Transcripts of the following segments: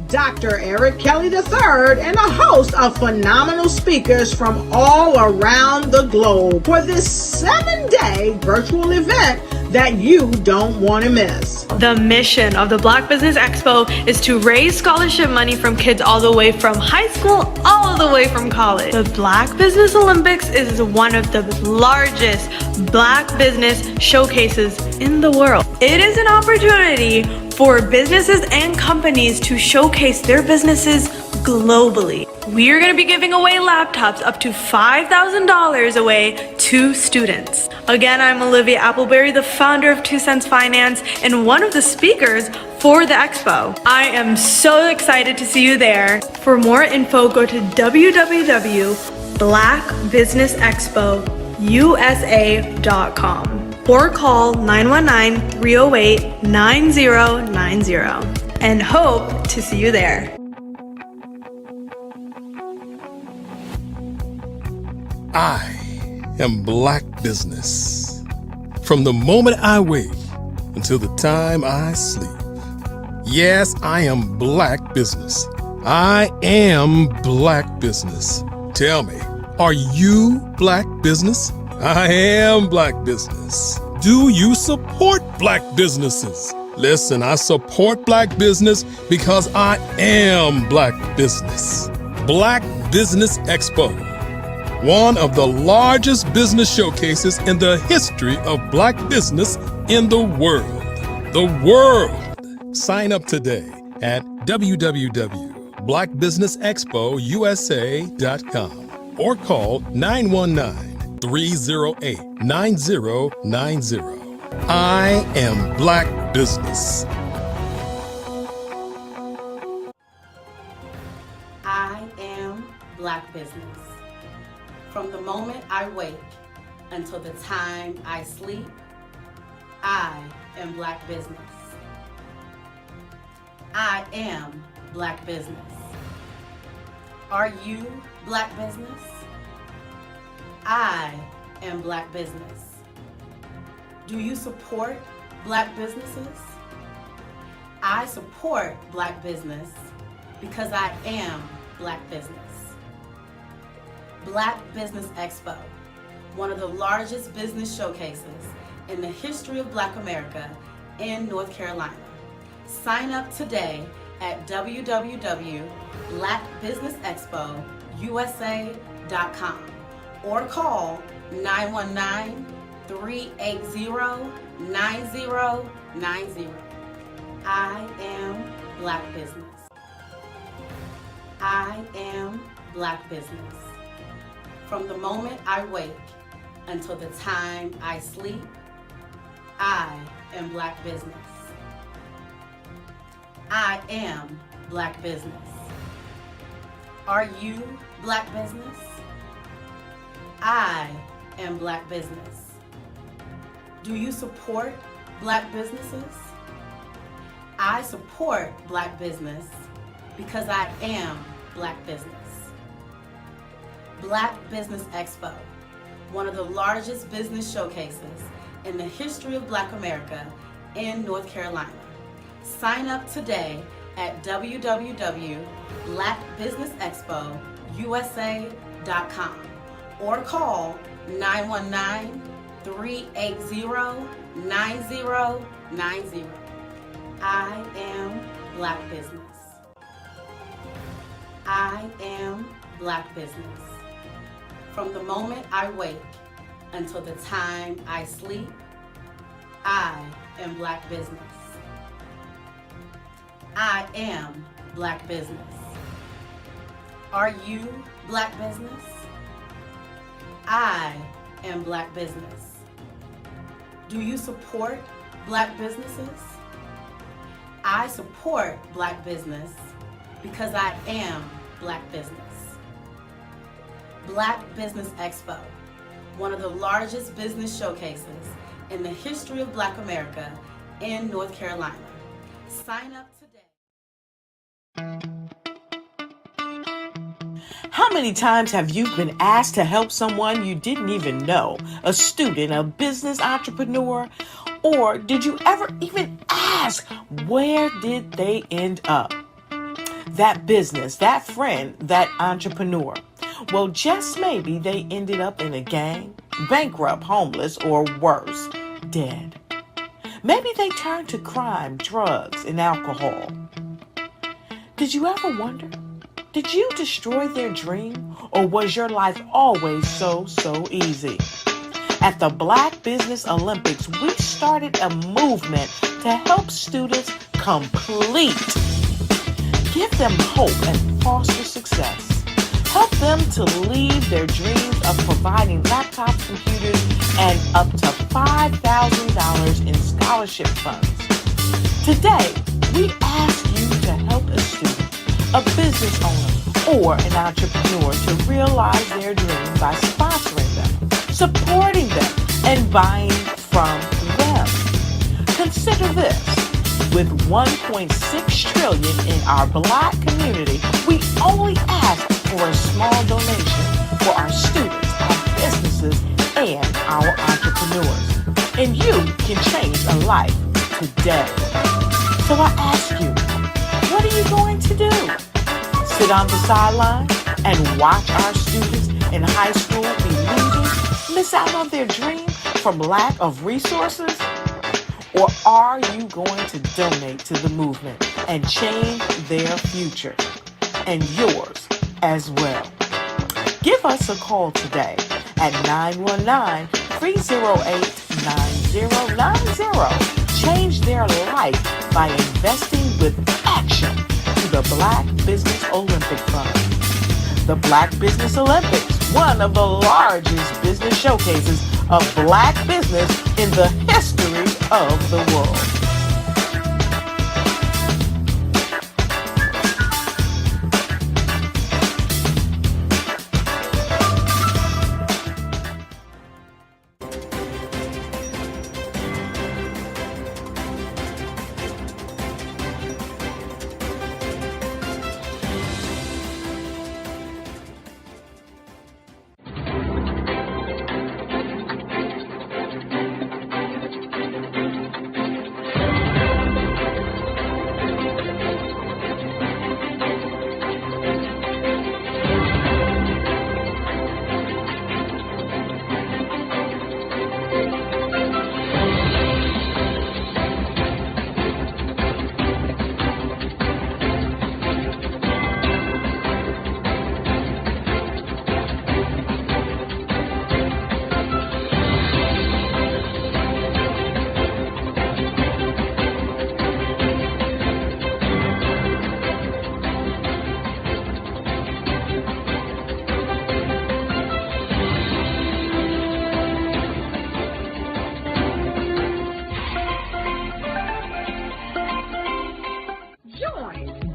Dr. Eric Kelly III, and a host of phenomenal speakers from all around the globe for this 7-day virtual event that you don't want to miss. The mission of the Black Business Expo is to raise scholarship money from kids all the way from high school, all the way from college. The Black Business Olympics is one of the largest Black business showcases in the world. It is an opportunity for businesses and companies to showcase their businesses globally. We are going to be giving away laptops up to $5,000 away to students. Again, I'm Olivia Appleberry, the founder of 2 Cents Finance and one of the speakers for the expo. I am so excited to see you there. For more info, go to www.blackbusinessexpousa.com or call 919-308-9090 and hope to see you there. I am Black Business. From the moment I wake until the time I sleep. Yes, I am Black Business. I am Black Business. Tell me, are you Black Business? I am Black Business. Do you support Black businesses? Listen, I support Black business because I am Black Business. Black Business Expo, one of the largest business showcases in the history of Black business in the world. The world! Sign up today at www.blackbusinessexpousa.com or call 919-308-9090. I am Black Business. I am Black Business. From the moment I wake until the time I sleep, I am Black Business. I am Black Business. Are you Black Business? I am Black Business. Do you support Black businesses? I support Black business because I am Black business. Black Business Expo, one of the largest business showcases in the history of Black America in North Carolina. Sign up today at www.blackbusinessexpousa.com or call 919-380-9090. I am Black Business. I am Black Business. From the moment I wake until the time I sleep, I am Black Business. I am Black Business. Are you Black Business? I am Black Business. Do you support Black businesses? I support Black business because I am Black business. Black Business Expo, one of the largest business showcases in the history of Black America in North Carolina. Sign up today at www.blackbusinessexpousa.com or call 919-380-9090. I am Black Business. I am Black Business. From the moment I wake until the time I sleep, I am Black Business. I am Black Business. Are you Black Business? I am Black Business. Do you support Black businesses? I support Black business because I am Black business. Black Business Expo, one of the largest business showcases in the history of Black America in North Carolina. Sign up today. How many times have you been asked to help someone you didn't even know, a student, a business entrepreneur, or did you ever even ask, where did they end up? that business, that friend, that entrepreneur. Well, just maybe they ended up in a gang, bankrupt, homeless, or worse, dead. Maybe they turned to crime, drugs, and alcohol. Did you ever wonder? Did you destroy their dream, or was your life always so easy? At the Black Business Olympics, we started a movement to help students complete. Give them hope and foster success. Help them to leave their dreams of providing laptops, computers, and up to $5,000 in scholarship funds. Today, we ask you to help a student, a business owner, or an entrepreneur to realize their dream by sponsoring them, supporting them, and buying from them. Consider this. With $1.6 trillion in our Black community, we only ask for a small donation for our students, our businesses, and our entrepreneurs. And you can change a life today. So I ask you, what are you going to do? Sit on the sideline and watch our students in high school be losers, miss out on their dream from lack of resources? Or are you going to donate to the movement and change their future and yours as well? Give us a call today at 919-308-9090. Change their life by investing with action to the Black Business Olympic Fund. The Black Business Olympics, one of the largest business showcases of Black business in the history of the world.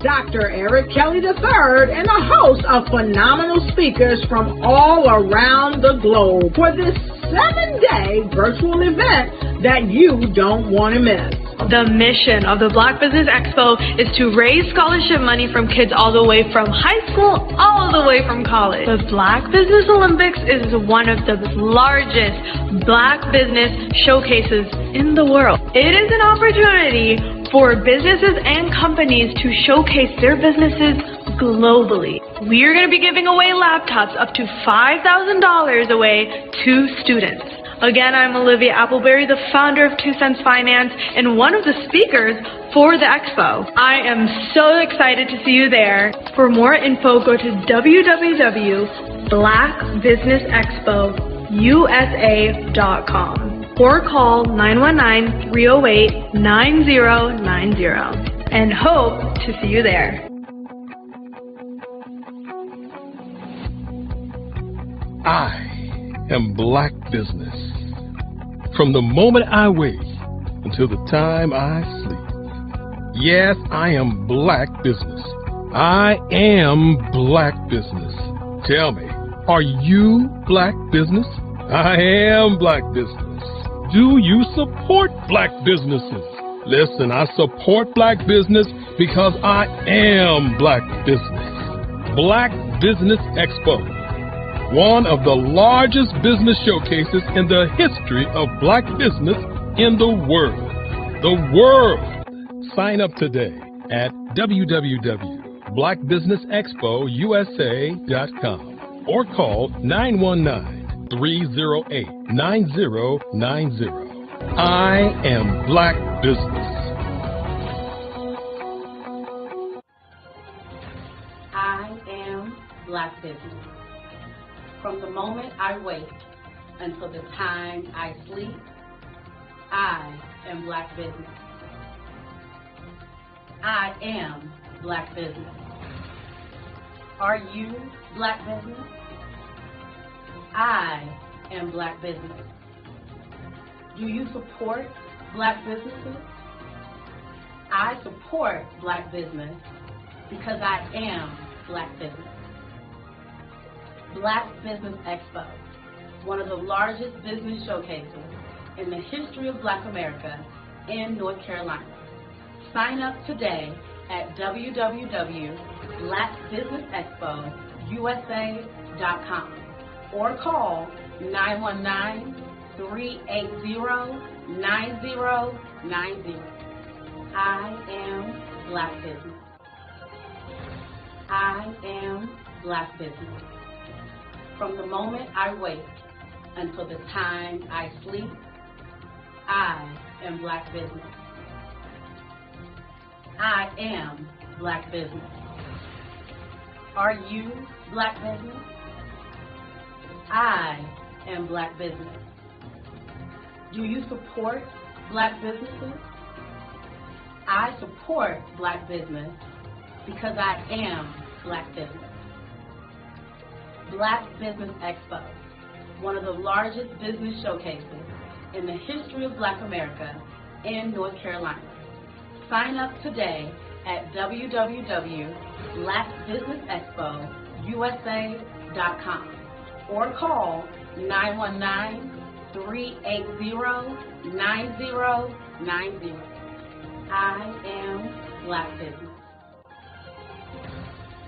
Dr. Eric Kelly III and a host of phenomenal speakers from all around the globe for this 7-day virtual event that you don't want to miss. The mission of the Black Business Expo is to raise scholarship money from kids all the way from high school, all the way from college. The Black Business Olympics is one of the largest Black business showcases in the world. It is an opportunity for businesses and companies to showcase their businesses globally. We are going to be giving away laptops up to $5,000 away to students. Again, I'm Olivia Appleberry, the founder of 2 Cents Finance and one of the speakers for the expo. I am so excited to see you there. For more info, go to www.blackbusinessexpousa.com or call 919-308-9090 and hope to see you there. I am Black Business. From the moment I wake until the time I sleep. Yes, I am Black Business. I am Black Business. Tell me, are you Black Business? I am Black Business. Do you support Black businesses? Listen, I support Black business because I am Black Business. Black Business Expo, one of the largest business showcases in the history of Black business in the world. The world! Sign up today at www.blackbusinessexpo.com. blackbusinessexpo.USA.com or call 919-308-9090. I am Black Business. I am Black Business. From the moment I wake until the time I sleep, I am Black Business. I am Black Business. Are you Black Business? I am Black Business. Do you support Black businesses? I support Black business because I am Black business. Black Business Expo, one of the largest business showcases in the history of Black America in North Carolina. Sign up today at www.blackbusinessexpousa.com or call 919-380-9090. I am Black Business. I am Black Business. From the moment I wake until the time I sleep, I am Black Business. I am Black Business. Are you Black Business? I am Black Business. Do you support Black businesses? I support Black business because I am Black business. Black Business Expo, one of the largest business showcases in the history of Black America in North Carolina. Sign up today at www.blackbusinessexpousa.com or call 919-380-9090. I am Black Business.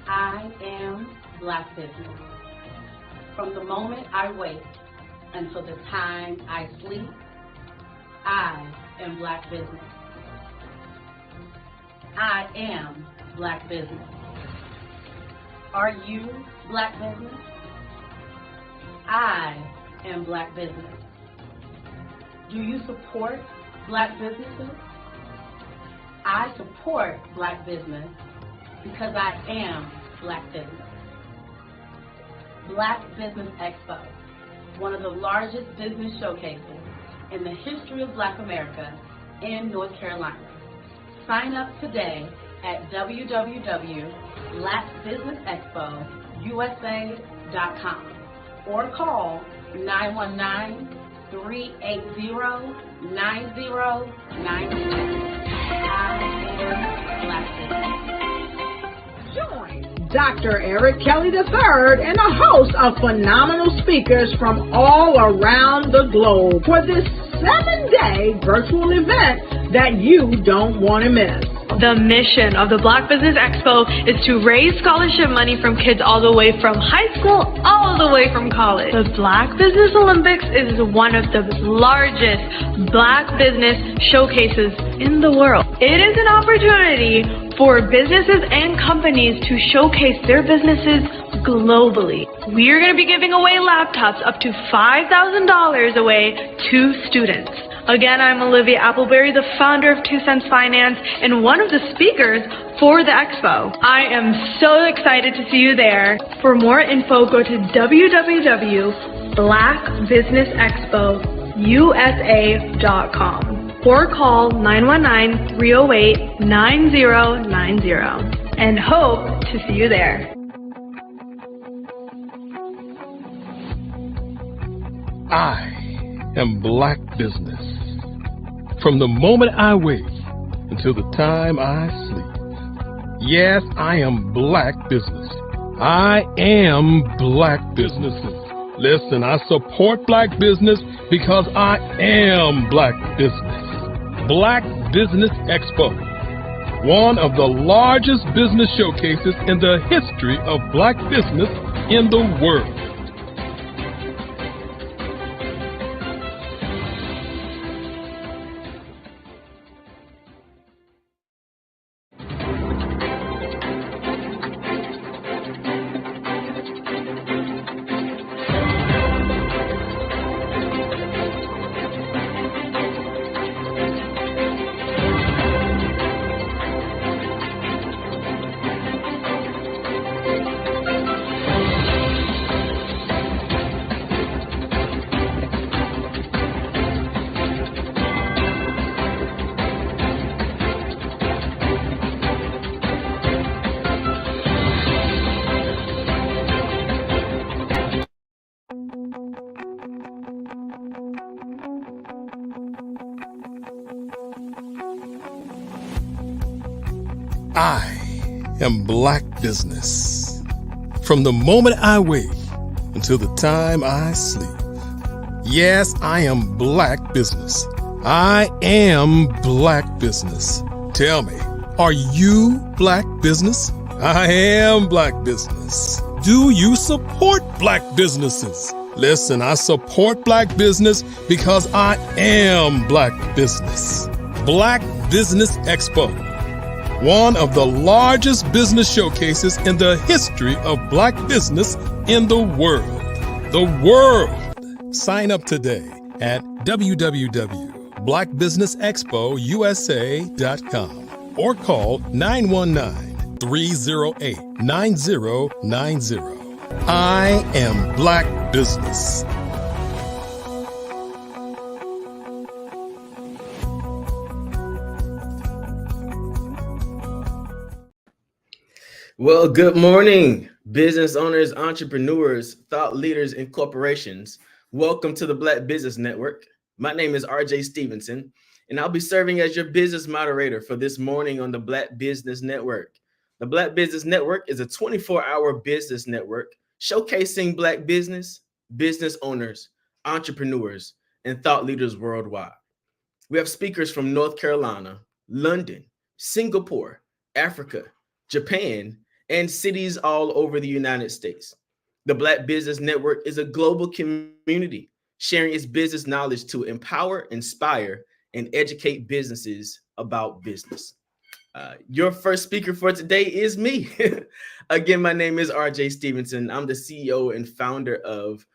I am Black Business. From the moment I wake until the time I sleep, I am Black Business. I am Black Business. Are you Black Business? I am Black Business. Do you support Black businesses? I support Black business because I am Black business. Black Business Expo, one of the largest business showcases in the history of Black America in North Carolina. Sign up today at www.blackbusinessexpousa.com or call 919-380-9090. I am Black Business. Join Dr. Eric Kelly III and a host of phenomenal speakers from all around the globe for this 7-day virtual event that you don't want to miss. The mission of the Black Business Expo is to raise scholarship money from kids all the way from high school, all the way from college. The Black Business Olympics is one of the largest Black business showcases in the world. It is an opportunity for businesses and companies to showcase their businesses globally. We are going to be giving away laptops up to $5,000 away to students. Again, I'm Olivia Appleberry, the founder of 2 Cents Finance and one of the speakers for the expo. I am so excited to see you there. For more info, go to www.blackbusinessexpousa.com or call 919-308-9090 and hope to see you there. I am Black Business. From the moment I wake until the time I sleep. Yes, I am Black Business. I am Black Businesses. Listen, I support Black business because I am Black Business. Black Business Expo, one of the largest business showcases in the history of Black business in the world. I am Black Business. From the moment I wake until the time I sleep. Yes, I am Black Business. I am Black Business. Tell me, are you Black Business? I am Black Business. Do you support Black businesses? Listen, I support Black business because I am Black Business. Black Business Expo, one of the largest business showcases in the history of Black business in the world. The world! Sign up today at www.blackbusinessexpousa.com or call 919-308-9090. I am Black Business. Well, good morning, business owners, entrepreneurs, thought leaders, and corporations. Welcome to the Black Business Network. My name is RJ Stevenson, and I'll be serving as your business moderator for this morning on the Black Business Network. The Black Business Network is a 24-hour business network showcasing Black business, business owners, entrepreneurs, and thought leaders worldwide. We have speakers from North Carolina, London, Singapore, Africa, Japan, and cities all over the United States. The Black Business Network is a global community sharing its business knowledge to empower, inspire, and educate businesses about business. Your first speaker for today is me. Again, my name is RJ Stevenson. I'm the CEO and founder of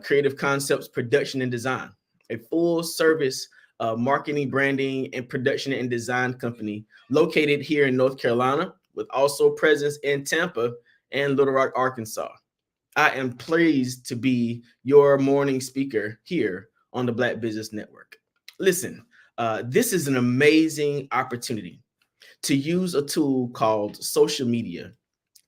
Creative Concepts Production and Design, a full service marketing, branding, and production and design company located here in North Carolina, with also presence in Tampa and Little Rock, Arkansas. I am pleased to be your morning speaker here on the Black Business Network. Listen, this is an amazing opportunity to use a tool called social media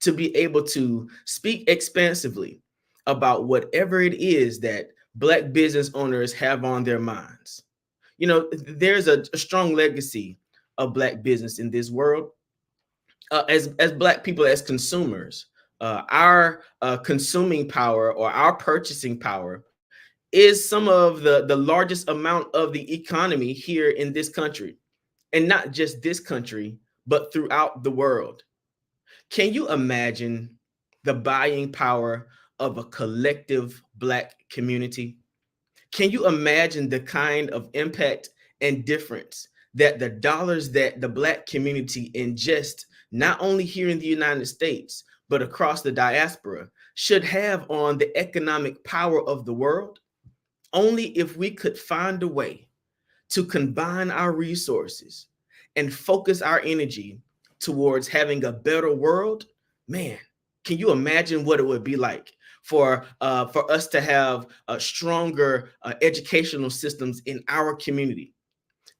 to be able to speak expansively about whatever it is that Black business owners have on their minds. You know, there's a strong legacy of Black business in this world. As Black people, as consumers, our consuming power or our purchasing power is some of the largest amount of the economy here in this country, and not just this country, but throughout the world. Can you imagine the buying power of a collective Black community? Can you imagine the kind of impact and difference that the dollars that the Black community ingest, not only here in the United States, but across the diaspora, should have on the economic power of the world? Only if we could find a way to combine our resources and focus our energy towards having a better world. Man, can you imagine what it would be like for us to have stronger educational systems in our community?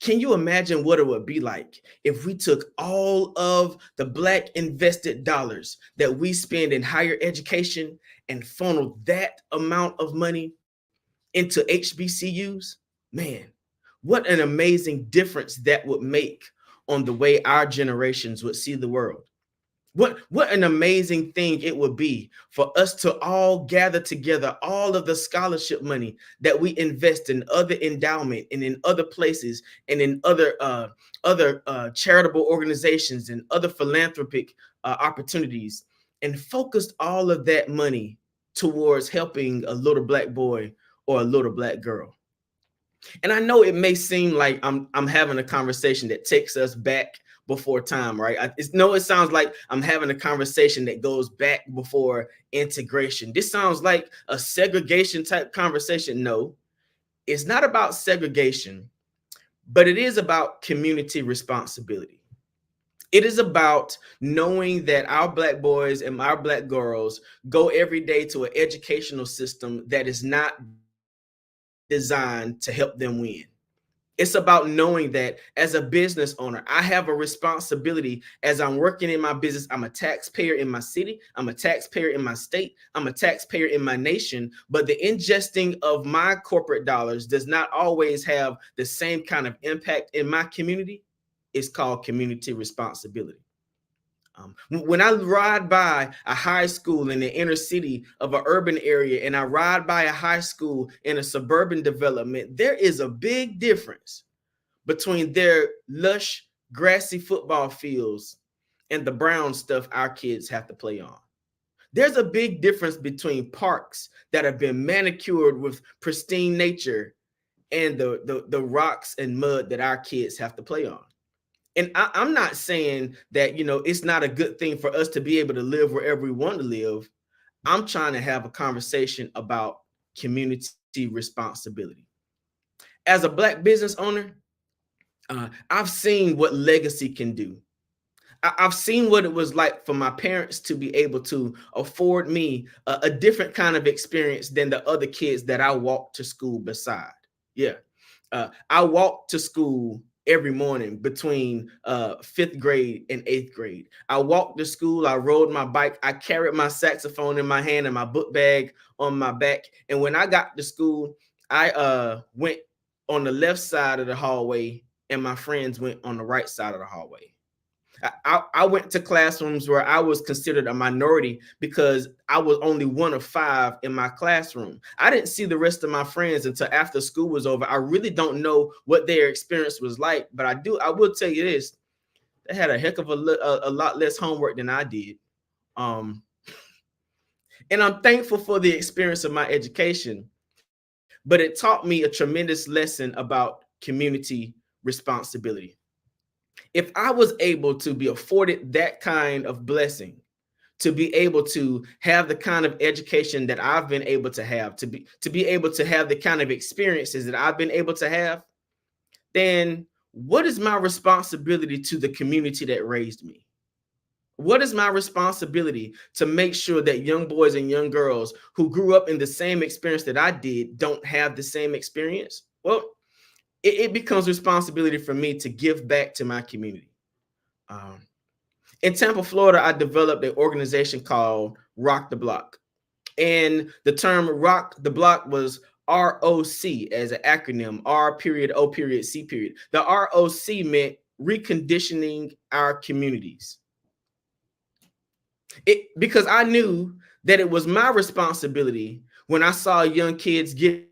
Can you imagine what it would be like if we took all of the Black invested dollars that we spend in higher education and funneled that amount of money into HBCUs? Man, what an amazing difference that would make on the way our generations would see the world. What an amazing thing it would be for us to all gather together all of the scholarship money that we invest in other endowment and in other places and in other charitable organizations and other philanthropic opportunities, and focused all of that money towards helping a little Black boy or a little Black girl. And I know it may seem like I'm having a conversation that takes us back before time, right? It sounds like I'm having a conversation that goes back before integration. This sounds like a segregation type conversation. No, it's not about segregation, but it is about community responsibility. It is about knowing that our Black boys and our Black girls go every day to an educational system that is not designed to help them win. It's about knowing that as a business owner, I have a responsibility as I'm working in my business. I'm a taxpayer in my city. I'm a taxpayer in my state. I'm a taxpayer in my nation. But the ingesting of my corporate dollars does not always have the same kind of impact in my community. It's called community responsibility. When I ride by a high school in the inner city of an urban area and I ride by a high school in a suburban development, there is a big difference between their lush, grassy football fields and the brown stuff our kids have to play on. There's a big difference between parks that have been manicured with pristine nature and the rocks and mud that our kids have to play on. And I'm not saying that, it's not a good thing for us to be able to live wherever we want to live. I'm trying to have a conversation about community responsibility. As a Black business owner, I've seen what legacy can do. I've seen what it was like for my parents to be able to afford me a different kind of experience than the other kids that I walked to school beside. Yeah. I walked to school every morning between 5th grade and 8th grade. I walked to school. I rode my bike. I carried my saxophone in my hand and my book bag on my back. And when I got to school, I went on the left side of the hallway and my friends went on the right side of the hallway. I went to classrooms where I was considered a minority because I was only one of 5 in my classroom. I didn't see the rest of my friends until after school was over. I really don't know what their experience was like, but I will tell you this: they had a heck of a lot less homework than I did. And I'm thankful for the experience of my education, but it taught me a tremendous lesson about community responsibility. If I was able to be afforded that kind of blessing, to be able to have the kind of education that I've been able to have, to be able to have the kind of experiences that I've been able to have, then what is my responsibility to the community that raised me? What is my responsibility to make sure that young boys and young girls who grew up in the same experience that I did don't have the same experience? Well, it becomes responsibility for me to give back to my community. In Tampa, Florida, I developed an organization called Rock the Block. And the term Rock the Block was ROC as an acronym, R period, O period, C period. The ROC meant reconditioning our communities. Because I knew that it was my responsibility when I saw young kids getting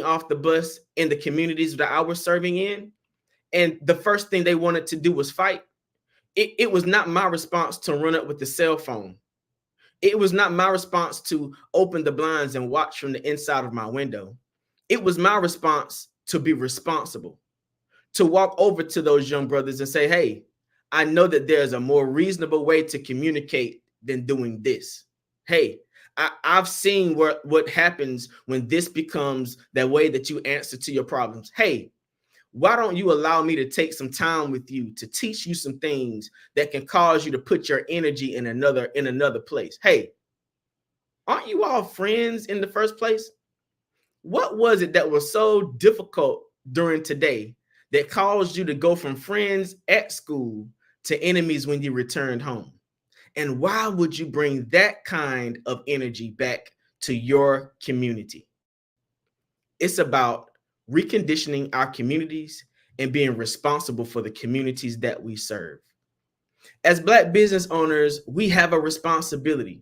off the bus in the communities that I was serving in, and the first thing they wanted to do was fight. It was not my response to run up with the cell phone. It was not my response to open the blinds and watch from the inside of my window. It was my response to be responsible, to walk over to those young brothers and say, hey, I know that there's a more reasonable way to communicate than doing this. Hey, I've seen what happens when this becomes the way that you answer to your problems. Hey, why don't you allow me to take some time with you to teach you some things that can cause you to put your energy in another place? Hey, aren't you all friends in the first place? What was it that was so difficult during today that caused you to go from friends at school to enemies when you returned home? And why would you bring that kind of energy back to your community? It's about reconditioning our communities and being responsible for the communities that we serve. As Black business owners, we have a responsibility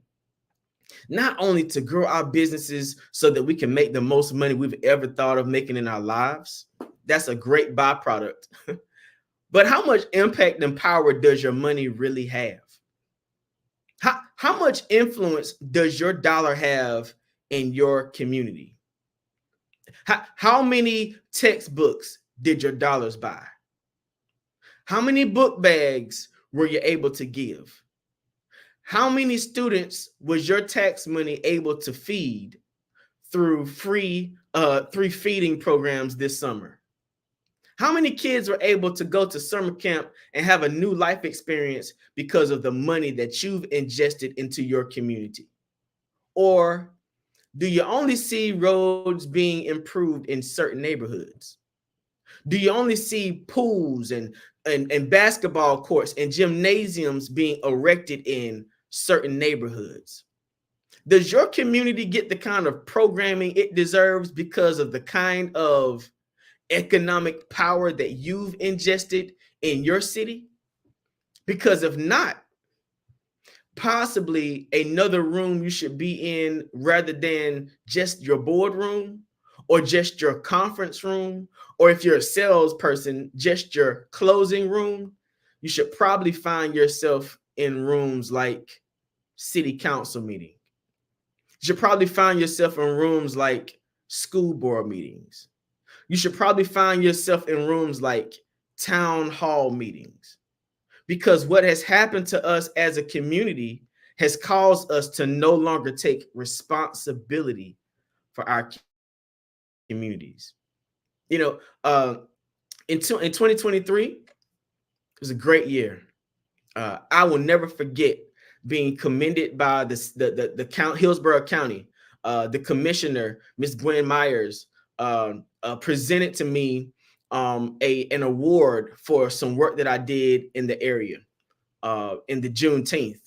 not only to grow our businesses so that we can make the most money we've ever thought of making in our lives. That's a great byproduct. But how much impact and power does your money really have? How much influence does your dollar have in your community? How many textbooks did your dollars buy? How many book bags were you able to give? How many students was your tax money able to feed through free feeding programs this summer? How many kids were able to go to summer camp and have a new life experience because of the money that you've ingested into your community? Or do you only see roads being improved in certain neighborhoods? Do you only see pools and basketball courts and gymnasiums being erected in certain neighborhoods? Does your community get the kind of programming it deserves because of the kind of economic power that you've ingested in your city? Because if not, possibly another room you should be in rather than just your boardroom or just your conference room, or if you're a salesperson, just your closing room. You should probably find yourself in rooms like city council meeting. You should probably find yourself in rooms like school board meetings. You should probably find yourself in rooms like town hall meetings. Because what has happened to us as a community has caused us to no longer take responsibility for our communities. You know, in 2023, it was a great year. I will never forget being commended by the Hillsborough County, the commissioner, Ms. Gwen Myers, presented to me an award for some work that I did in the area in the Juneteenth,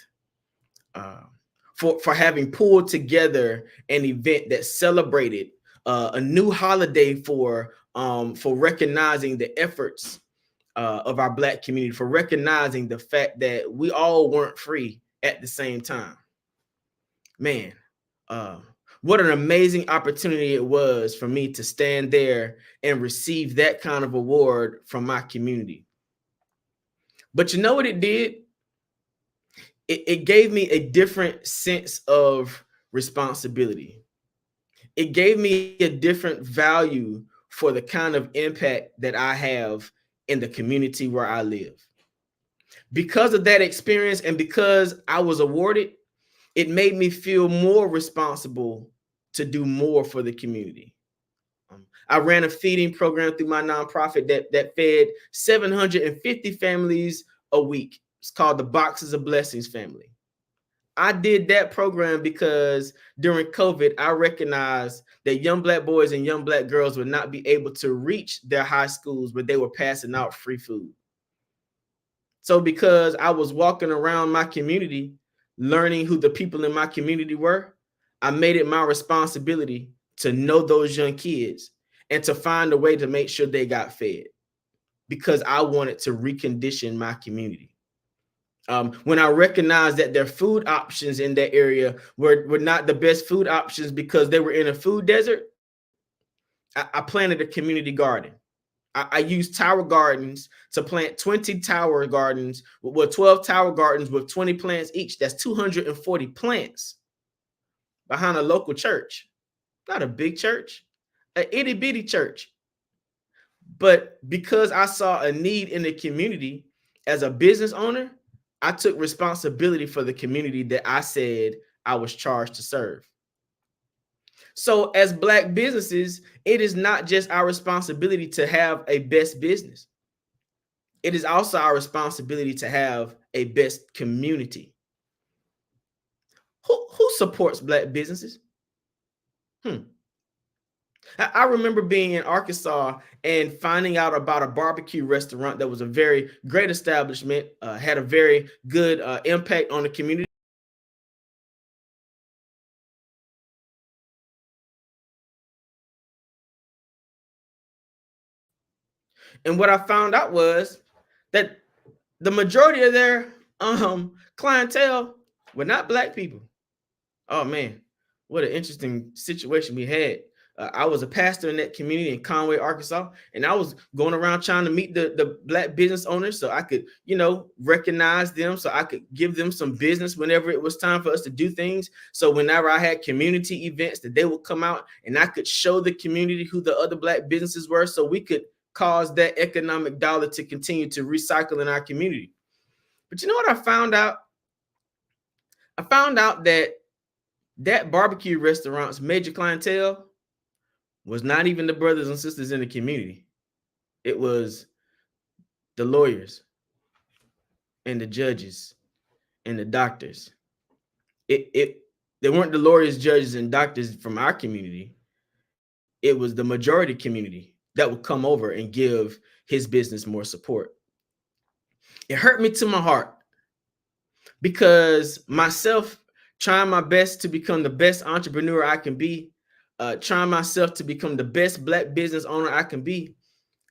for having pulled together an event that celebrated a new holiday for recognizing the efforts of our Black community, for recognizing the fact that we all weren't free at the same time. Man, what an amazing opportunity it was for me to stand there and receive that kind of award from my community. But you know what it did? It gave me a different sense of responsibility. It gave me a different value for the kind of impact that I have in the community where I live. Because of that experience and because I was awarded, it made me feel more responsible to do more for the community. I ran a feeding program through my nonprofit that fed 750 families a week. It's called the Boxes of Blessings Family. I did that program because during COVID, I recognized that young Black boys and young Black girls would not be able to reach their high schools where they were passing out free food. So because I was walking around my community, learning who the people in my community were, I made it my responsibility to know those young kids and to find a way to make sure they got fed, because I wanted to recondition my community. When I recognized that their food options in that area were not the best food options because they were in a food desert, I planted a community garden. I used tower gardens to plant 20 tower gardens, with 12 tower gardens with 20 plants each. That's 240 plants behind a local church. Not a big church, an itty bitty church. But because I saw a need in the community as a business owner, I took responsibility for the community that I said I was charged to serve. So as Black businesses, it is not just our responsibility to have a best business. It is also our responsibility to have a best community. Who supports Black businesses? I remember being in Arkansas and finding out about a barbecue restaurant that was a very great establishment, had a very good impact on the community. And what I found out was that the majority of their clientele were not Black people. Oh man, what an interesting situation we had. I was a pastor in that community in Conway, Arkansas, and I was going around trying to meet the Black business owners so I could, recognize them, so I could give them some business whenever it was time for us to do things. So whenever I had community events, that they would come out and I could show the community who the other Black businesses were, so we could cause that economic dollar to continue to recycle in our community. But you know what I found out? I found out that barbecue restaurant's major clientele was not even the brothers and sisters in the community. It was the lawyers and the judges and the doctors. They weren't the lawyers, judges, and doctors from our community. It was the majority community that would come over and give his business more support. It hurt me to my heart, because myself trying my best to become the best entrepreneur I can be, trying myself to become the best Black business owner I can be,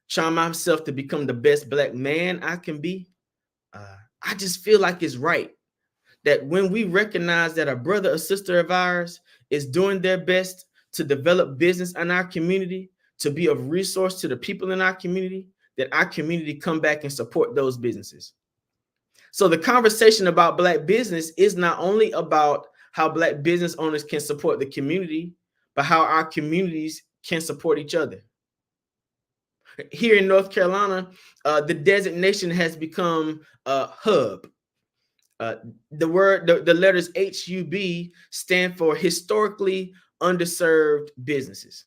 trying myself to become the best Black man I can be, I just feel like it's right that when we recognize that a brother or sister of ours is doing their best to develop business in our community, to be of resource to the people in our community, that our community come back and support those businesses. So the conversation about Black business is not only about how Black business owners can support the community, but how our communities can support each other. Here in North Carolina, the designation has become a hub. The letters HUB stand for historically underserved businesses.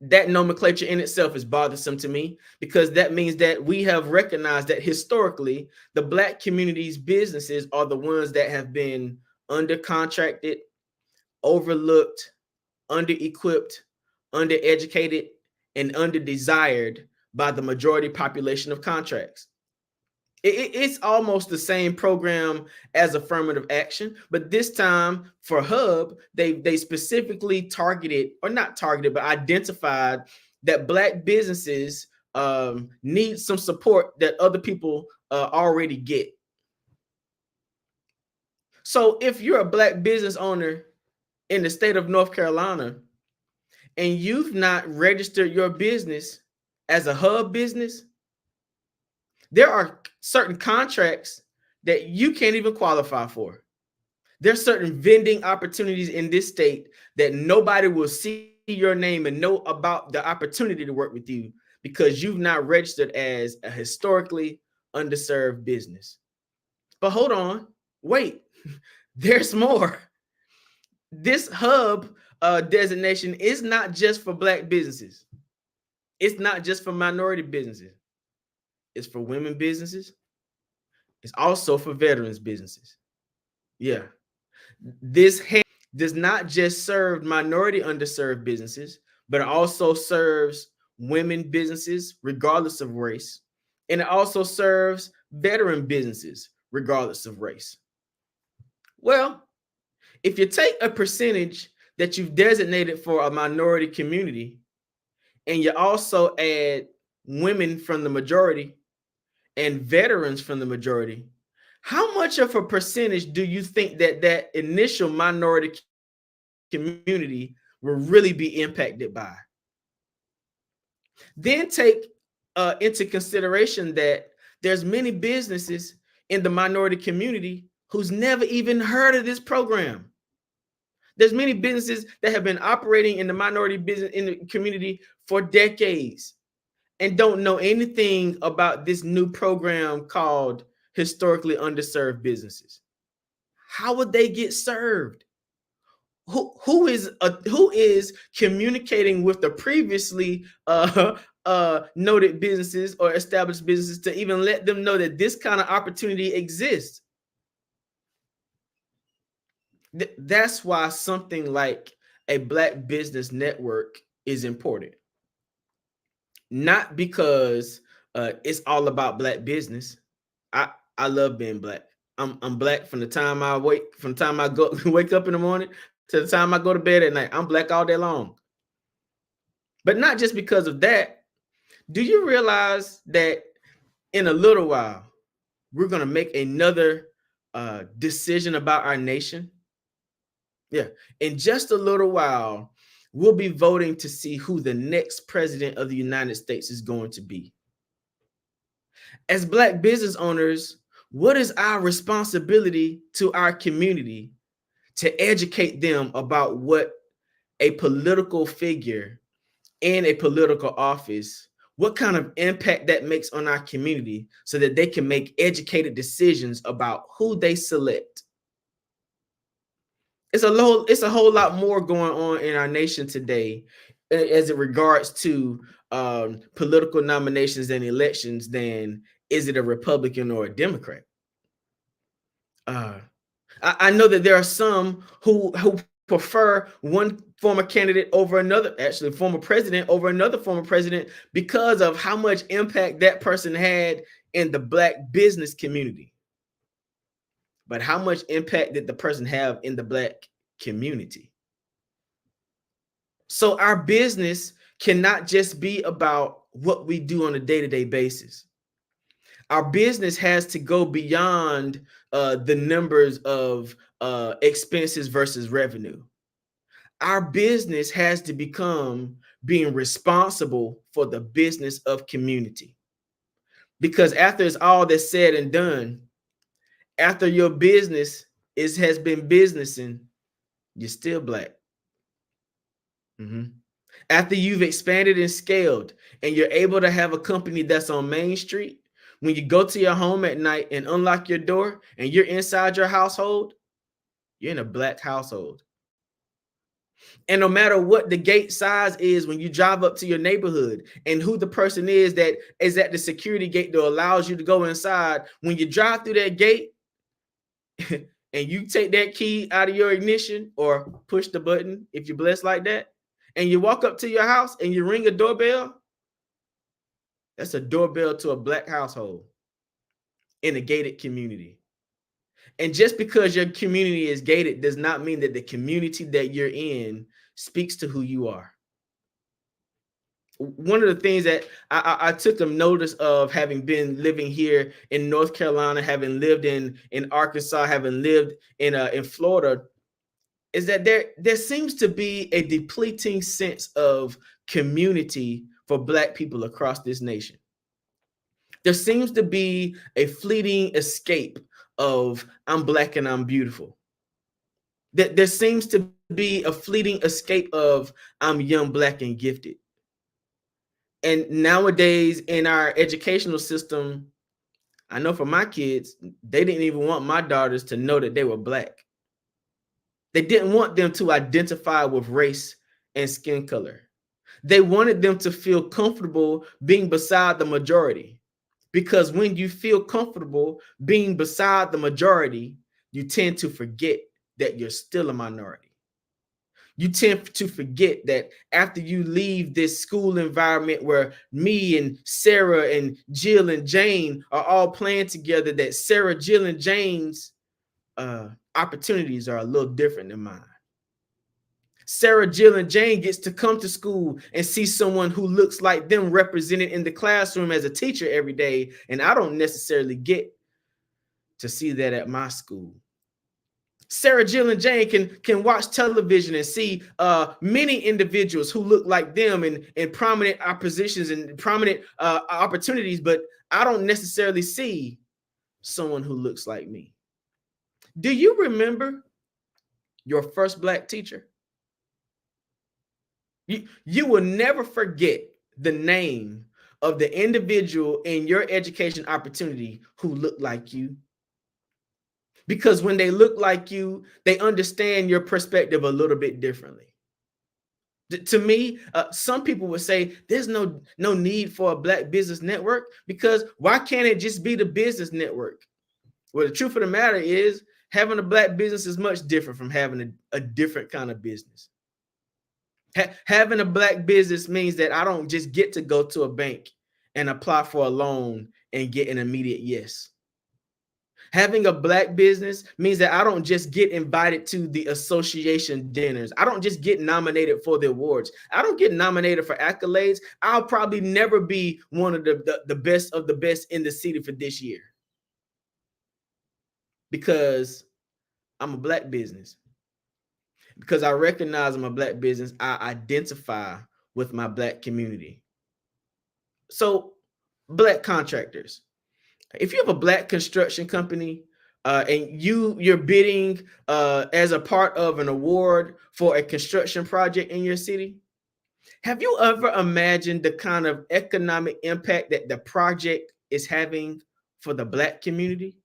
That nomenclature in itself is bothersome to me, because that means that we have recognized that historically the Black community's businesses are the ones that have been undercontracted, overlooked, under-equipped, undereducated, and under-desired by the majority population of contracts. It's almost the same program as affirmative action, but this time for Hub, they specifically targeted, or not targeted, but identified that Black businesses need some support that other people already get. So if you're a Black business owner in the state of North Carolina and you've not registered your business as a Hub business, there are certain contracts that you can't even qualify for. There's certain vending opportunities in this state that nobody will see your name and know about the opportunity to work with you because you've not registered as a historically underserved business. But hold on, wait, there's more. This Hub designation is not just for Black businesses. It's not just for minority businesses. It's for women businesses. It's also for veterans businesses. Yeah. This does not just serve minority underserved businesses, but it also serves women businesses regardless of race. And it also serves veteran businesses regardless of race. Well, if you take a percentage that you've designated for a minority community and you also add women from the majority and veterans from the majority, how much of a percentage do you think that initial minority community will really be impacted by? Then take into consideration that there's many businesses in the minority community who's never even heard of this program. There's many businesses that have been operating in the minority business in the community for decades and don't know anything about this new program called historically underserved businesses. How would they get served? Who is communicating with the previously noted businesses or established businesses to even let them know that this kind of opportunity exists? That's why something like a Black business network is important. Not because it's all about Black business. I love being Black. I'm Black from the time I wake up in the morning to the time I go to bed at night. I'm Black all day long. But not just because of that. Do you realize that in a little while we're going to make another decision about our nation? Yeah, in just a little while, we'll be voting to see who the next president of the United States is going to be. As Black business owners, what is our responsibility to our community to educate them about what a political figure in a political office, what kind of impact that makes on our community so that they can make educated decisions about who they select? It's a whole lot more going on in our nation today as it regards to political nominations and elections than is it a Republican or a Democrat. I know that there are some who prefer one former candidate over another, actually former president over another former president, because of how much impact that person had in the Black business community. But how much impact did the person have in the Black community? So our business cannot just be about what we do on a day-to-day basis. Our business has to go beyond the numbers of expenses versus revenue. Our business has to become being responsible for the business of community. Because after it's all that's said and done, after your business has been businessing, you're still Black. After you've expanded and scaled and you're able to have a company that's on Main Street, when you go to your home at night and unlock your door and you're inside your household, you're in a Black household. And no matter what the gate size is, when you drive up to your neighborhood and who the person is that is at the security gate that allows you to go inside, when you drive through that gate and you take that key out of your ignition or push the button, if you're blessed like that, and you walk up to your house and you ring a doorbell, that's a doorbell to a Black household in a gated community. And just because your community is gated does not mean that the community that you're in speaks to who you are. One of the things that I took a notice of, having been living here in North Carolina, having lived in Arkansas, having lived in Florida, is that there seems to be a depleting sense of community for Black people across this nation. There seems to be a fleeting escape of I'm Black and I'm beautiful. There seems to be a fleeting escape of I'm young, Black, and gifted. And nowadays in our educational system, I know for my kids, they didn't even want my daughters to know that they were Black. They didn't want them to identify with race and skin color. They wanted them to feel comfortable being beside the majority. Because when you feel comfortable being beside the majority, you tend to forget that you're still a minority. You tend to forget that after you leave this school environment where me and Sarah and Jill and Jane are all playing together, that Sarah, Jill, and Jane's opportunities are a little different than mine. Sarah, Jill, and Jane gets to come to school and see someone who looks like them represented in the classroom as a teacher every day. And I don't necessarily get to see that at my school. Sarah, Jill, and Jane can watch television and see many individuals who look like them in prominent positions and prominent opportunities, but I don't necessarily see someone who looks like me. Do you remember your first Black teacher? You will never forget the name of the individual in your education opportunity who looked like you. Because when they look like you, they understand your perspective a little bit differently. To me, some people would say there's no need for a Black business network, because why can't it just be the business network? Well, the truth of the matter is, having a Black business is much different from having a different kind of business. Having a Black business means that I don't just get to go to a bank and apply for a loan and get an immediate yes. Having a Black business means that I don't just get invited to the association dinners. I don't just get nominated for the awards. I don't get nominated for accolades. I'll probably never be one of the best of the best in the city for this year, because I'm a Black business. Because I recognize I'm a Black business, I identify with my Black community. So, Black contractors, if you have a Black construction company and you're bidding as a part of an award for a construction project in your city, have you ever imagined the kind of economic impact that the project is having for the Black community?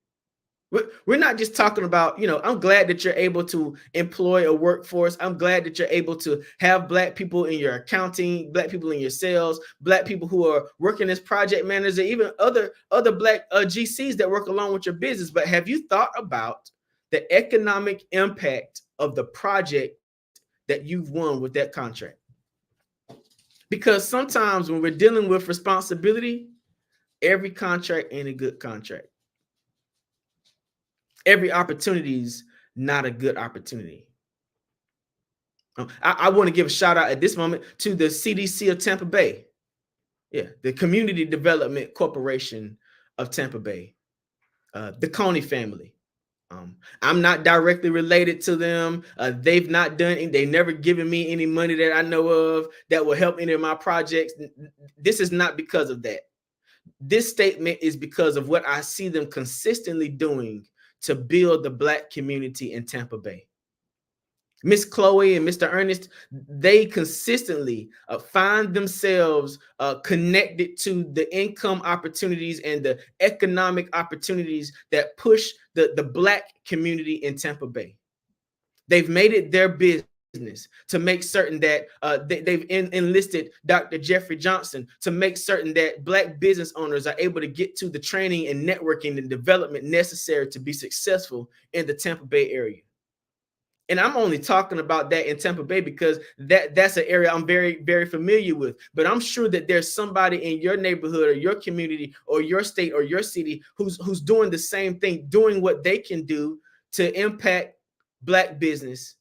We're not just talking about, I'm glad that you're able to employ a workforce. I'm glad that you're able to have Black people in your accounting, Black people in your sales, Black people who are working as project managers, and even other Black GCs that work along with your business. But have you thought about the economic impact of the project that you've won with that contract? Because sometimes when we're dealing with responsibility, every contract ain't a good contract. Every opportunity is not a good opportunity. I want to give a shout out at this moment to the CDC of Tampa Bay. Yeah, the Community Development Corporation of Tampa Bay, the Coney family. I'm not directly related to them. They've not done, they never given me any money that I know of that will help any of my projects. This is not because of that. This statement is because of what I see them consistently doing to build the Black community in Tampa Bay. Miss Chloe and Mr. Ernest, they consistently find themselves connected to the income opportunities and the economic opportunities that push the Black community in Tampa Bay. They've made it their business to make certain that they've enlisted Dr. Jeffrey Johnson to make certain that Black business owners are able to get to the training and networking and development necessary to be successful in the Tampa Bay area. And I'm only talking about that in Tampa Bay because that's an area I'm very, very familiar with. But I'm sure that there's somebody in your neighborhood or your community or your state or your city who's doing the same thing, doing what they can do to impact Black business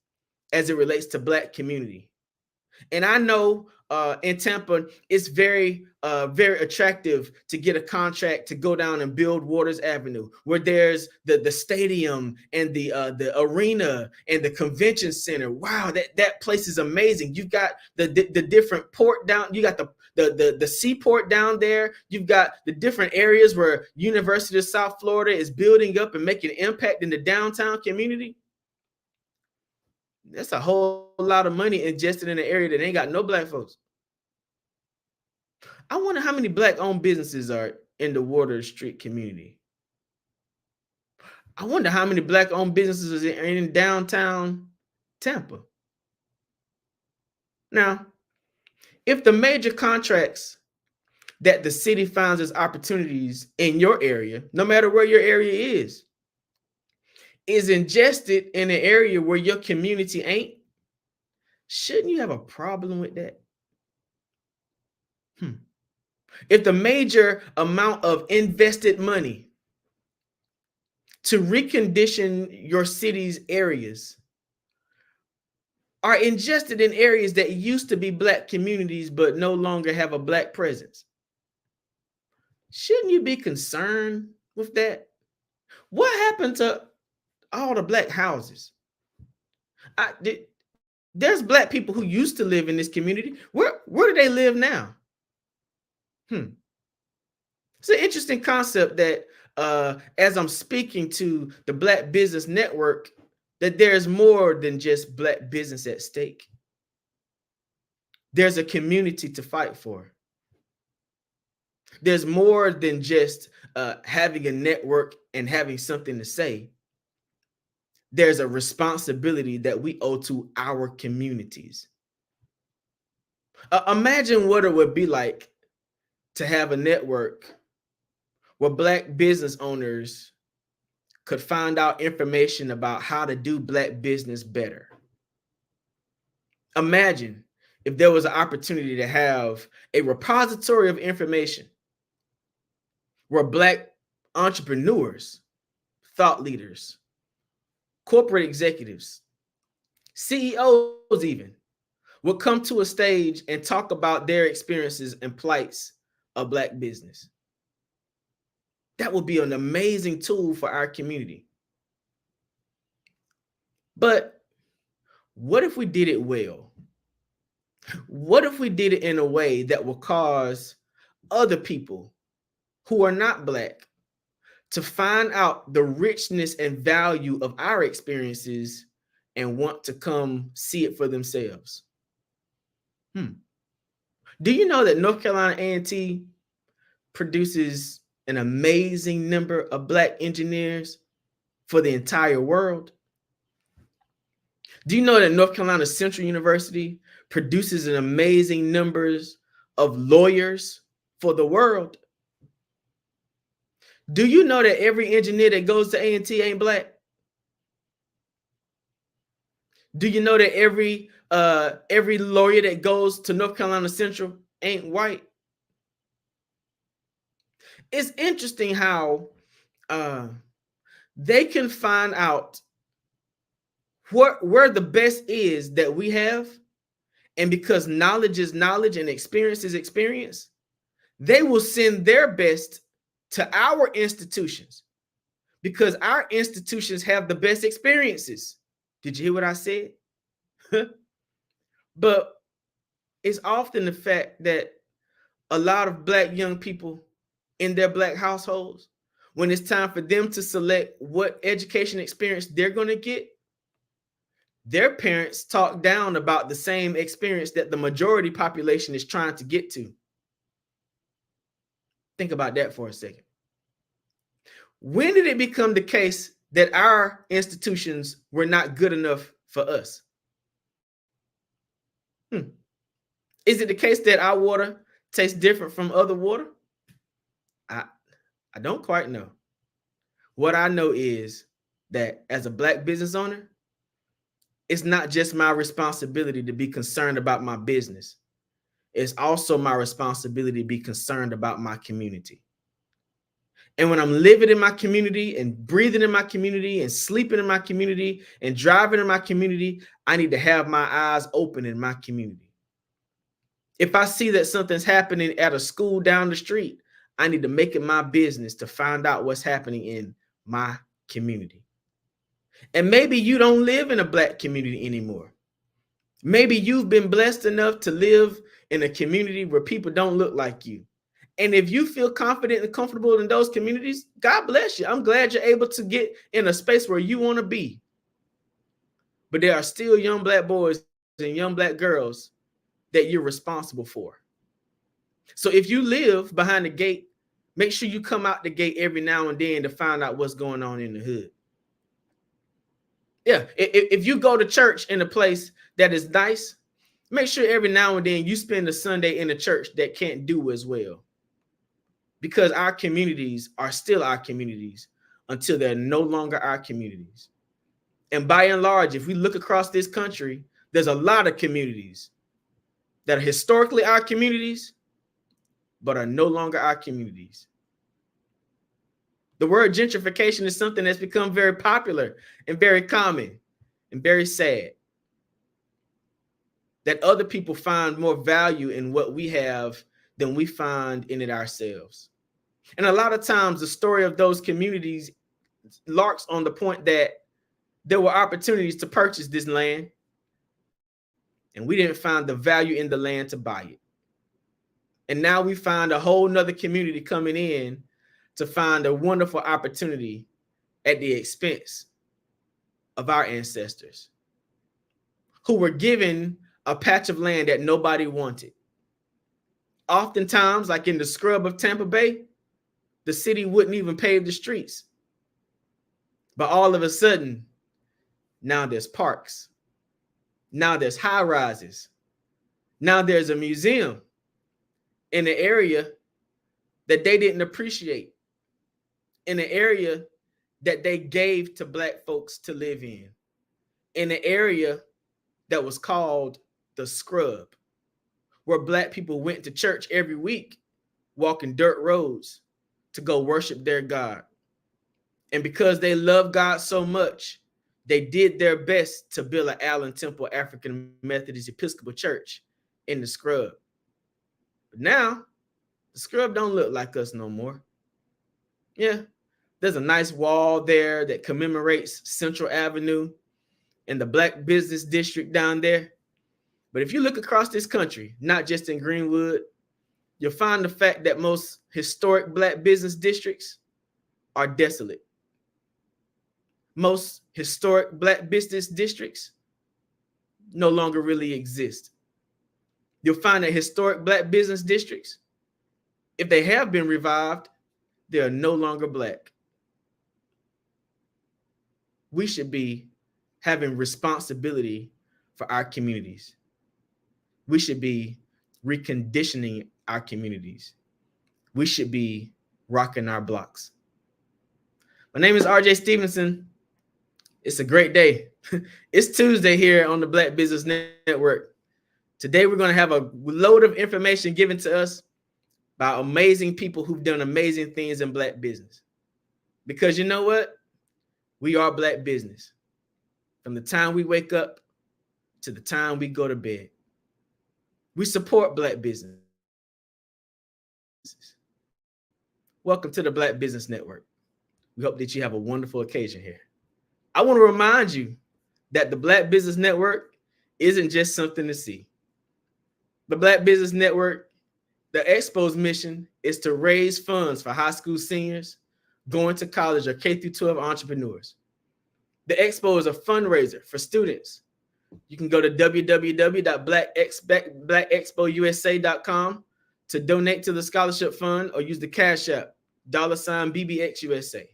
as it relates to Black community. And I know in Tampa, it's very, very attractive to get a contract to go down and build Waters Avenue, where there's the stadium and the arena and the convention center. Wow, that place is amazing. You've got the different port down. You got the seaport down there. You've got the different areas where University of South Florida is building up and making an impact in the downtown community. That's a whole lot of money ingested in an area that ain't got no Black folks. I wonder how many Black-owned businesses are in the Water Street community. I wonder how many Black-owned businesses are in downtown Tampa. Now, if the major contracts that the city finds as opportunities in your area, no matter where your area is ingested in an area where your community ain't, shouldn't you have a problem with that? If the major amount of invested money to recondition your city's areas are ingested in areas that used to be Black communities but no longer have a Black presence, shouldn't you be concerned with that? What happened to all the Black houses? There's Black people who used to live in this community. Where do they live now? It's an interesting concept that as I'm speaking to the Black Business Network, that there's more than just Black business at stake. There's a community to fight for. There's more than just having a network and having something to say. There's a responsibility that we owe to our communities. Imagine what it would be like to have a network where Black business owners could find out information about how to do Black business better. Imagine if there was an opportunity to have a repository of information where Black entrepreneurs, thought leaders, corporate executives, CEOs even, would come to a stage and talk about their experiences and plights of Black business. That would be an amazing tool for our community. But what if we did it well? What if we did it in a way that will cause other people who are not Black to find out the richness and value of our experiences and want to come see it for themselves? Do you know that North Carolina A&T produces an amazing number of Black engineers for the entire world? Do you know that North Carolina Central University produces an amazing numbers of lawyers for the world? Do you know that every engineer that goes to A&T ain't Black? Do you know that every lawyer that goes to North Carolina Central ain't white? It's interesting how they can find out where the best is that we have, and because knowledge is knowledge and experience is experience, they will send their best to our institutions because our institutions have the best experiences. Did you hear what I said? But it's often the fact that a lot of Black young people in their Black households, when it's time for them to select what education experience they're going to get, their parents talk down about the same experience that the majority population is trying to get to. Think about that for a second. When did it become the case that our institutions were not good enough for us? Is it the case that our water tastes different from other water? I don't quite know. What I know is that as a Black business owner, it's not just my responsibility to be concerned about my business. It's also my responsibility to be concerned about my community. And when I'm living in my community and breathing in my community and sleeping in my community and driving in my community, I need to have my eyes open in my community. If I see that something's happening at a school down the street, I need to make it my business to find out what's happening in my community. And maybe you don't live in a Black community anymore. Maybe you've been blessed enough to live in a community where people don't look like you. And if you feel confident and comfortable in those communities, God bless you. I'm glad you're able to get in a space where you want to be. But there are still young Black boys and young Black girls that you're responsible for. So if you live behind the gate, make sure you come out the gate every now and then to find out what's going on in the hood. Yeah, if you go to church in a place that is nice, make sure every now and then you spend a Sunday in a church that can't do as well. Because our communities are still our communities until they're no longer our communities. And by and large, if we look across this country, there's a lot of communities that are historically our communities, but are no longer our communities. The word gentrification is something that's become very popular and very common and very sad. That other people find more value in what we have than we find in it ourselves. And a lot of times the story of those communities larks on the point that there were opportunities to purchase this land and we didn't find the value in the land to buy it. And now we find a whole nother community coming in to find a wonderful opportunity at the expense of our ancestors who were given a patch of land that nobody wanted. Oftentimes, like in the scrub of Tampa Bay, the city wouldn't even pave the streets. But all of a sudden, now there's parks. Now there's high rises. Now there's a museum in an area that they didn't appreciate, in an area that they gave to Black folks to live in an area that was called the scrub, where Black people went to church every week, walking dirt roads to go worship their God. And because they loved God so much, they did their best to build an Allen Temple African Methodist Episcopal Church in the scrub. But now, the scrub don't look like us no more. Yeah, there's a nice wall there that commemorates Central Avenue and the Black Business District down there. But if you look across this country, not just in Greenwood, you'll find the fact that most historic Black business districts are desolate. Most historic Black business districts no longer really exist. You'll find that historic Black business districts, if they have been revived, they are no longer Black. We should be having responsibility for our communities. We should be reconditioning our communities. We should be rocking our blocks. My name is RJ Stevenson. It's a great day. It's Tuesday here on the Black Business Network. Today, we're going to have a load of information given to us by amazing people who've done amazing things in Black business. Because you know what? We are Black business. From the time we wake up to the time we go to bed. We support Black business. welcome to the Black Business Network. We hope that you have a wonderful occasion here. I want to remind you that the Black Business Network isn't just something to see. The Black Business Network, the Expo's mission is to raise funds for high school seniors, going to college, or K through 12 entrepreneurs. The Expo is a fundraiser for students. You can go to www.blackexpousa.com to donate to the scholarship fund or use the Cash App, $BBXUSA.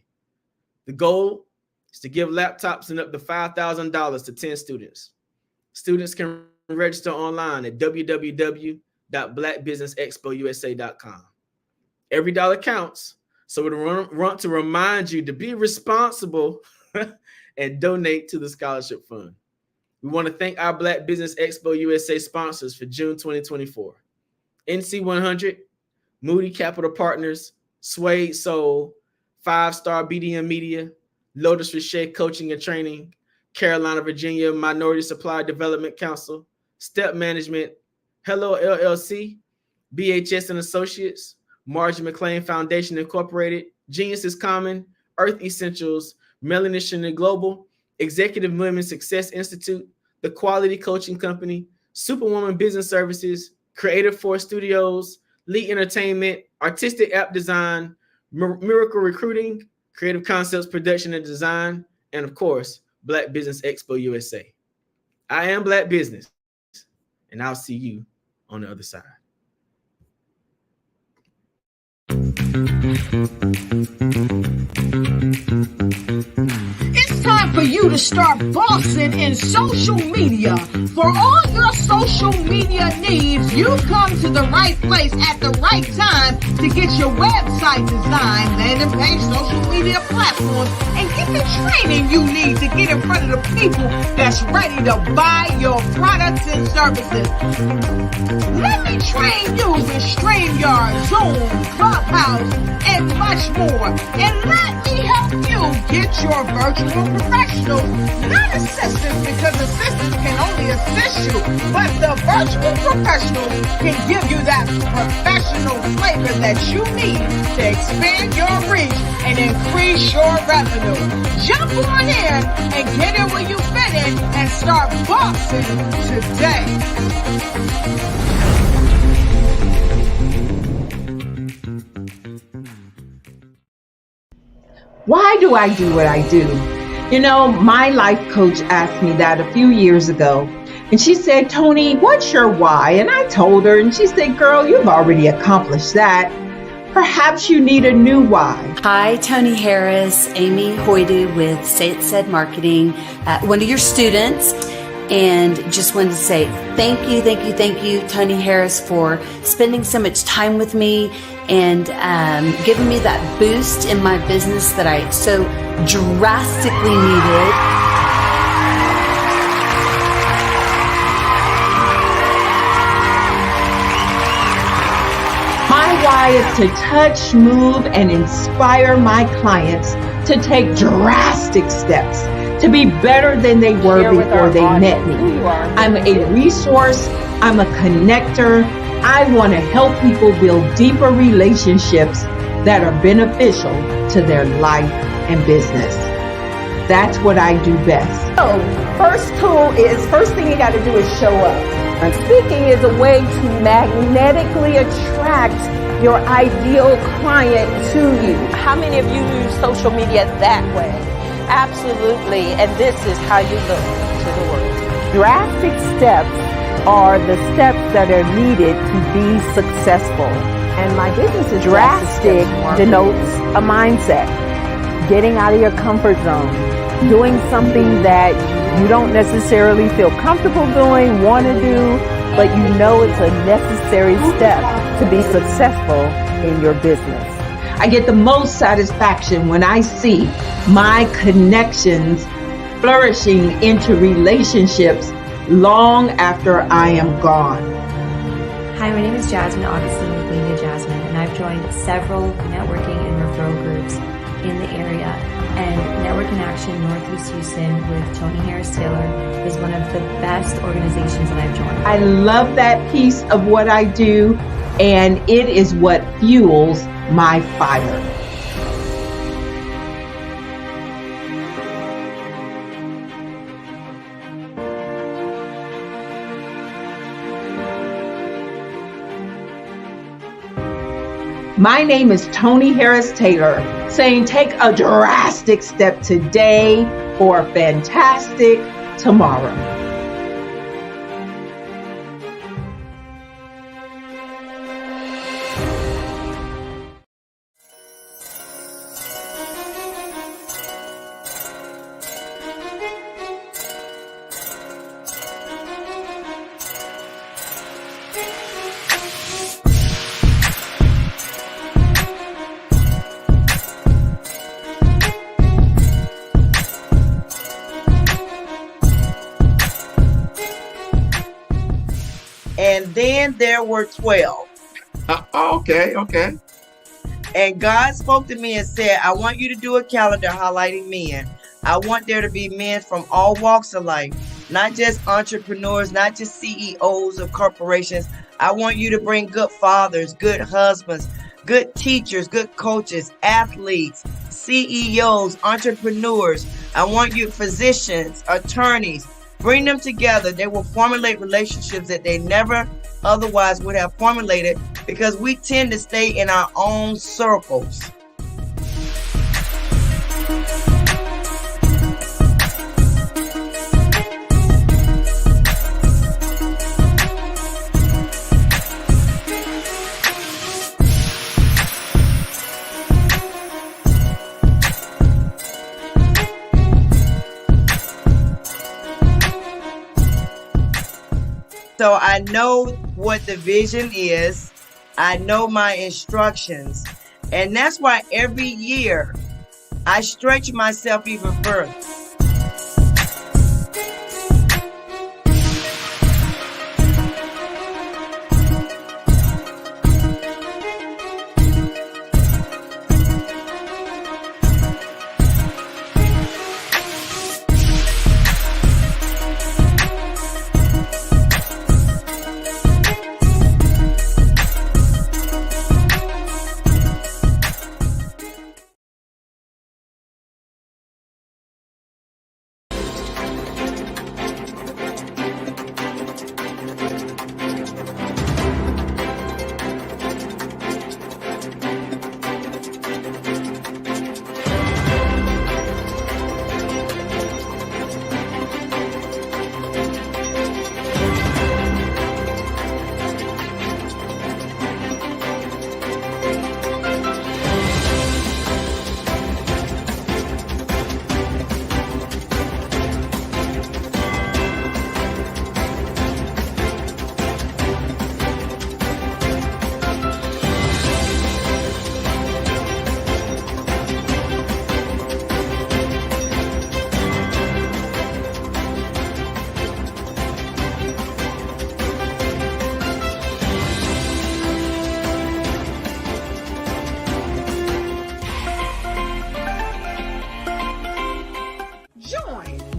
The goal is to give laptops and up to $5,000 to 10 students. Students can register online at www.blackbusinessexpousa.com. Every dollar counts, so we want to remind you to be responsible and donate to the scholarship fund. We want to thank our Black Business Expo USA sponsors for June 2024. NC100, Moody Capital Partners, Suede Soul, 5-Star BDM Media, Lotus Richet Coaching and Training, Carolina, Virginia Minority Supply Development Council, Step Management, Hello LLC, BHS and Associates, Margie McLean Foundation Incorporated, Genius is Common, Earth Essentials, Melanician and Global, Executive Women Success Institute, The Quality Coaching Company, Superwoman Business Services, Creative Force Studios, Lee Entertainment, Artistic App Design, Miracle Recruiting, Creative Concepts Production and Design, and of course, Black Business Expo USA. I am Black Business, and I'll see you on the other side. It's time for you to start bossing in social media. For all your social media needs, you've come to the right place at the right time to get your website designed, landing page, social media platforms, and get the training you need to get in front of the people that's ready to buy your products and services. Let me train you with StreamYard, Zoom, Clubhouse, and much more. And let me help you get your virtual professionals, not assistants, because assistants can only assist you, but the virtual professionals can give you that professional flavor that you need to expand your reach and increase your revenue. Jump on in and get in where you fit in and start bossing today. Why do I do what I do? You know, my life coach asked me that a few years ago. And she said, Tony, what's your why? And I told her, and she said, girl, you've already accomplished that. Perhaps you need a new why. Hi, Tony Harris, Amy Hoydu with Say It Said Marketing, one of your students. And just wanted to say thank you, Tony Harris, for spending so much time with me and giving me that boost in my business that I so drastically needed. My why is to touch, move, and inspire my clients to take drastic steps to be better than they were before they met me. I'm a resource. I'm a connector. I want to help people build deeper relationships that are beneficial to their life and business. That's what I do best. So, first thing you got to do is show up. And speaking is a way to magnetically attract your ideal client to you. How many of you use social media that way? Absolutely, and this is how you look to the world. Drastic steps are the steps that are needed to be successful. And my business is drastic denotes a mindset. Getting out of your comfort zone. Doing something that you don't necessarily feel comfortable doing, want to do, but you know it's a necessary step to be successful in your business. I get the most satisfaction when I see my connections flourishing into relationships long after I am gone. Hi, my name is Jasmine Augustine with Media Jasmine, and I've joined several networking and referral groups in the area. And Network in Action Northeast Houston with Tony Harris Taylor is one of the best organizations that I've joined. I love that piece of what I do. and it is what fuels my fire. My name is Tony Harris Taylor, saying take a drastic step today for a fantastic tomorrow. And then there were 12. Okay. And God spoke to me and said, I want you to do a calendar highlighting men. I want there to be men from all walks of life, not just entrepreneurs, not just CEOs of corporations. I want you to bring good fathers, good husbands, good teachers, good coaches, athletes, CEOs, entrepreneurs. I want you physicians, attorneys. Bring them together. They will formulate relationships that they never otherwise would have formulated because we tend to stay in our own circles. So I know what the vision is. I know my instructions. And that's why every year I stretch myself even further.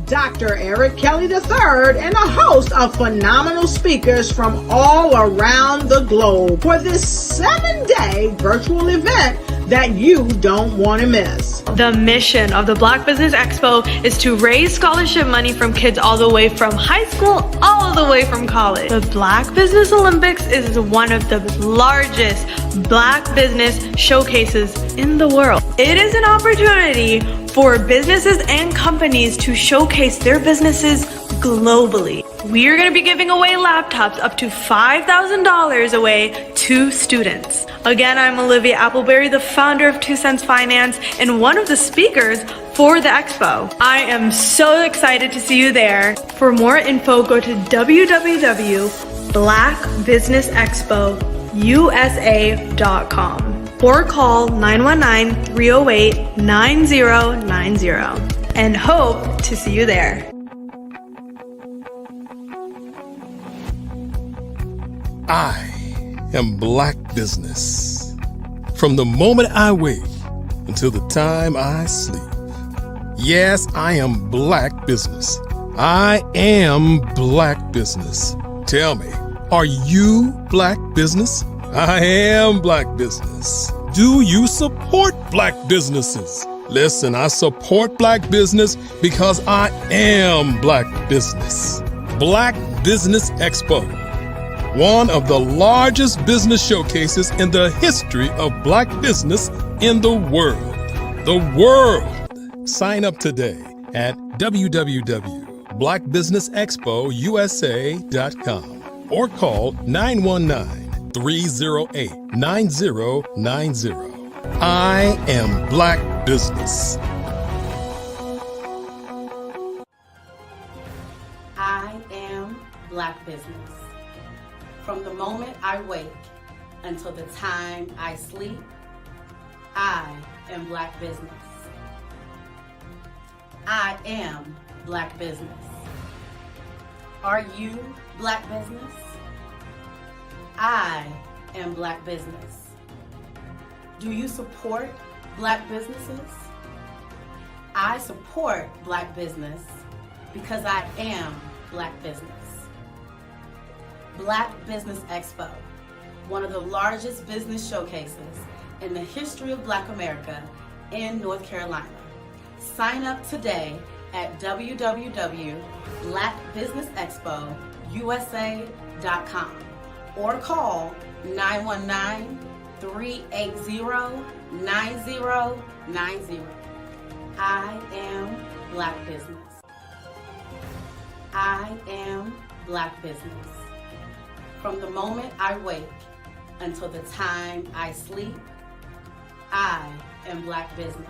Dr. Eric Kelly III and a host of phenomenal speakers from all around the globe for this 7-day virtual event that you don't want to miss. The mission of the Black Business Expo is to raise scholarship money from kids all the way from high school, all the way from college. The Black Business Olympics is one of the largest Black business showcases in the world. It is an opportunity for businesses and companies to showcase their businesses globally. We are going to be giving away laptops up to $5,000 away to students. Again, I'm Olivia Appleberry, the founder of 2 Cents Finance and one of the speakers for the expo. I am so excited to see you there. For more info, go to www.blackbusinessexpousa.com or call 919-308-9090 and hope to see you there. I am Black Business. From the moment I wake until the time I sleep. Yes, I am Black Business. I am Black Business. Tell me, are you Black Business? I am Black business. Do you support Black businesses? Listen, I support Black business because I am Black business. Black Business Expo, one of the largest business showcases in the history of Black business in the world. The world! Sign up today at www.blackbusinessexpousa.com or call 919-308-9090. I am Black business. I am Black business. From the moment I wake until the time I sleep, I am Black business. I am Black business. Are you Black business? I am Black business. Do you support Black businesses? I support Black business because I am Black business. Black Business Expo, one of the largest business showcases in the history of Black America in North Carolina. Sign up today at www.blackbusinessexpousa.com or call 919-380-9090. I am Black business. I am Black business. From the moment I wake until the time I sleep, I am Black business.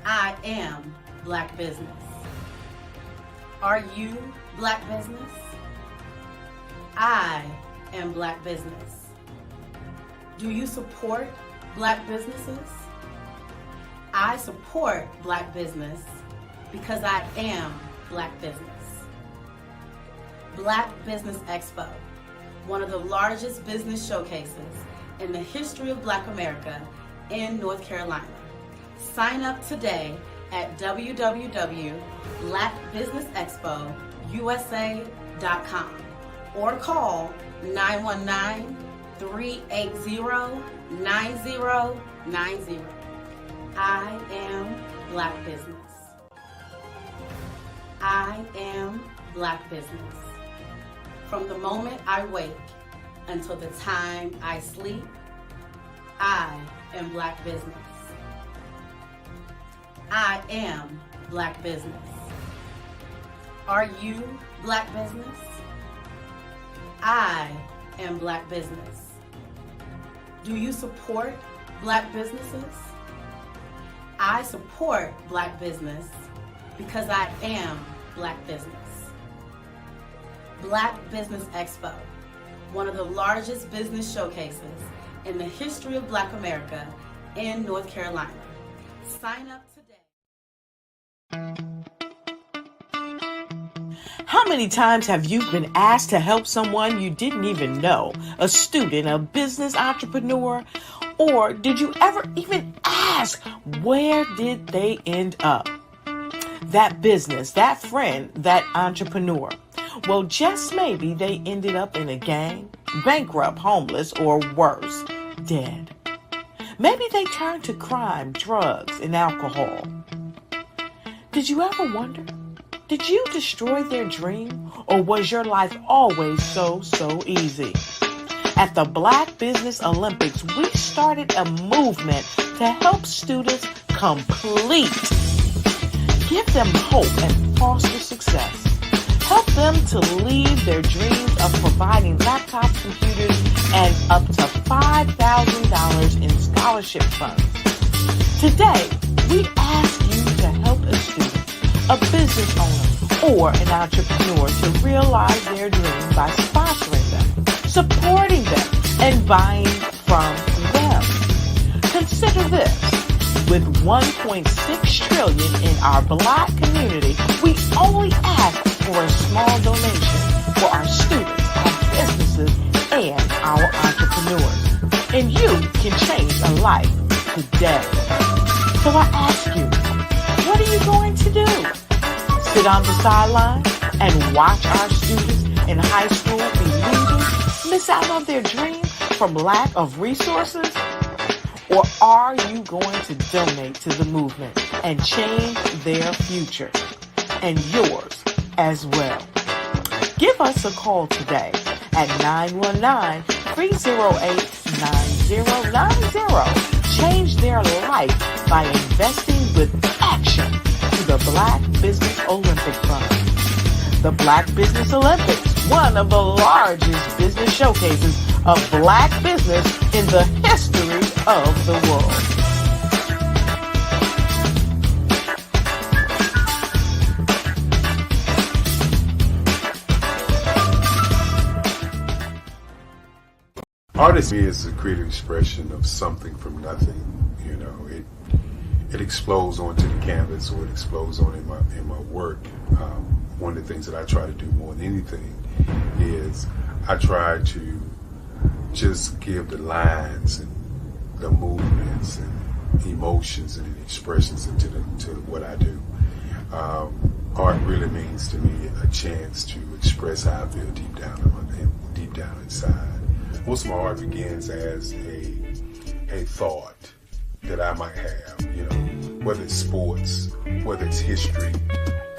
I am Black business. Are you Black business? I am Black business. Do you support Black businesses? I support Black business because I am Black business. Black Business Expo, one of the largest business showcases in the history of Black America in North Carolina. Sign up today at www.blackbusinessexpousa.com or call 919-380-9090. I am Black business. I am Black business. From the moment I wake until the time I sleep, I am Black business. I am Black business. Are you Black business? I am Black business. Do you support Black businesses? I support Black business because I am Black business. Black Business Expo, one of the largest business showcases in the history of Black America in North Carolina. Sign up today. How many times have you been asked to help someone you didn't even know, a student, a business entrepreneur, or did you ever even ask, where did they end up? That business, that friend, that entrepreneur. Well, just maybe they ended up in a gang, bankrupt, homeless, or worse, dead. Maybe they turned to crime, drugs, and alcohol. Did you ever wonder? Did you destroy their dream, or was your life always so easy? At the Black Business Olympics, we started a movement to help students complete. Give them hope and foster success. Help them to leave their dreams of providing laptops, computers, and up to $5,000 in scholarship funds. Today, we ask you to help a student, a business owner, or an entrepreneur to realize their dreams by sponsoring them, supporting them, and buying from them. Consider this. With $1.6 trillion in our Black community, we only ask for a small donation for our students, our businesses, and our entrepreneurs. And you can change a life today. So I ask you, what are you going to do? Sit on the sideline and watch our students in high school be leaders, miss out on their dream from lack of resources? Or are you going to donate to the movement and change their future and yours as well? Give us a call today at 919-308-9090. Change their life by investing with action to the Black Business Olympic Fund. The Black Business Olympics, one of the largest business showcases of Black business in the history of the world. Artistry is a creative expression of something from nothing. You know, it explodes onto the canvas, or it explodes on in my work. One of the things that I try to do more than anything is I try to just give the lines and the movements and emotions and expressions into what I do. Art really means to me a chance to express how I feel deep down inside. Most of my art begins as a thought that I might have, you know, whether it's sports, whether it's history,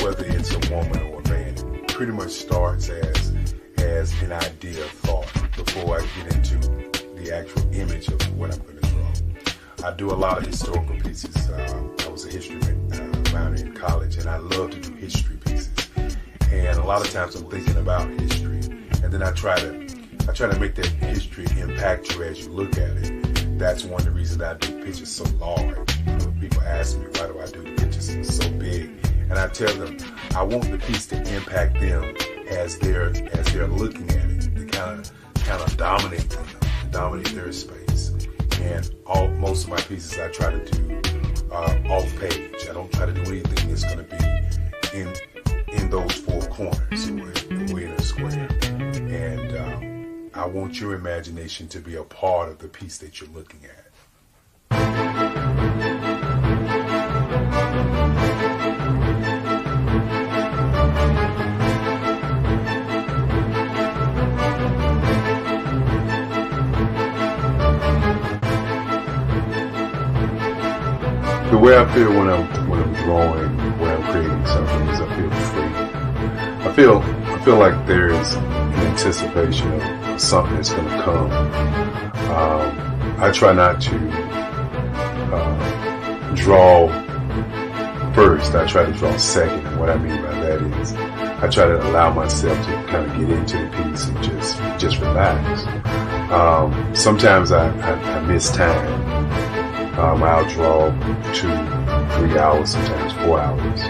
whether it's a woman or a man. It pretty much starts as an idea of thought before I get into the actual image of what I'm going to draw. I do a lot of historical pieces. I was a history minor in college, and I love to do history pieces. And a lot of times I'm thinking about history, and then I try to make that history impact you as you look at it. That's one of the reasons I do pictures so large. You know, people ask me, why do I do the pictures so big? And I tell them, I want the piece to impact them as they're looking at it, to kind of dominate them, dominate their space. And most of my pieces I try to do off page. I don't try to do anything that's going to be in those four corners, or in a square. And I want your imagination to be a part of the piece that you're looking at. The way I feel when I'm drawing, when I'm creating something, is I feel free. I feel like there's an anticipation of something that's going to come. I try not to draw first. I try to draw second. And what I mean by that is I try to allow myself to kind of get into the piece and just relax. Sometimes I miss time. I'll draw 2-3 hours, sometimes 4 hours.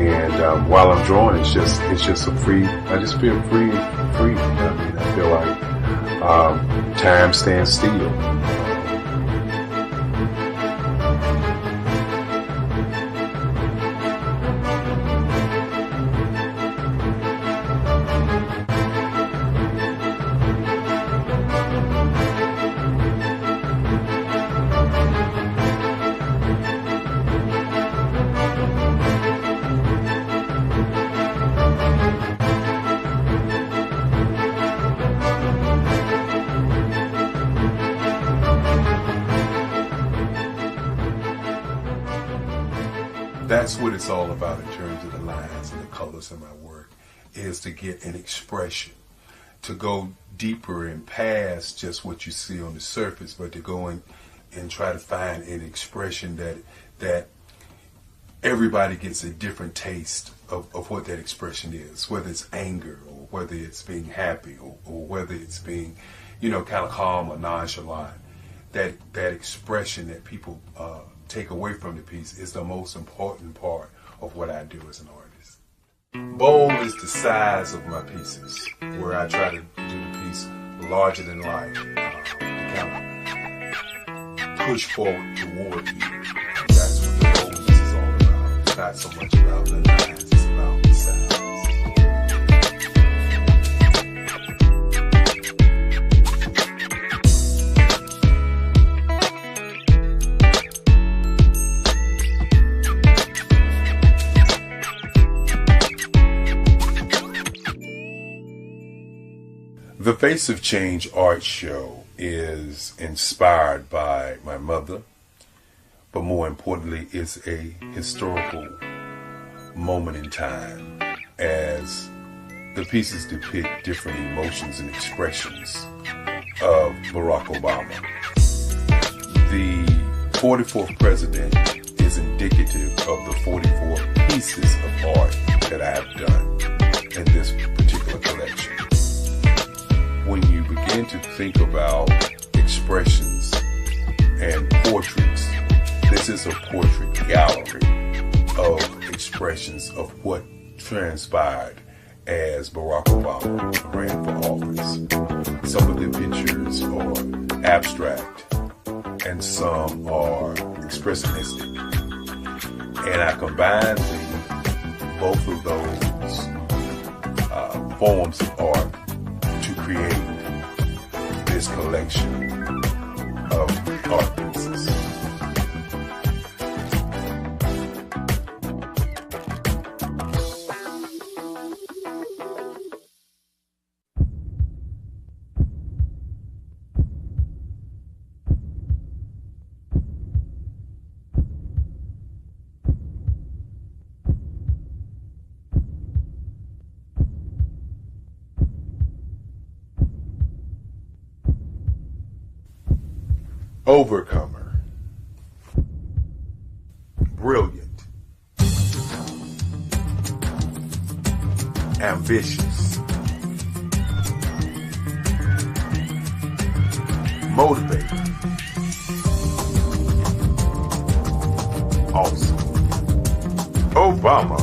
And while I'm drawing, it's just a free. I just feel free. I mean, I feel like time stands still. That's what it's all about in terms of the lines and the colors of my work, is to get an expression, to go deeper and past just what you see on the surface, but to go and try to find an expression that everybody gets a different taste of what that expression is, whether it's anger or whether it's being happy or whether it's being, kind of calm or nonchalant. That expression that people take away from the piece is the most important part of what I do as an artist. Bold is the size of my pieces, where I try to do the piece larger than life, to kind of push forward toward you. That's what the boldness is all about. It's not so much about the lines, it's about the size. The Face of Change art show is inspired by my mother, but more importantly, it's a historical moment in time as the pieces depict different emotions and expressions of Barack Obama. The 44th president is indicative of the 44 pieces of art that I have done in this particular collection. When you begin to think about expressions and portraits, this is a portrait gallery of expressions of what transpired as Barack Obama ran for office. Some of the pictures are abstract and some are expressionistic. And I combined both of those forms of art to create this collection of art pieces. Overcomer, brilliant, ambitious, motivated, awesome. Obama.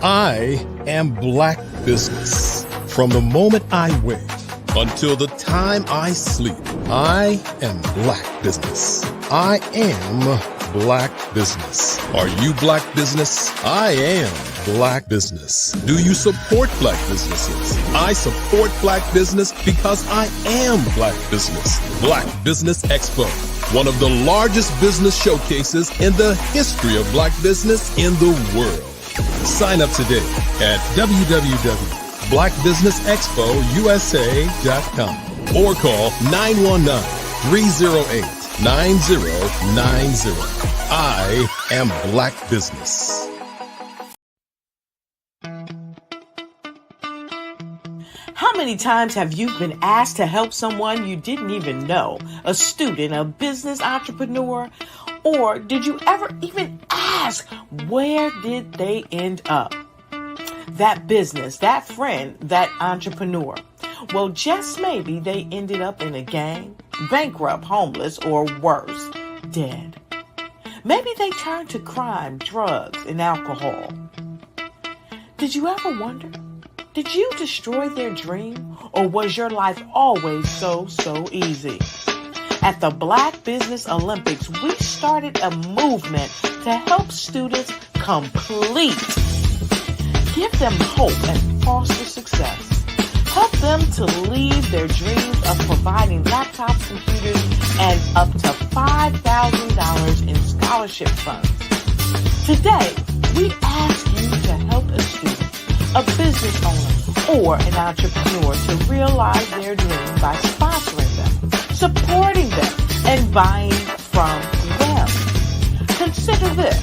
I am Black Business. From the moment I wake until the time I sleep, I am Black Business. I am Black Business. Are you Black Business? I am Black Business. Do you support Black businesses? I support Black business because I am Black Business. Black Business Expo, one of the largest business showcases in the history of Black business in the world. Sign up today at www.blackbusinessexpousa.com or call 919-308-9090. I am Black Business. How many times have you been asked to help someone you didn't even know, a student, a business entrepreneur? Or did you ever even ask, where did they end up? That business, that friend, that entrepreneur. Well, just maybe they ended up in a gang, bankrupt, homeless, or worse, dead. Maybe they turned to crime, drugs, and alcohol. Did you ever wonder? Did you destroy their dream? Or was your life always so easy? At the Black Business Olympics, we started a movement to help students complete, give them hope and foster success. Help them to leave their dreams of providing laptops, computers, and up to $5,000 in scholarship funds. Today, we ask you to help a student, a business owner, or an entrepreneur to realize their dream by sponsoring them, supporting them, and buying from them. Consider this.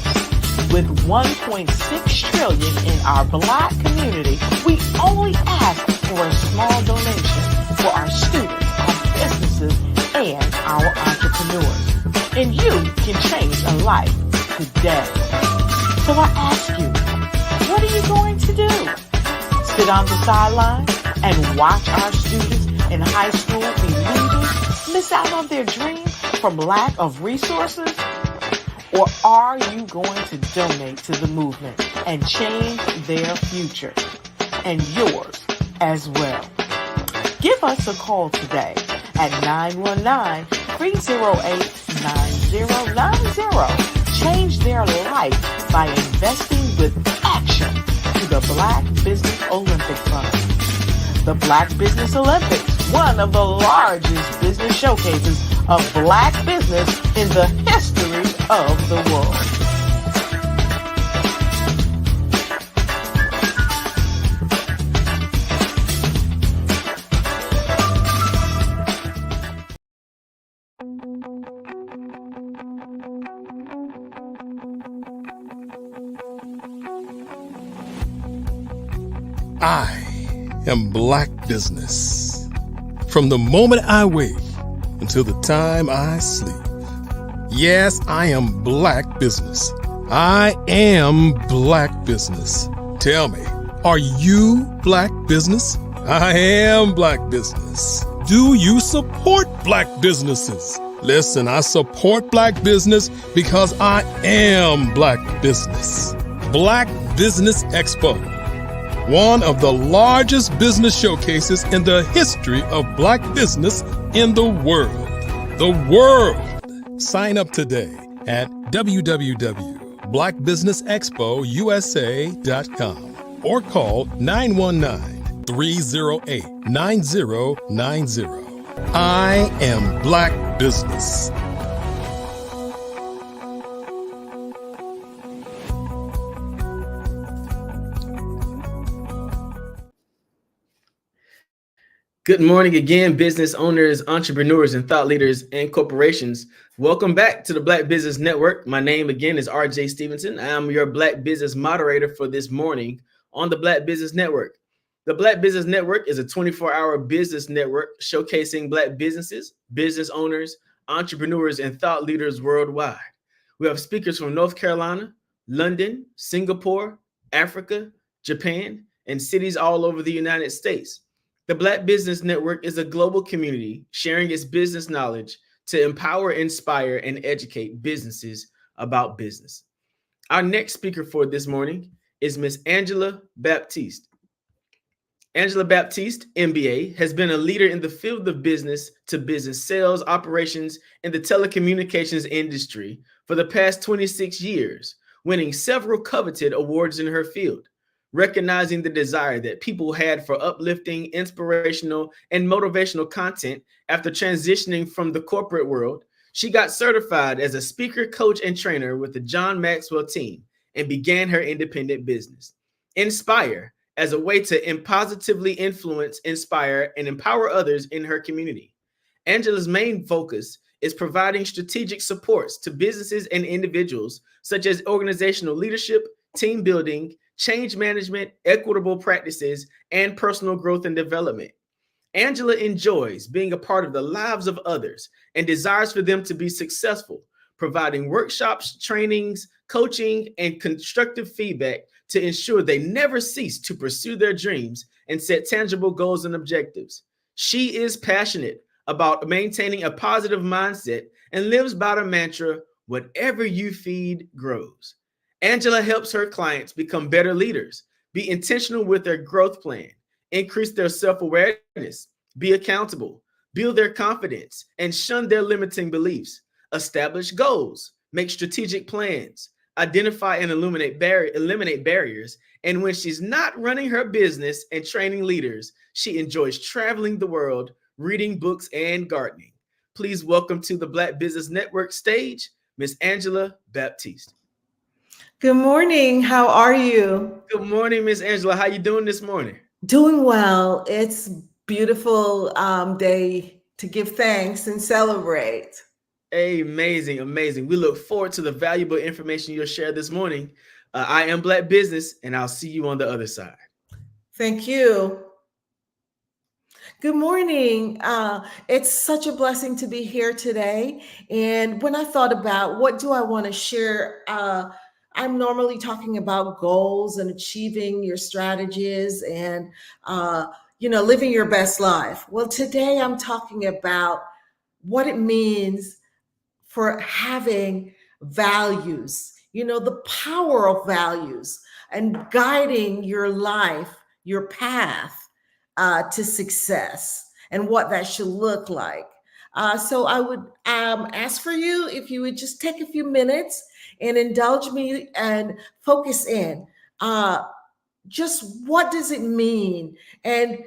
With $1.6 trillion in our Black community, we only ask for a small donation for our students, our businesses, and our entrepreneurs. And you can change a life today. So I ask you, what are you going to do? Sit on the sideline and watch our students in high school be leaders, miss out on their dream from lack of resources? Or are you going to donate to the movement and change their future and yours as well? Give us a call today at 919-308-9090. Change their life by investing with action to the Black Business Olympic Fund. The Black Business Olympics, one of the largest business showcases of Black business in the history of the world. I am Black Business. From the moment I wake until the time I sleep. Yes, I am Black Business. I am Black Business. Tell me, are you Black Business? I am Black Business. Do you support Black businesses? Listen, I support Black business because I am Black Business. Black Business Expo, one of the largest business showcases in the history of Black business in the world. The world! Sign up today at www.blackbusinessexpousa.com or call 919-308-9090. I am Black Business. Good morning again, business owners, entrepreneurs, and thought leaders and corporations. Welcome back to the Black Business Network. My name again is RJ Stevenson. I am your Black Business moderator for this morning on the Black Business Network. The Black Business Network is a 24-hour business network showcasing Black businesses, business owners, entrepreneurs, and thought leaders worldwide. We have speakers from North Carolina, London, Singapore, Africa, Japan, and cities all over the United States. The Black Business Network is a global community sharing its business knowledge to empower, inspire, and educate businesses about business. Our next speaker for this morning is Miss Angela Baptiste. Angela Baptiste, MBA, has been a leader in the field of business-to-business sales operations in the telecommunications industry for the past 26 years, winning several coveted awards in her field. Recognizing the desire that people had for uplifting, inspirational, and motivational content after transitioning from the corporate world, she got certified as a speaker, coach, and trainer with the John Maxwell team and began her independent business. Inspire, as a way to positively influence, inspire, and empower others in her community. Angela's main focus is providing strategic supports to businesses and individuals, such as organizational leadership, team building, change management, equitable practices, and personal growth and development. Angela enjoys being a part of the lives of others and desires for them to be successful, providing workshops, trainings, coaching, and constructive feedback to ensure they never cease to pursue their dreams and set tangible goals and objectives. She is passionate about maintaining a positive mindset and lives by the mantra, whatever you feed grows. Angela helps her clients become better leaders, be intentional with their growth plan, increase their self-awareness, be accountable, build their confidence, and shun their limiting beliefs, establish goals, make strategic plans, identify and eliminate barriers, And when she's not running her business and training leaders, she enjoys traveling the world, reading books, and gardening. Please welcome to the Black Business Network stage, Miss Angela Baptiste. Good morning. How are you? Good morning, Miss Angela. How you doing this morning? Doing well. It's beautiful day to give thanks and celebrate. Amazing, amazing. We look forward to the valuable information you'll share this morning. I am Black Business, and I'll see you on the other side. Thank you. Good morning. It's such a blessing to be here today. And when I thought about what do I want to share, I'm normally talking about goals and achieving your strategies and, living your best life. Well, today I'm talking about what it means for having values, the power of values and guiding your life, your path to success and what that should look like. So I would ask for you if you would just take a few minutes and indulge me and focus in. Just what does it mean and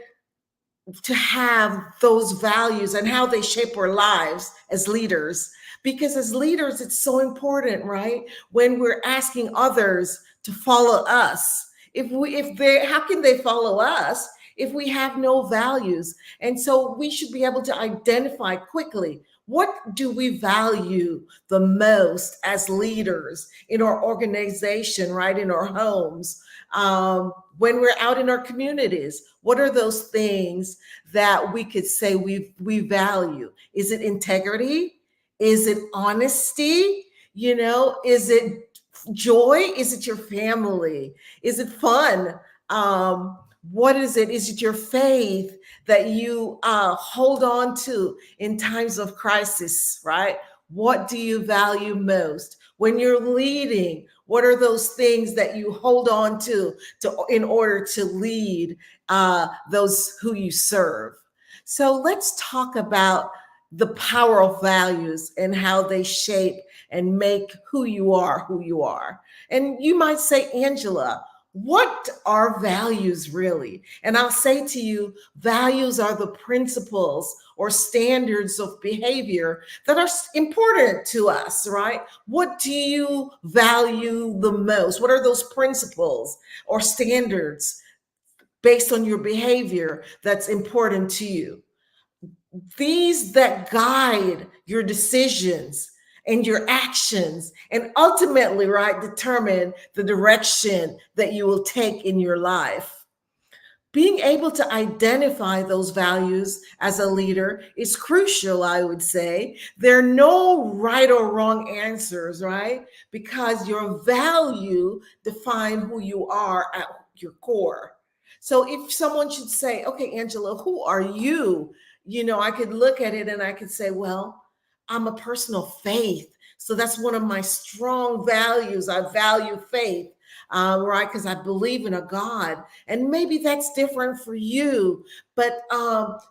to have those values and how they shape our lives as leaders? Because as leaders, it's so important, right? When we're asking others to follow us, how can they follow us if we have no values? And so we should be able to identify quickly, what do we value the most as leaders in our organization, right? In our homes, when we're out in our communities, what are those things that we could say we value? Is it integrity? Is it honesty? Is it joy? Is it your family? Is it fun? What is it? Is it your faith that you hold on to in times of crisis, right? What do you value most? When you're leading, what are those things that you hold on to in order to lead those who you serve? So let's talk about the power of values and how they shape and make who you are. And you might say, Angela, what are values really? And I'll say to you, values are the principles or standards of behavior that are important to us, right? What do you value the most? What are those principles or standards based on your behavior that's important to you? These that guide your decisions and your actions and ultimately, right, determine the direction that you will take in your life. Being able to identify those values as a leader is crucial, I would say. There are no right or wrong answers, right? Because your value define who you are at your core. So if someone should say, okay, Angela, who are you? I could look at it and I could say, well, I'm a person of faith. So that's one of my strong values. I value faith, right? Because I believe in a God. And maybe that's different for you. But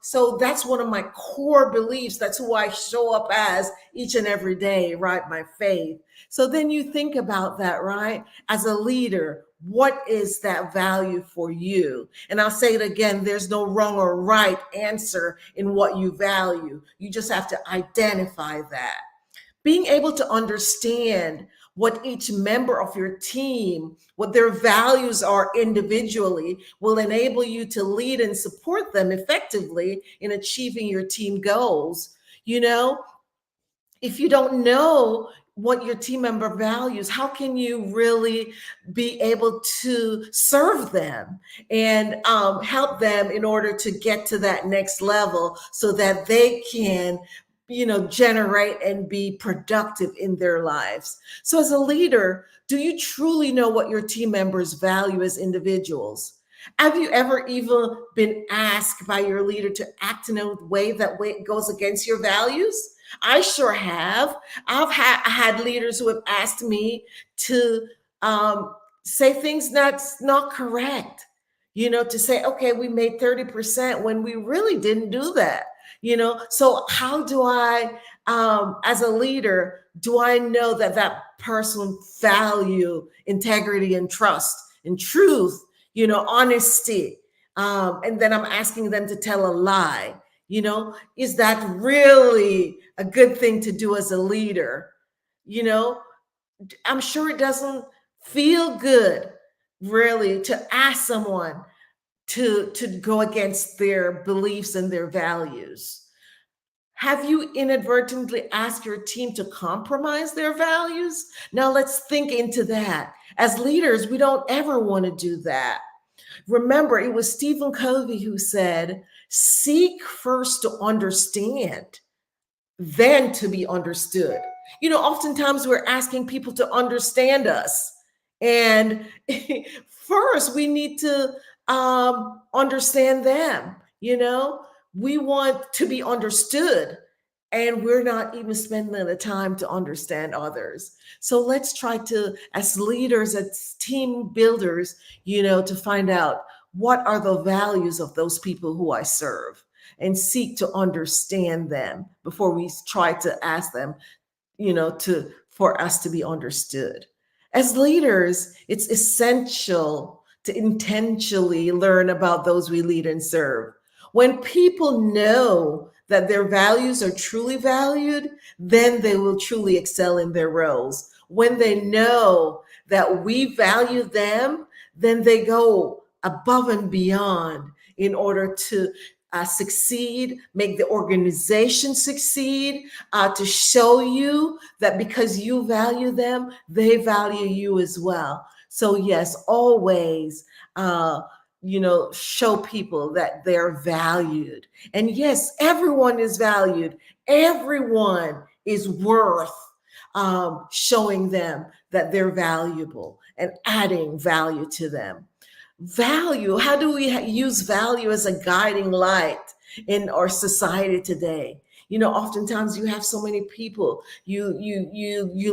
so that's one of my core beliefs. That's who I show up as each and every day, right? My faith. So then you think about that, right? As a leader, what is that value for you? And I'll say it again, there's no wrong or right answer in what you value. You just have to identify that. Being able to understand what each member of your team, what their values are individually, will enable you to lead and support them effectively in achieving your team goals. If you don't know what your team member values, how can you really be able to serve them and help them in order to get to that next level so that they can generate and be productive in their lives? So as a leader, do you truly know what your team members value as individuals? Have you ever even been asked by your leader to act in a way that goes against your values? I sure have. I've had leaders who have asked me to say things that's not correct, to say, okay, we made 30% when we really didn't do that. So how do I, as a leader, do I know that person value integrity and trust and truth, honesty. And then I'm asking them to tell a lie. Is that really a good thing to do as a leader? I'm sure it doesn't feel good really to ask someone to go against their beliefs and their values. Have you inadvertently asked your team to compromise their values? Now let's think into that. As leaders, we don't ever want to do that. Remember, it was Stephen Covey who said, seek first to understand, then to be understood. Oftentimes we're asking people to understand us. And first we need to understand them. We want to be understood, and we're not even spending the time to understand others. So let's try to, as leaders, as team builders, to find out what are the values of those people who I serve, and seek to understand them before we try to ask them, for us to be understood. As leaders, it's essential to intentionally learn about those we lead and serve. When people know that their values are truly valued, then they will truly excel in their roles. When they know that we value them, then they go above and beyond in order to succeed, make the organization succeed, to show you that because you value them, they value you as well. So yes, always, show people that they're valued. And yes, everyone is valued. Everyone is worth showing them that they're valuable and adding value to them. Value, how do we use value as a guiding light in our society today? Oftentimes you have so many people, you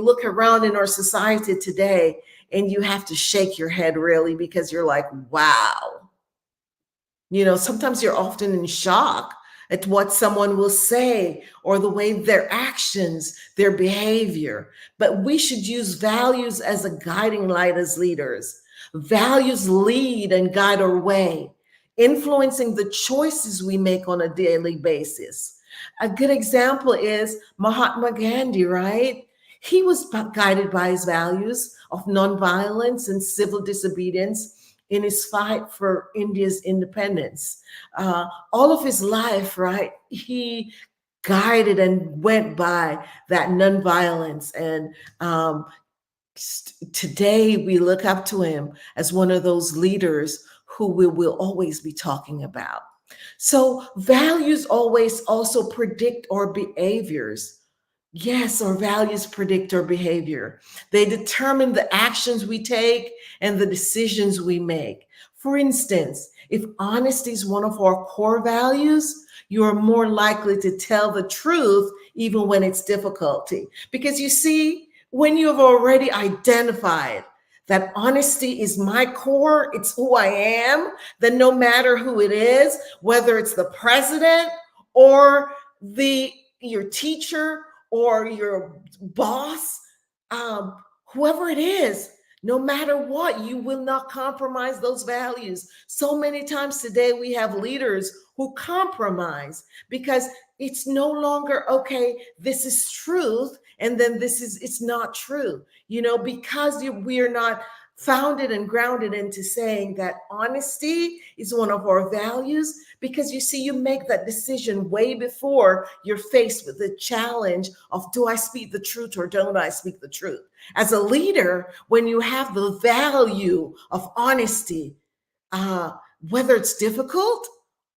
look around in our society today and you have to shake your head really, because you're like, wow. Sometimes you're often in shock at what someone will say or the way their actions, their behavior. But we should use values as a guiding light as leaders. Values lead and guide our way, influencing the choices we make on a daily basis. A good example is Mahatma Gandhi, right? He was guided by his values of nonviolence and civil disobedience in his fight for India's independence. All of his life, right, he guided and went by that nonviolence. And today we look up to him as one of those leaders who we will always be talking about. So values always also predict our behaviors. Yes, our values predict our behavior. They determine the actions we take and the decisions we make. For instance, if honesty is one of our core values, you are more likely to tell the truth even when it's difficulty. Because you see, when you have already identified that honesty is my core, it's who I am, then no matter who it is, whether it's the president or your teacher or your boss, whoever it is, no matter what, you will not compromise those values. So many times today we have leaders who compromise because it's no longer, okay, this is truth, and then it's not true, because we are not founded and grounded into saying that honesty is one of our values. Because you see, you make that decision way before you're faced with the challenge of, do I speak the truth or don't I speak the truth? As a leader, when you have the value of honesty, whether it's difficult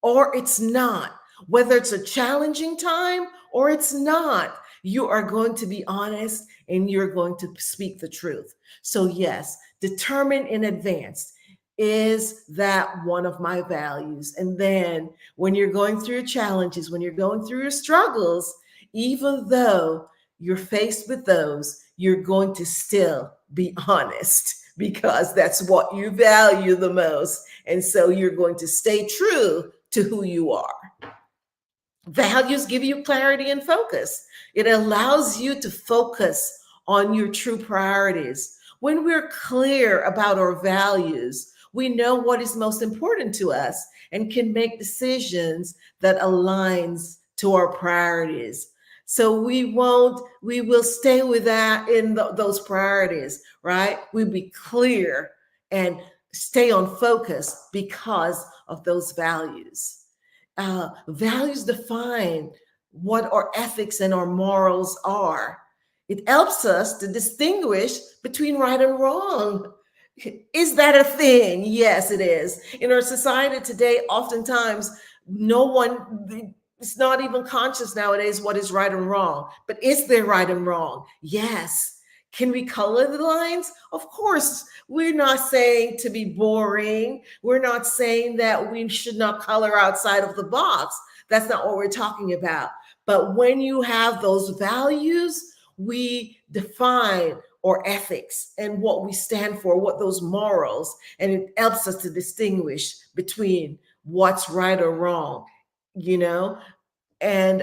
or it's not, whether it's a challenging time or it's not, you are going to be honest and you're going to speak the truth. So yes, determine in advance, is that one of my values? And then when you're going through your challenges, when you're going through your struggles, even though you're faced with those, you're going to still be honest, because that's what you value the most. And so you're going to stay true to who you are. Values give you clarity and focus. It allows you to focus on your true priorities. When we're clear about our values, we know what is most important to us and can make decisions that aligns to our priorities. So we will stay with that in those priorities, right? We'll be clear and stay on focus because of those values. Values define what our ethics and our morals are. It helps us to distinguish between right and wrong. Is that a thing? Yes, it is. In our society today, oftentimes, it's not even conscious nowadays what is right and wrong. But is there right and wrong? Yes. Can we color the lines? Of course. We're not saying to be boring. We're not saying that we should not color outside of the box. That's not what we're talking about. But when you have those values, we define our ethics and what we stand for, what those morals, and it helps us to distinguish between what's right or wrong, you know? And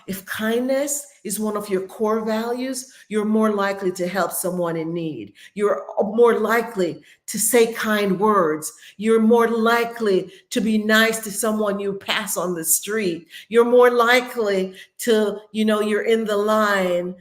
if kindness is one of your core values, you're more likely to help someone in need. You're more likely to say kind words. You're more likely to be nice to someone you pass on the street. You're more likely to, you're in the line.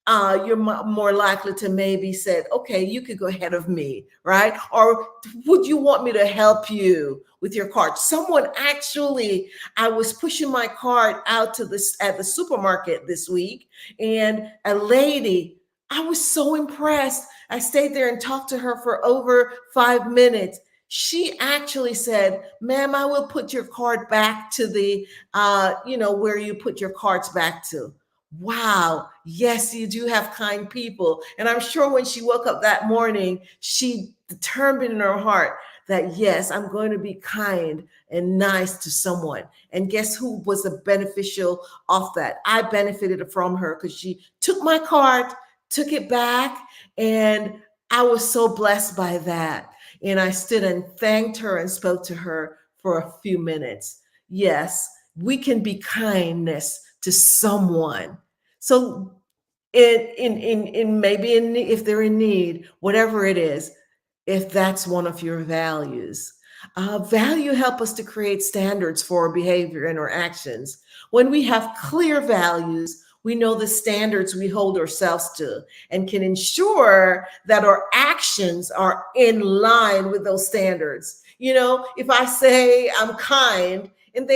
You're more likely to maybe say, okay, you could go ahead of me, right? Or would you want me to help you with your cart? Someone actually, I was pushing my cart out to at the supermarket this week, and a lady, I was so impressed. I stayed there and talked to her for over 5 minutes. She actually said, ma'am, I will put your cart back to the, where you put your carts back to. Wow. Yes, you do have kind people. And I'm sure when she woke up that morning, she determined in her heart that, yes, I'm going to be kind and nice to someone. And guess who was a beneficial of that? I benefited from her because she took my cart, took it back, and I was so blessed by that. And I stood and thanked her and spoke to her for a few minutes. Yes, we can be kindness to someone. So if they're in need, whatever it is, if that's one of your values, value help us to create standards for our behavior and our actions. When we have clear values, we know the standards we hold ourselves to and can ensure that our actions are in line with those standards. If I say I'm kind and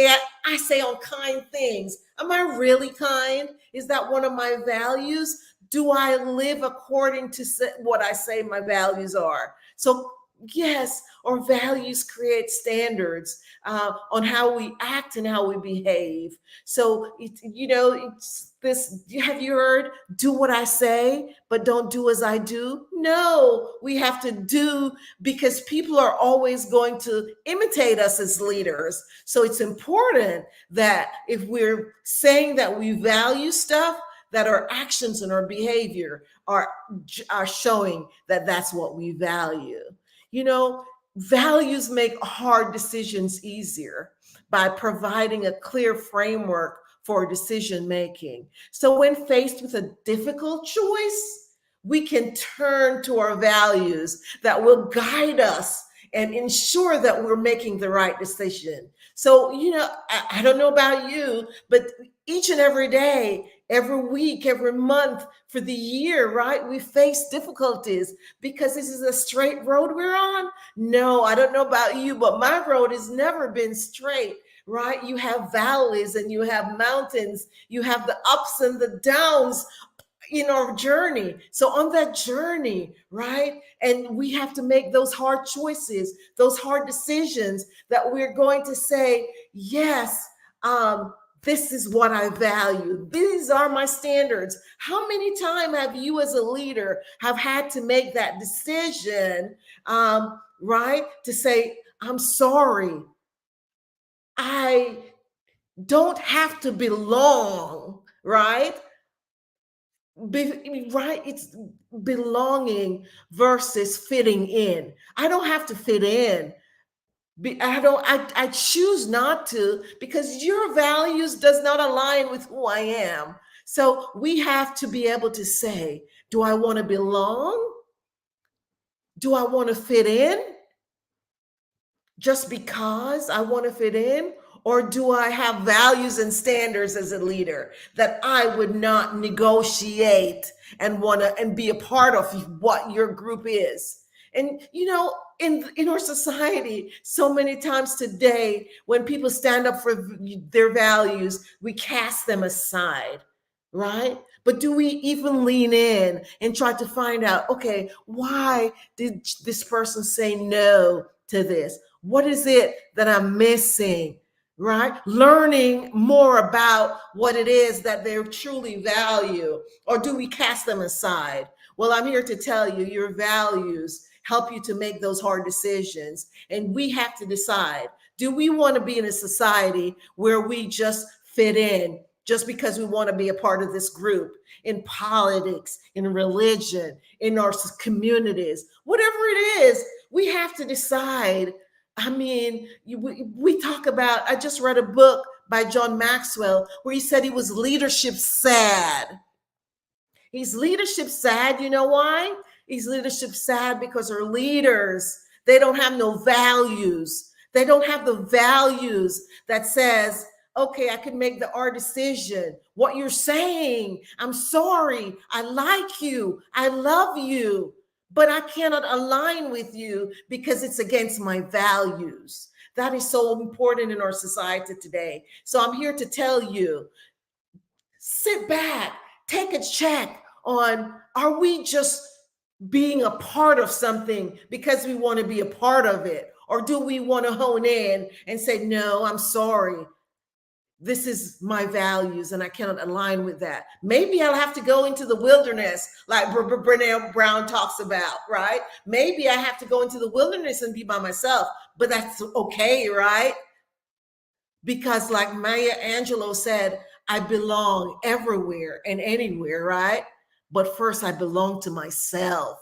I say unkind things, am I really kind? Is that one of my values? Do I live according to what I say my values are? So yes, our values create standards on how we act and how we behave. So it's this. Have you heard? Do what I say, but don't do as I do. No, we have to do, because people are always going to imitate us as leaders. So it's important that if we're saying that we value stuff, that our actions and our behavior are showing that that's what we value. Values make hard decisions easier by providing a clear framework for decision making. So when faced with a difficult choice, we can turn to our values that will guide us and ensure that we're making the right decision. So, I don't know about you, but each and every day, every week, every month, for the year, right? We face difficulties because this is a straight road we're on. No, I don't know about you, but my road has never been straight, right? You have valleys and you have mountains, you have the ups and the downs in our journey. So on that journey, right? And we have to make those hard choices, those hard decisions that we're going to say, yes, this is what I value. These are my standards. How many times have you as a leader have had to make that decision, right? To say, I'm sorry. I don't have to belong, right? Right? It's belonging versus fitting in. I don't have to fit in. I choose not to, because your values does not align with who I am. So we have to be able to say, do I want to belong Do I want to fit in just because I want to fit in? Or do I have values and standards as a leader that I would not negotiate and want to and be a part of what your group is? And in our society, so many times today, when people stand up for their values, we cast them aside, right? But do we even lean in and try to find out, okay, why did this person say no to this? What is it that I'm missing? Right? Learning more about what it is that they truly value, or do we cast them aside? Well, I'm here to tell you, your values help you to make those hard decisions. And we have to decide, do we want to be in a society where we just fit in just because we want to be a part of this group, in politics, in religion, in our communities, whatever it is, we have to decide. I mean, we talk about, I just read a book by John Maxwell where he said he was leadership sad. He's leadership sad. You know why? He's leadership sad because our leaders, they don't have no values. They don't have the values that says, okay, I can make our decision. What you're saying, I'm sorry, I like you, I love you, but I cannot align with you because it's against my values. That is so important in our society today. So I'm here to tell you, sit back, take a check on, are we just being a part of something because we want to be a part of it? Or do we want to hone in and say, no, I'm sorry, this is my values and I cannot align with that. Maybe I'll have to go into the wilderness like Brené Brown talks about, right? Maybe I have to go into the wilderness and be by myself, but that's okay, right? Because like Maya Angelou said, I belong everywhere and anywhere, right? But first I belong to myself,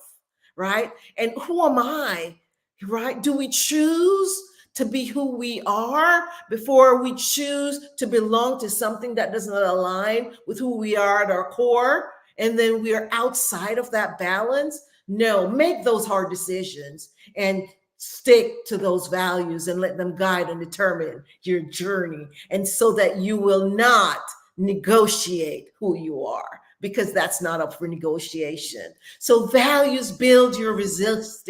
right? And who am I, right? Do we choose to be who we are before we choose to belong to something that does not align with who we are at our core? And then we are outside of that balance? No, make those hard decisions and stick to those values and let them guide and determine your journey. And so that you will not negotiate who you are, because that's not up for negotiation. So values build your resilience.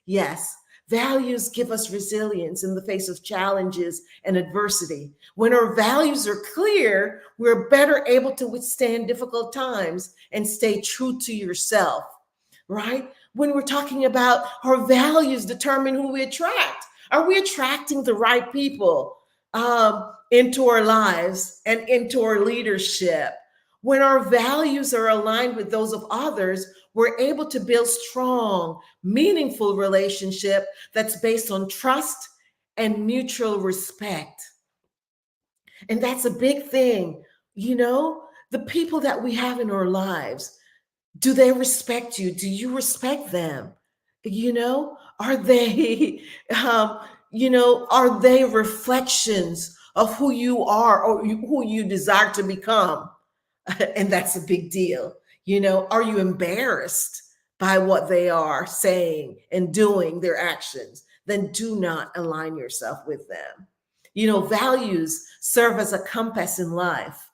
Yes. Values give us resilience in the face of challenges and adversity. When our values are clear, we're better able to withstand difficult times and stay true to yourself, right? When we're talking about our values determine who we attract. Are we attracting the right people into our lives and into our leadership? When our values are aligned with those of others, we're able to build strong, meaningful relationship that's based on trust and mutual respect. And that's a big thing. The people that we have in our lives, do they respect you? Do you respect them? Are they, are they reflections of who you are or who you desire to become? And that's a big deal. Are you embarrassed by what they are saying and doing, their actions? Then do not align yourself with them. Values serve as a compass in life,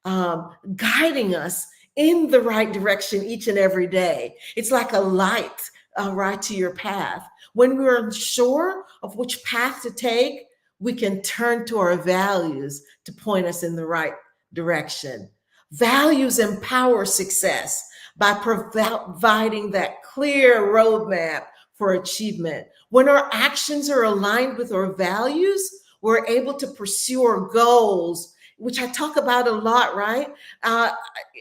guiding us in the right direction each and every day. It's like a light right to your path. When we're unsure of which path to take, we can turn to our values to point us in the right direction. Values empower success by providing that clear roadmap for achievement. When our actions are aligned with our values, we're able to pursue our goals, which I talk about a lot, right?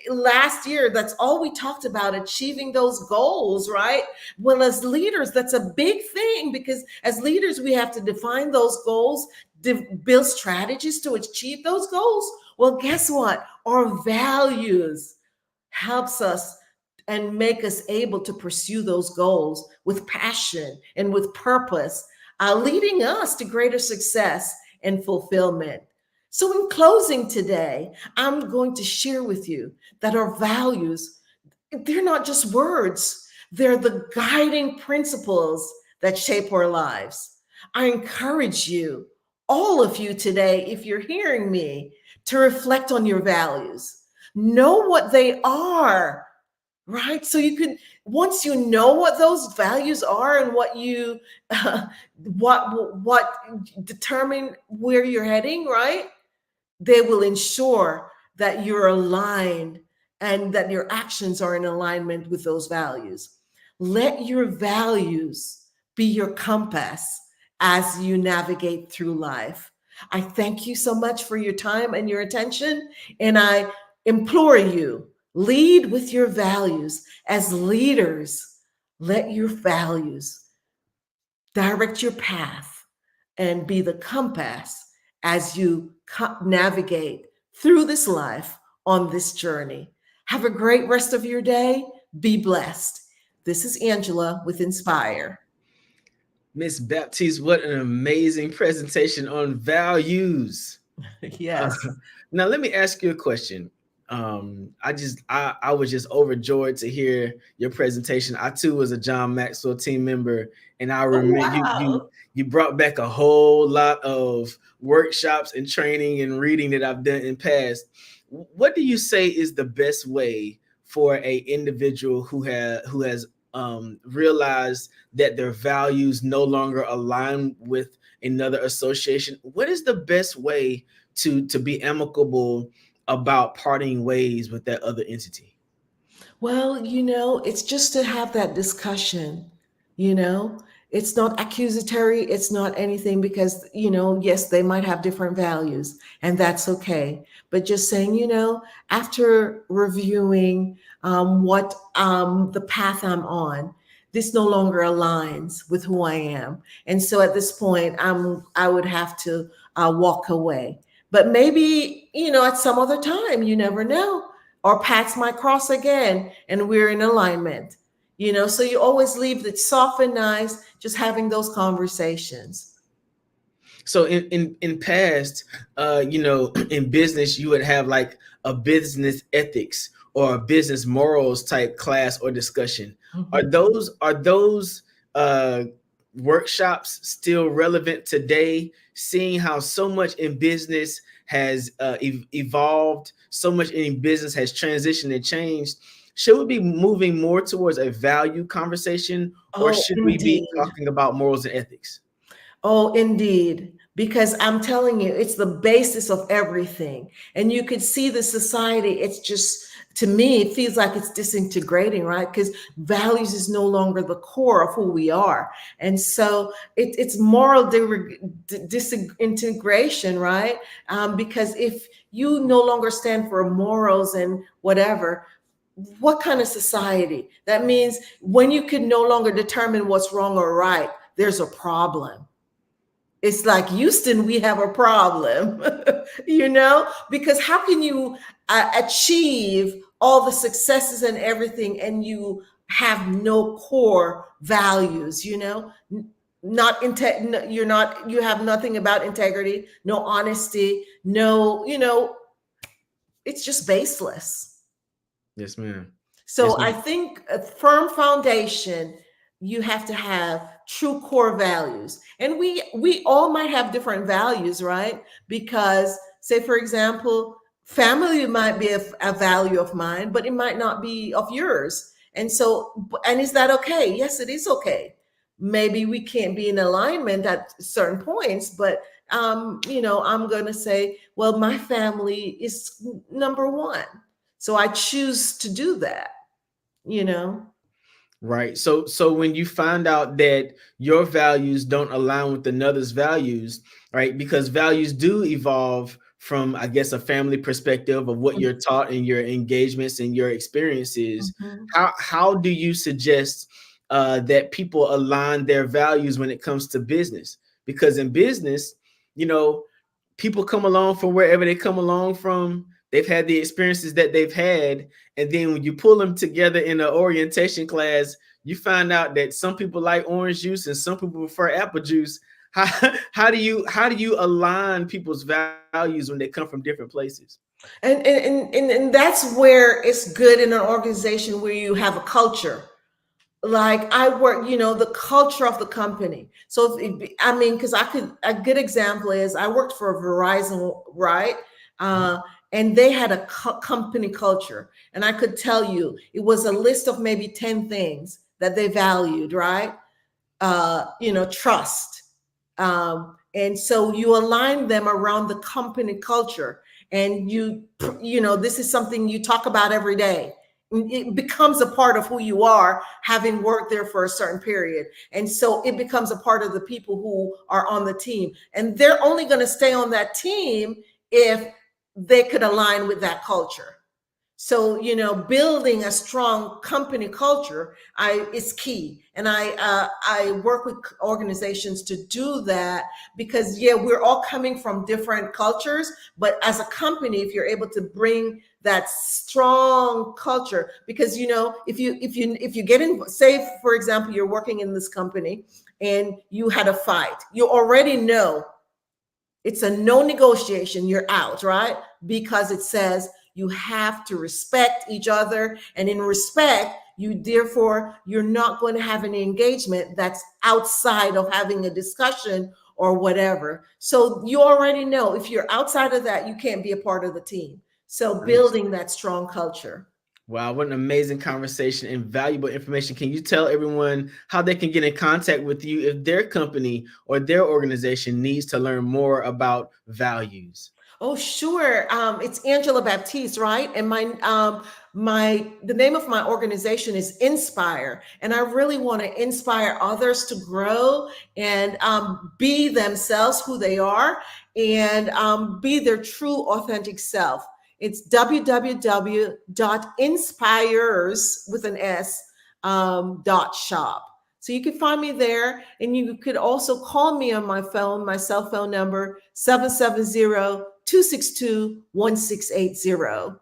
Last year, that's all we talked about, achieving those goals, right? Well, as leaders, that's a big thing, because as leaders, we have to define those goals, build strategies to achieve those goals. Well, guess what? Our values helps us and make us able to pursue those goals with passion and with purpose, leading us to greater success and fulfillment. So in closing today, I'm going to share with you that our values, they're not just words. They're the guiding principles that shape our lives. I encourage you, all of you today, if you're hearing me, to reflect on your values. Know what they are, right? So you can, once you know what those values are and what you, what determine where you're heading, right? They will ensure that you're aligned and that your actions are in alignment with those values. Let your values be your compass as you navigate through life. I thank you so much for your time and your attention. And I implore you, lead with your values. As leaders, let your values direct your path and be the compass as you navigate through this life on this journey. Have a great rest of your day. Be blessed. This is Angela with Inspire. Miss Baptiste, what an amazing presentation on values. Yes. Now let me ask you a question. I was just overjoyed to hear your presentation. I too was a John Maxwell team member, and I remember you brought back a whole lot of workshops and training and reading that I've done in past. What do you say is the best way for a individual who has realized that their values no longer align with another association? What is the best way to be amicable about parting ways with that other entity? Well, it's just to have that discussion, it's not accusatory, it's not anything, because, yes, they might have different values and that's okay. But just saying, after reviewing what the path I'm on, this no longer aligns with who I am. And so at this point, I would have to walk away. But maybe, at some other time, you never know. Our paths might cross again and we're in alignment. So you always leave it soft and nice, just having those conversations. So in past, in business, you would have like a business ethics or a business morals type class or discussion. Mm-hmm. Are those workshops still relevant today, seeing how so much in business has evolved, so much in business has transitioned and changed? Should we be moving more towards a value conversation, or Oh, should we be indeed. talking about morals and ethics? Oh, indeed. Because I'm telling you, it's the basis of everything. And you could see the society, it's just, to me, it feels like it's disintegrating, right? Because values is no longer the core of who we are. And so it's moral disintegration, right? Because if you no longer stand for morals and whatever, what kind of society? That means when you can no longer determine what's wrong or right, there's a problem. It's like, Houston, we have a problem, because how can you achieve all the successes and everything and you have no core values, you have nothing about integrity, no honesty, it's just baseless. Yes, ma'am. So Yes, ma'am. I think a firm foundation, you have to have true core values. And we all might have different values, right? Because, say, for example, family might be a value of mine, but it might not be of yours. And so, and is that okay? Yes, it is okay. Maybe we can't be in alignment at certain points, but I'm going to say, well, my family is number one. So I choose to do that. Right. So when you find out that your values don't align with another's values, right? Because values do evolve from, I guess, a family perspective of what you're taught in your engagements and your experiences. Mm-hmm. How do you suggest that people align their values when it comes to business? Because in business, people come along from wherever they come along from. They've had the experiences that they've had. And then when you pull them together in an orientation class, you find out that some people like orange juice and some people prefer apple juice. How do you align people's values when they come from different places? And that's where it's good in an organization where you have a culture. like I work, the culture of the company. So because a good example is I worked for Verizon, right? And they had a company culture, and I could tell you it was a list of maybe 10 things that they valued, right? Trust. And so you align them around the company culture, and this is something you talk about every day. It becomes a part of who you are, having worked there for a certain period. And so it becomes a part of the people who are on the team. And they're only going to stay on that team if they could align with that culture. So, building a strong company culture is key. And I work with organizations to do that because, we're all coming from different cultures. But as a company, if you're able to bring that strong culture, because, if you get in, say, for example, you're working in this company and you had a fight, you already know it's a no negotiation, you're out, right? Because it says you have to respect each other. And in respect, you're not going to have any engagement that's outside of having a discussion or whatever. So you already know if you're outside of that, you can't be a part of the team. So building that strong culture. Wow, what an amazing conversation and valuable information. Can you tell everyone how they can get in contact with you if their company or their organization needs to learn more about values? Oh, sure. It's Angela Baptiste, right? And the name of my organization is Inspire. And I really want to inspire others to grow and be themselves, who they are, and be their true, authentic self. It's www.inspires.shop. So you can find me there, and you could also call me on my cell phone number, 770-262-1680.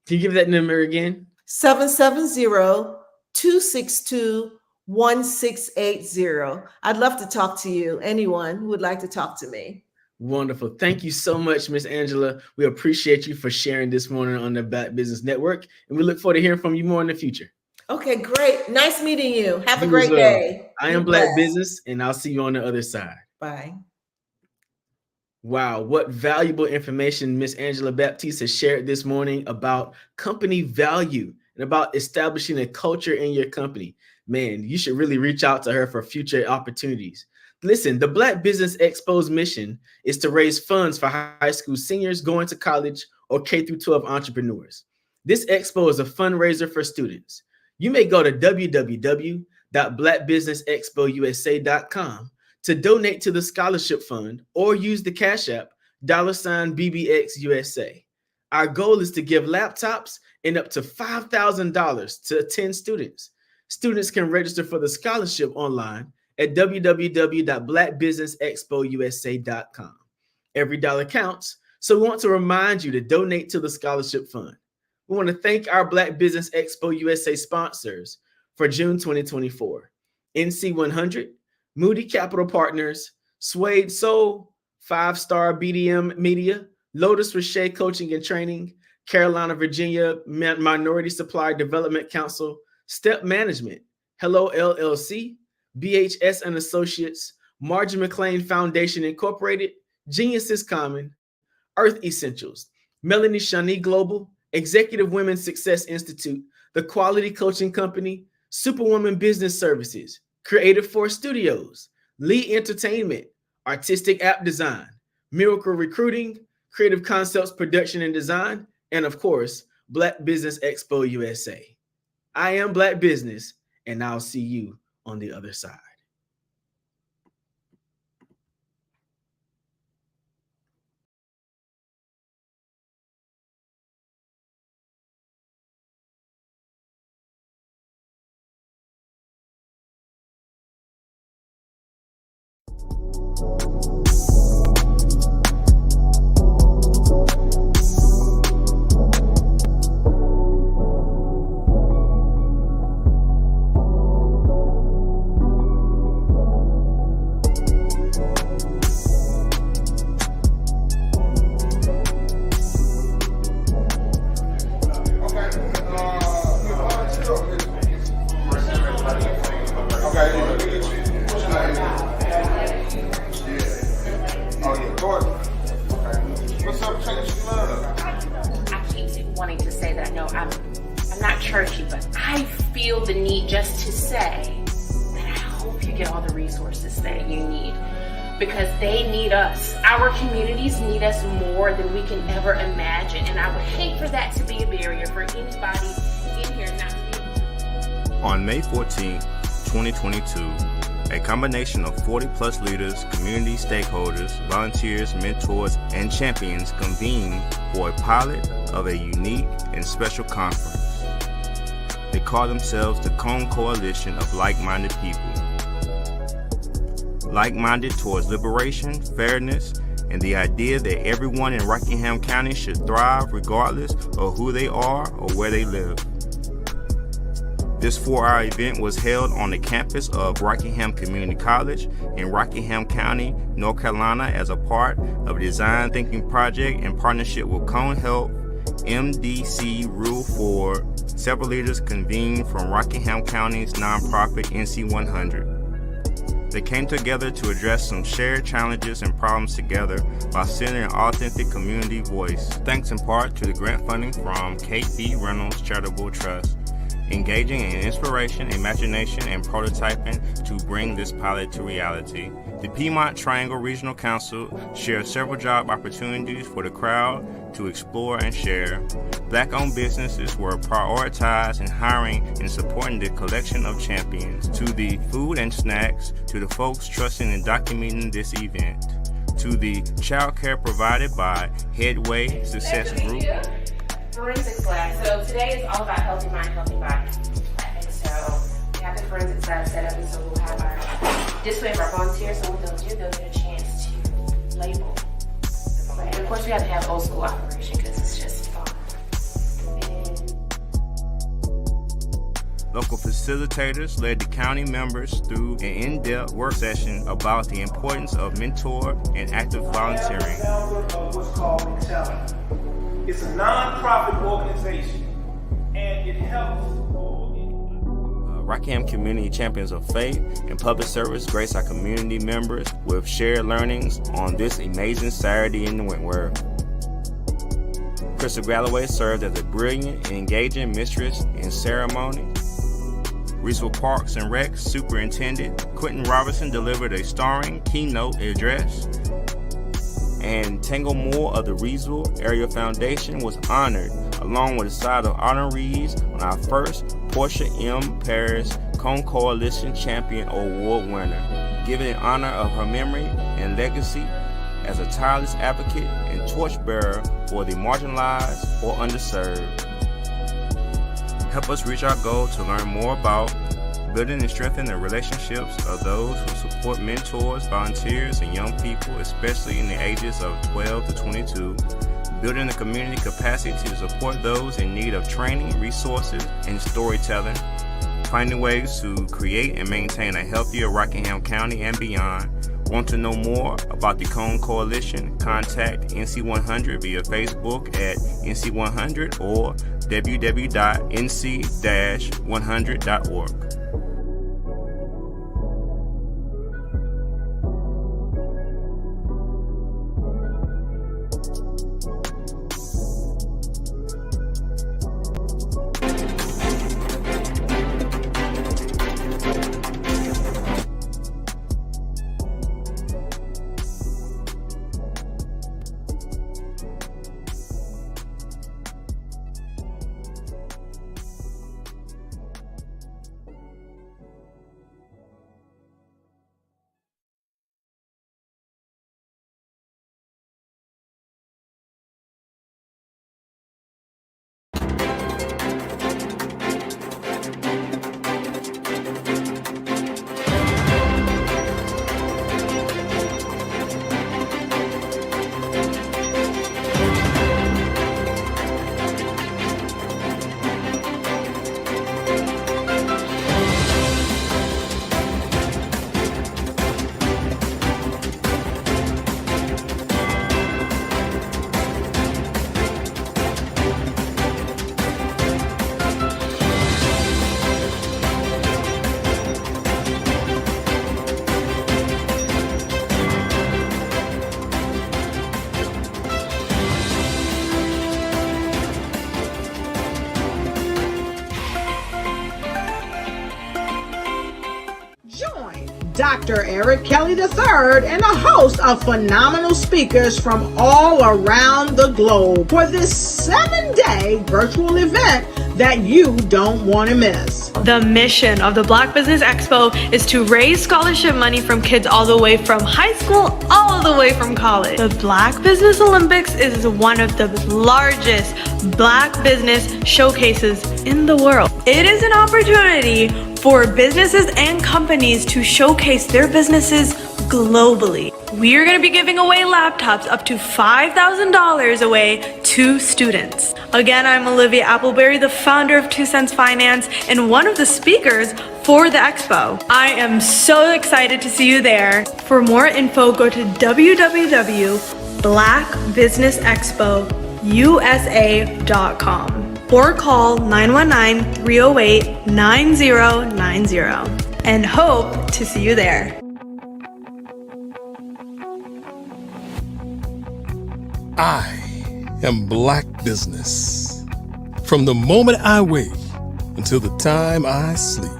Can you give that number again? 770-262-1680. I'd love to talk to you, anyone who would like to talk to me. Wonderful. Thank you so much, Miss Angela. We appreciate you for sharing this morning on the Black Business Network, and we look forward to hearing from you more in the future. Okay, great. Nice meeting you. Have a great day. I am Black Business, and I'll see you on the other side. Bye. Wow, what valuable information Miss Angela Baptiste has shared this morning about company value and about establishing a culture in your company. Man, you should really reach out to her for future opportunities. Listen, the Black Business Expo's mission is to raise funds for high school seniors going to college or K-12 entrepreneurs. This expo is a fundraiser for students. You may go to www.blackbusinessexpousa.com to donate to the scholarship fund or use the Cash App $BBXUSA. Our goal is to give laptops and up to $5,000 to 10 students. Students can register for the scholarship online at www.blackbusinessexpousa.com. Every dollar counts, so we want to remind you to donate to the scholarship fund. We want to thank our Black Business Expo USA sponsors for June 2024. NC100, Moody Capital Partners, Suede Soul, 5-Star BDM Media, Lotus Roche Coaching and Training, Carolina, Virginia Minority Supply Development Council, Step Management, Hello LLC, BHS and Associates, Margin McLean Foundation Incorporated, Geniuses Common, Earth Essentials, Melanie Shani Global, Executive Women's Success Institute, The Quality Coaching Company, Superwoman Business Services, Creative Force Studios, Lee Entertainment, Artistic App Design, Miracle Recruiting, Creative Concepts Production and Design, and of course, Black Business Expo USA. I am Black Business, and I'll see you on the other side. churchy, but I feel the need just to say that I hope you get all the resources that you need, because they need us. Our communities need us more than we can ever imagine, and I would hate for that to be a barrier for anybody in here not to be. On May 14, 2022, a combination of 40-plus leaders, community stakeholders, volunteers, mentors, and champions convened for a pilot of a unique and special conference. They call themselves the Cone Coalition of Like-Minded People. Like-minded towards liberation, fairness, and the idea that everyone in Rockingham County should thrive regardless of who they are or where they live. This 4-hour event was held on the campus of Rockingham Community College in Rockingham County, North Carolina, as a part of a design thinking project in partnership with Cone Health, MDC Rule 4. Several leaders convened from Rockingham County's nonprofit NC100. They came together to address some shared challenges and problems together while sending an authentic community voice, thanks in part to the grant funding from Kate B. Reynolds Charitable Trust, engaging in inspiration, imagination, and prototyping to bring this pilot to reality. The Piedmont Triangle Regional Council shared several job opportunities for the crowd to explore and share. Black-owned businesses were prioritized in hiring and supporting the collection of champions, to the food and snacks, to the folks trusting and documenting this event, to the child care provided by Headway Success Group. Forensics lab. So today is all about healthy mind, healthy body. And so we have the forensics lab set up, and so we'll have our display of our volunteers. So what they'll do, they'll get a chance to label the clay. And of course, we have to have old school operation because it's just fun. Local facilitators led the county members through an in-depth work session about the importance of mentor and active volunteering. What's called Excelling. It's a non-profit organization, and it helps. Rockingham Community Champions of Faith and Public Service grace our community members with shared learnings on this amazing Saturday in the Wentworth. Crystal Galloway served as a brilliant and engaging mistress in ceremony. Reesville Parks and Rec Superintendent Quentin Robertson delivered a starring keynote address. And Tango Moore of the Reesville Area Foundation was honored, along with a side of honorees on our first Portia M. Paris Cone Coalition Champion Award winner, given in honor of her memory and legacy as a tireless advocate and torchbearer for the marginalized or underserved. Help us reach our goal to learn more about building and strengthening the relationships of those who support mentors, volunteers, and young people, especially in the ages of 12 to 22, building the community capacity to support those in need of training, resources, and storytelling, finding ways to create and maintain a healthier Rockingham County and beyond. Want to know more about the Cone Coalition? Contact NC100 via Facebook at NC100 or www.nc-100.org. Dr. Eric Kelly III, and a host of phenomenal speakers from all around the globe for this 7-day virtual event that you don't want to miss. The mission of the Black Business Expo is to raise scholarship money from kids all the way from high school, all the way from college. The Black Business Olympics is one of the largest Black business showcases in the world. It is an opportunity for businesses and companies to showcase their businesses globally. We are going to be giving away laptops up to $5,000 away to students. Again, I'm Olivia Appleberry, the founder of 2 Cents Finance and one of the speakers for the expo. I am so excited to see you there. For more info, go to www.blackbusinessexpousa.com or call 919-308-9090 and hope to see you there. I am Black Business. From the moment I wake until the time I sleep.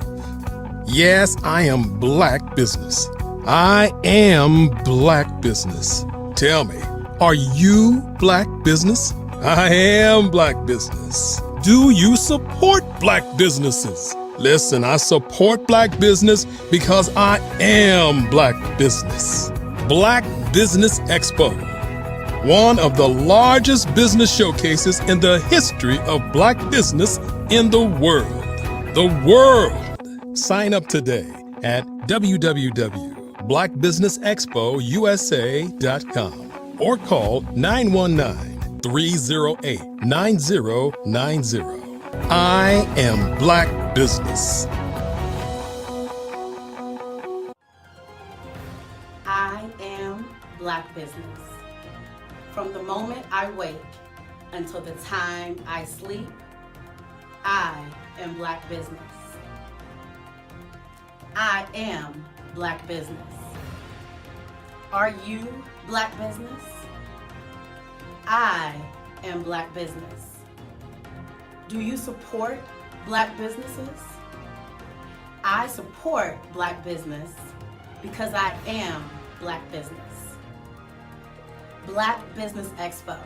Yes, I am Black Business. I am Black Business. Tell me, are you Black Business? I am Black Business. Do you support Black businesses? Listen, I support Black business because I am Black Business. Black Business Expo, one of the largest business showcases in the history of Black business in the world. The world! Sign up today at www.blackbusinessexpousa.com or call 919-308-9090. I am Black Business. I am Black Business. From the moment I wake until the time I sleep, I am Black Business. I am Black Business. Are you Black Business? I am Black Business. Do you support Black businesses? I support Black business because I am Black business. Black Business Expo,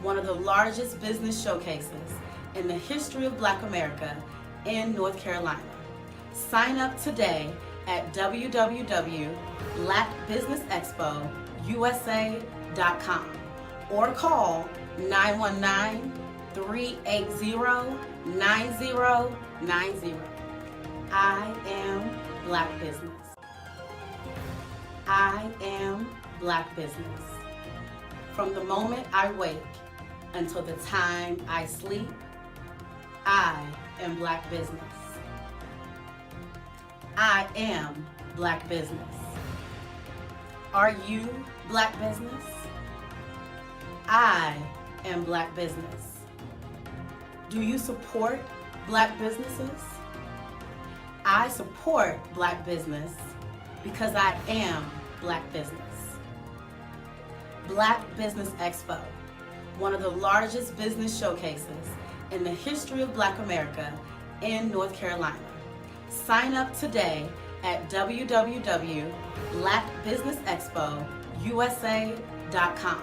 one of the largest business showcases in the history of Black America in North Carolina. Sign up today at www.blackbusinessexpousa.com or call 919-380-9090. I am Black Business. I am Black Business. From the moment I wake until the time I sleep, I am Black Business. I am Black Business. Are you Black Business? I am Black Business. Do you support Black businesses? I support Black business because I am Black business. Black Business Expo, one of the largest business showcases in the history of Black America in North Carolina. Sign up today at www.blackbusinessexpousa.com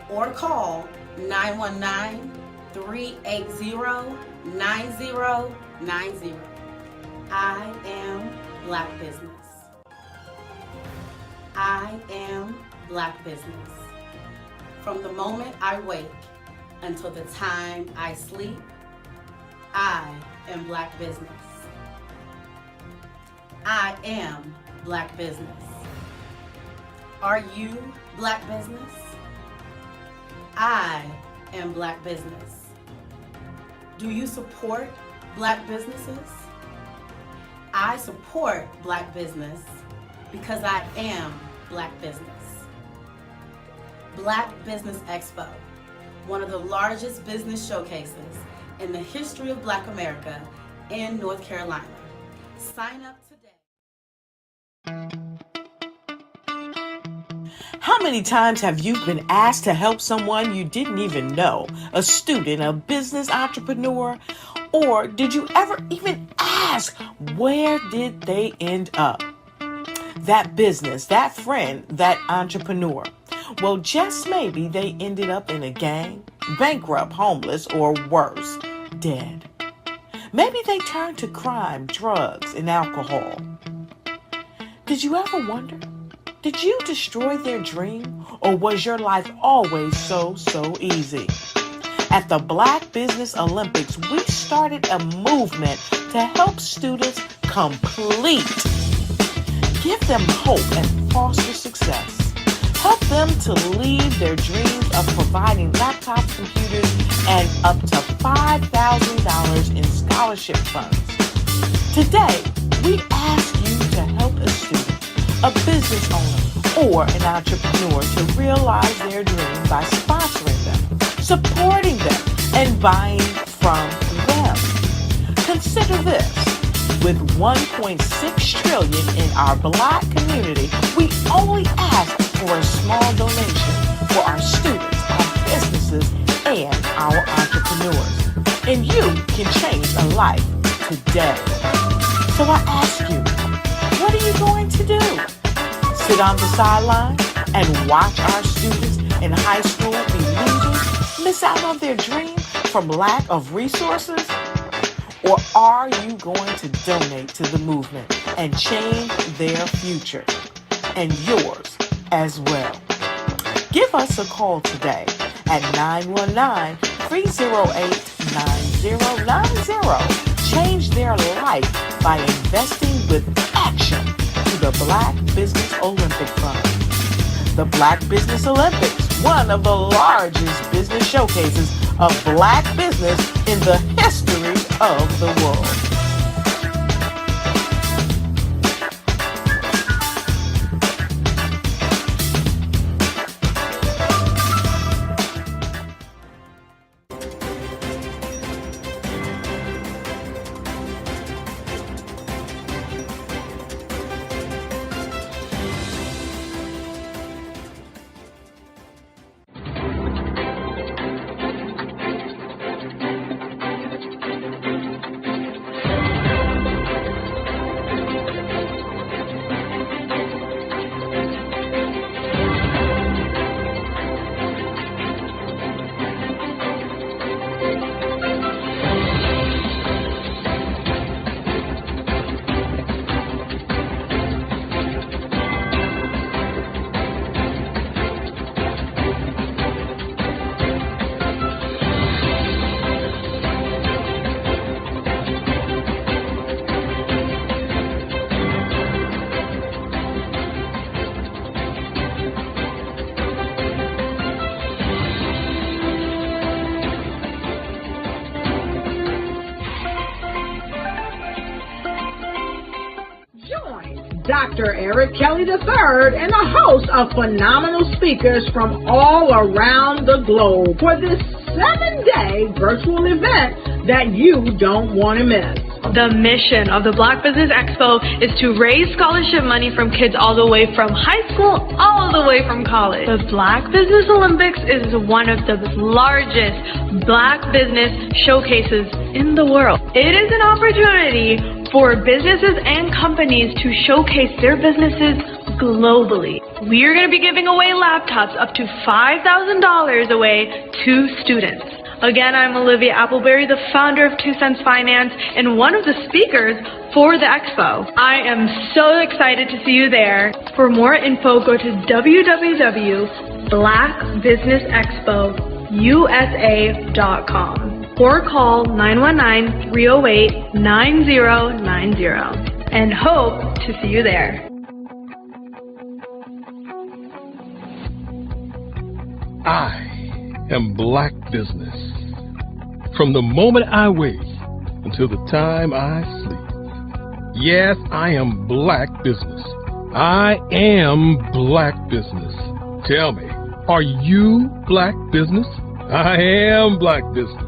or call 919-380-9090. I am Black Business. I am Black Business. From the moment I wake until the time I sleep, I am Black Business. I am Black Business. Are you Black Business? I am Black Business. Do you support Black businesses? I support Black business because I am Black business. Black Business Expo, one of the largest business showcases in the history of Black America in North Carolina. Sign up today. How many times have you been asked to help someone you didn't even know, a student, a business entrepreneur, or did you ever even ask, where did they end up? that business, that friend, that entrepreneur. Well, just maybe they ended up in a gang, bankrupt, homeless, or worse, dead. Maybe they turned to crime, drugs, and alcohol. Did you ever wonder? Did you destroy their dream, or was your life always so easy? At the Black Business Olympics, we started a movement to help students complete. Give them hope and foster success. Help them to leave their dreams of providing laptops, computers, and up to $5,000 in scholarship funds. Today, we ask you to help a student, a business owner, or an entrepreneur to realize their dream by sponsoring them, supporting them, and buying from them. Consider this. With $1.6 trillion in our Black community, we only ask for a small donation for our students, our businesses, and our entrepreneurs. And you can change a life today. So I ask you, what are you going to do? Sit on the sideline and watch our students in high school be losers, miss out on their dream from lack of resources? Or are you going to donate to the movement and change their future and yours as well? Give us a call today at 919-308-9090. Change their life by investing with action to the Black Business Olympic Fund. The Black Business Olympics, one of the largest business showcases of Black business in the history of the world. Dr. Eric Kelly III and a host of phenomenal speakers from all around the globe for this 7-day virtual event that you don't want to miss. The mission of the Black Business Expo is to raise scholarship money from kids all the way from high school, all the way from college. The Black Business Olympics is one of the largest Black business showcases in the world. It is an opportunity for businesses and companies to showcase their businesses globally. We are going to be giving away laptops up to $5,000 away to students. Again, I'm Olivia Appleberry, the founder of 2 Cents Finance and one of the speakers for the expo. I am so excited to see you there. For more info, go to www.blackbusinessexpousa.com or call 919-308-9090 and hope to see you there. I am Black Business. From the moment I wake until the time I sleep. Yes, I am Black Business. I am Black Business. Tell me, are you Black Business? I am Black Business.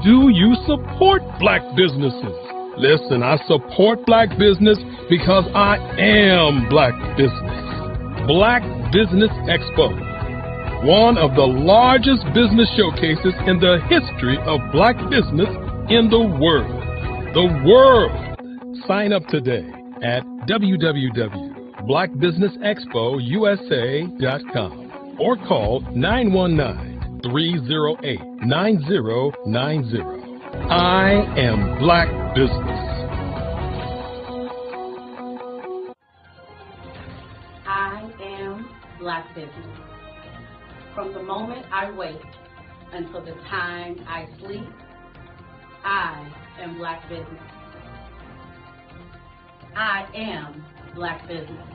Do you support Black businesses? Listen, I support Black business because I am Black Business. Black Business Expo, one of the largest business showcases in the history of Black business in the world. The world! Sign up today at www.blackbusinessexpo.com. Black Business Expo USA.com or call 919-308-9090. I am Black Business. I am Black Business. From the moment I wake until the time I sleep, I am Black Business. I am Black Business.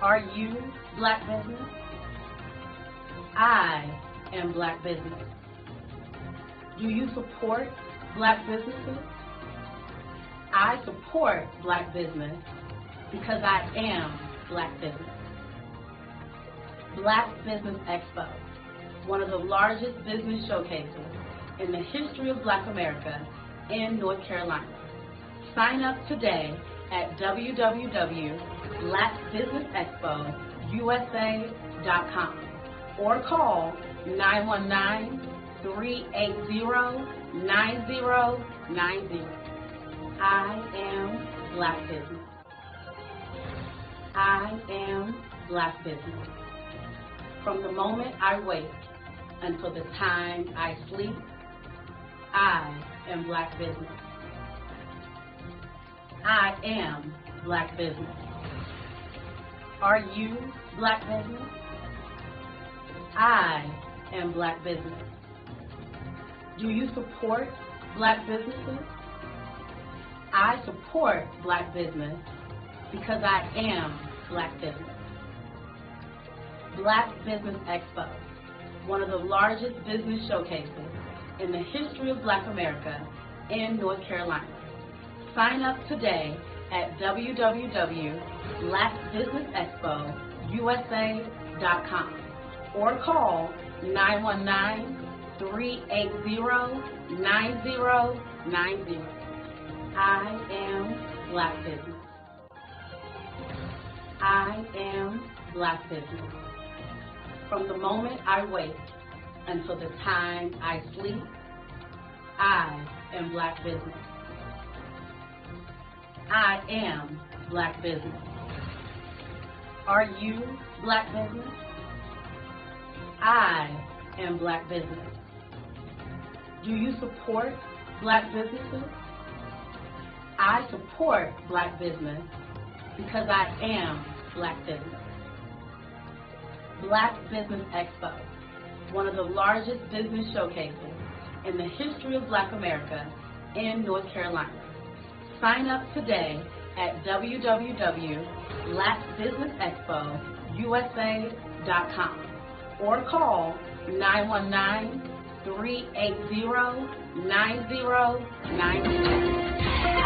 Are you Black Business? I am Black Business. Do you support Black businesses? I support Black business because I am Black business. Black Business Expo, one of the largest business showcases in the history of Black America in North Carolina. Sign up today at www.blackbusinessexpousa.com or call 919-380-9090. I am Black Business. I am Black Business. From the moment I wake until the time I sleep, I am Black Business. I am Black Business. Are you Black Business? I am Black Business. Do you support Black businesses? I support Black business because I am Black business. Black Business Expo, one of the largest business showcases in the history of Black America in North Carolina. Sign up today at www.blackbusinessexpousa.com or call 919-380-9090. I am Black Business. I am Black Business. From the moment I wake until the time I sleep, I am Black Business. I am Black Business. Are you Black Business? I am Black Business. Do you support Black businesses? I support Black business because I am Black business. Black Business Expo, one of the largest business showcases in the history of Black America in North Carolina. Sign up today at www.blackbusinessexpousa.com or call 919-380-9090. I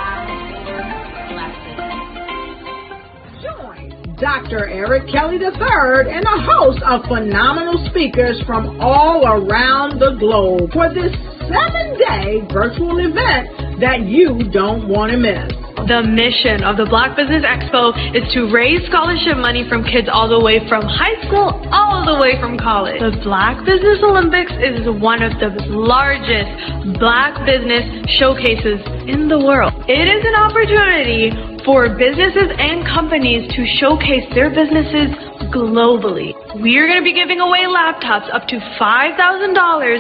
am Black Business. Join Dr. Eric Kelly III and a host of phenomenal speakers from all around the globe for this 7-day virtual event that you don't want to miss. The mission of the Black Business Expo is to raise scholarship money from kids all the way from high school, all the way from college. The Black Business Olympics is one of the largest Black business showcases in the world. It is an opportunity for businesses and companies to showcase their businesses globally. We are going to be giving away laptops up to $5,000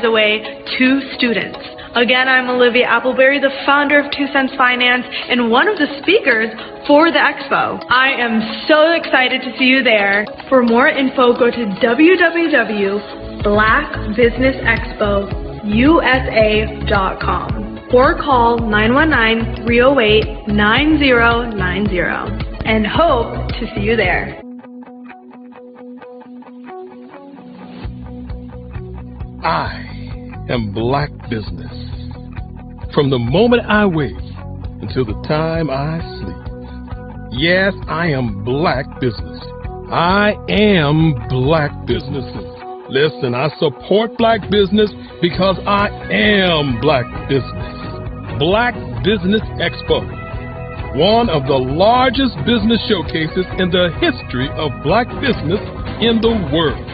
away to students. Again, I'm Olivia Appleberry, the founder of 2 Cents Finance and one of the speakers for the expo. I am so excited to see you there. For more info, go to www.blackbusinessexpousa.com or call 919-308-9090 and hope to see you there. I am Black Business. From the moment I wake until the time I sleep. Yes, I am Black Business. I am Black Businesses. Listen, I support Black business because I am Black Business. Black Business Expo, one of the largest business showcases in the history of Black business in the world.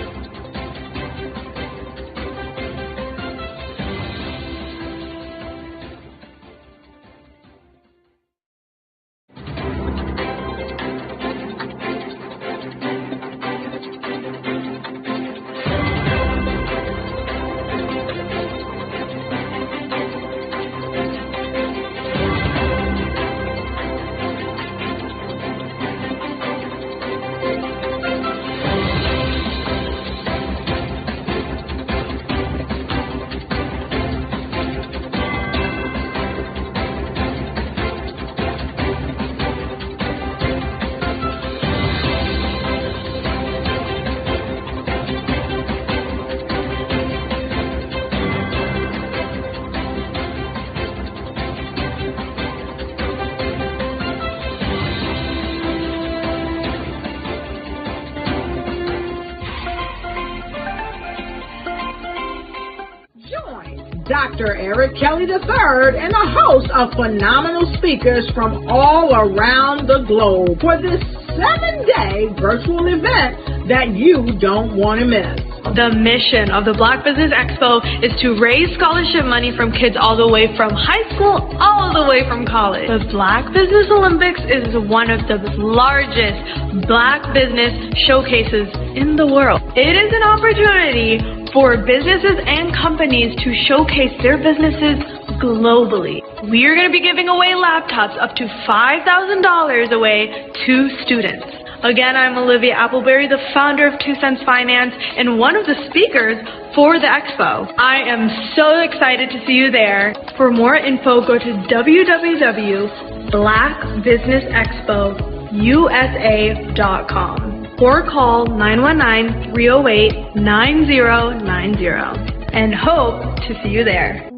Dr. Eric Kelly III and a host of phenomenal speakers from all around the globe for this 7-day virtual event that you don't want to miss. The mission of the Black Business Expo is to raise scholarship money from kids all the way from high school, all the way from college. The Black Business Olympics is one of the largest Black business showcases in the world. It is an opportunity for businesses and companies to showcase their businesses globally. We are going to be giving away laptops up to $5,000 away to students. Again, I'm Olivia Appleberry, the founder of 2 Cents Finance and one of the speakers for the expo. I am so excited to see you there. For more info, go to www.blackbusinessexpousa.com or call 919-308-9090 and hope to see you there.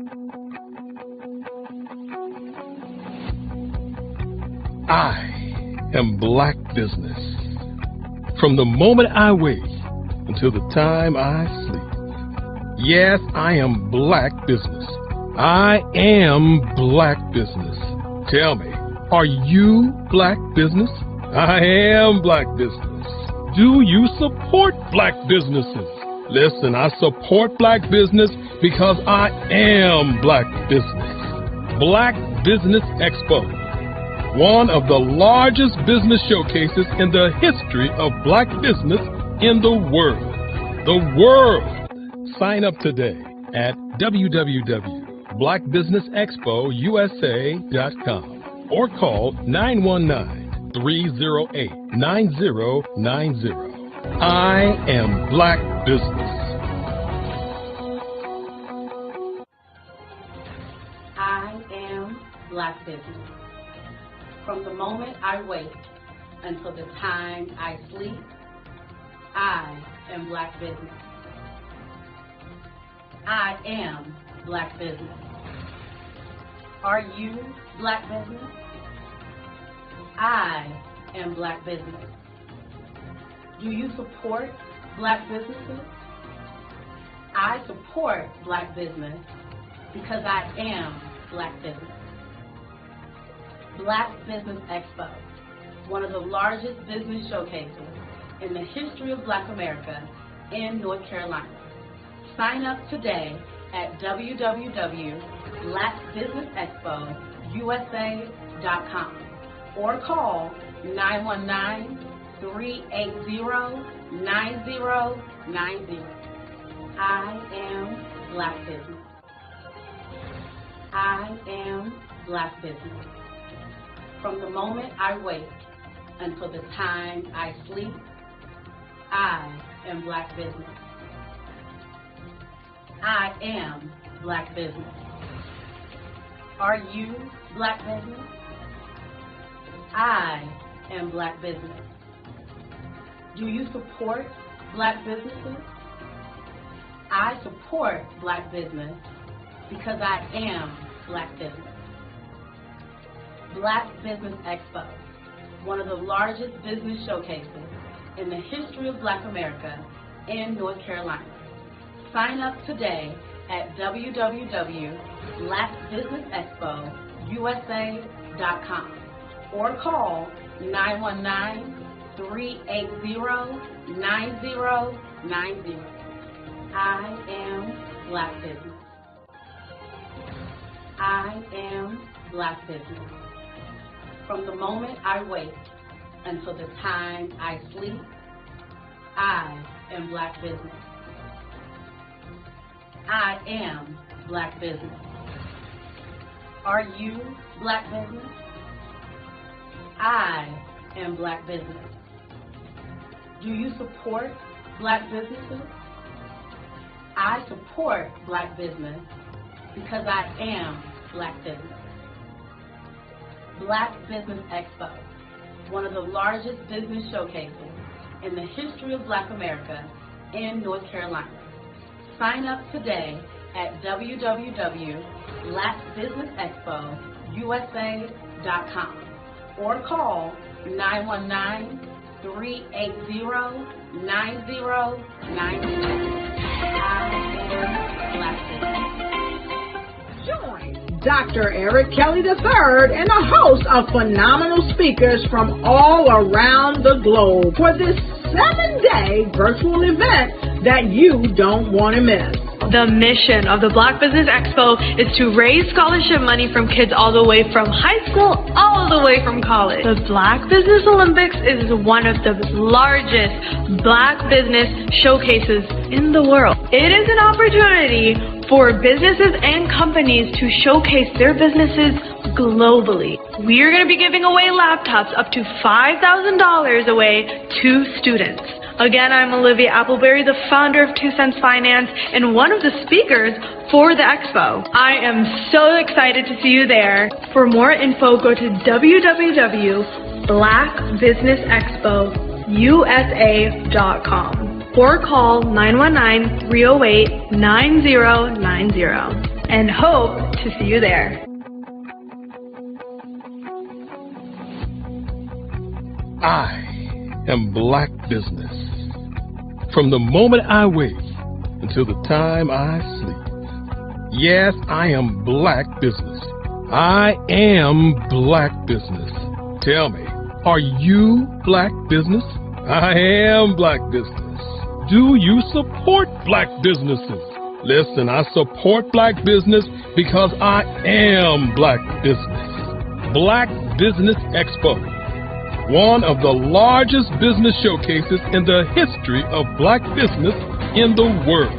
I am Black Business. From the moment I wake until the time I sleep. Yes, I am Black Business. I am Black Business. Tell me, are you Black Business? I am Black Business. Do you support Black businesses? Listen, I support Black business because I am Black Business. Black Business Expo, one of the largest business showcases in the history of Black business in the world. The world! Sign up today at www.blackbusinessexpousa.com or call 919-308-9090. I am Black Business. I am Black Business. From the moment I wake until the time I sleep, I am Black Business. I am Black Business. Are you Black Business? I am Black Business. Do you support Black businesses? I support Black business because I am Black Business. Black Business Expo, one of the largest business showcases in the history of Black America in North Carolina. Sign up today at www.blackbusinessexpousa.com or call 919-380-9090. I am Black Business. I am Black Business. From the moment I wake until the time I sleep, I am Black Business. I am Black Business. Are you Black Business? I am Black Business. Do you support Black businesses? I support Black business because I am Black Business. Black Business Expo, one of the largest business showcases in the history of Black America in North Carolina. Sign up today at www.blackbusinessexpousa.com or call 919-380-9090. I am Black Business. I am Black Business. From the moment I wake until the time I sleep, I am Black Business. I am Black Business. Are you Black Business? I am Black Business. Do you support Black businesses? I support Black business because I am Black Business. Black Business Expo, one of the largest business showcases in the history of Black America in North Carolina. Sign up today at www.blackbusinessexpousa.com or call 919-380-9090. I am Black Business. Dr. Eric Kelly III and a host of phenomenal speakers from all around the globe for this 7-day virtual event that you don't want to miss. The mission of the Black Business Expo is to raise scholarship money from kids all the way from high school, all the way from college. The Black Business Olympics is one of the largest Black business showcases in the world. It is an opportunity for businesses and companies to showcase their businesses globally. We are going to be giving away laptops up to $5,000 away to students. Again, I'm Olivia Appleberry, the founder of 2 Cents Finance and one of the speakers for the expo. I am so excited to see you there. For more info, go to www.blackbusinessexpousa.com or call 919-308-9090 and hope to see you there. I am Black Business. From the moment I wake until the time I sleep. Yes, I am Black Business. I am Black Business. Tell me, are you Black Business? I am Black Business. Do you support Black businesses? Listen, I support Black business because I am Black Business. Black Business Expo, one of the largest business showcases in the history of Black business in the world.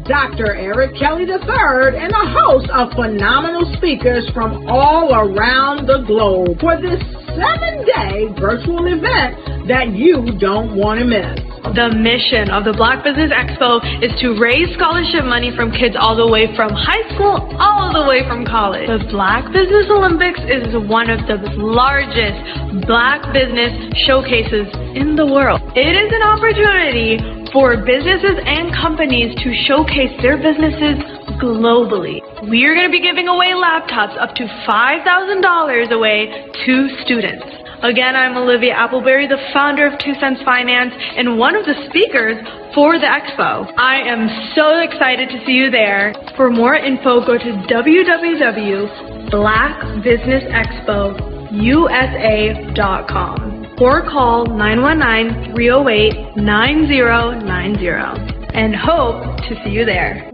Dr. Eric Kelly III and a host of phenomenal speakers from all around the globe for this 7-day virtual event that you don't want to miss. The mission of the Black Business Expo is to raise scholarship money from kids all the way from high school, all the way from college. The Black Business Olympics is one of the largest Black business showcases in the world. It is an opportunity for businesses and companies to showcase their businesses globally. We are going to be giving away laptops up to $5,000 away to students. Again, I'm Olivia Appleberry, the founder of 2 Cents Finance and one of the speakers for the expo. I am so excited to see you there. For more info, go to www.blackbusinessexpousa.com or call 919-308-9090 and hope to see you there.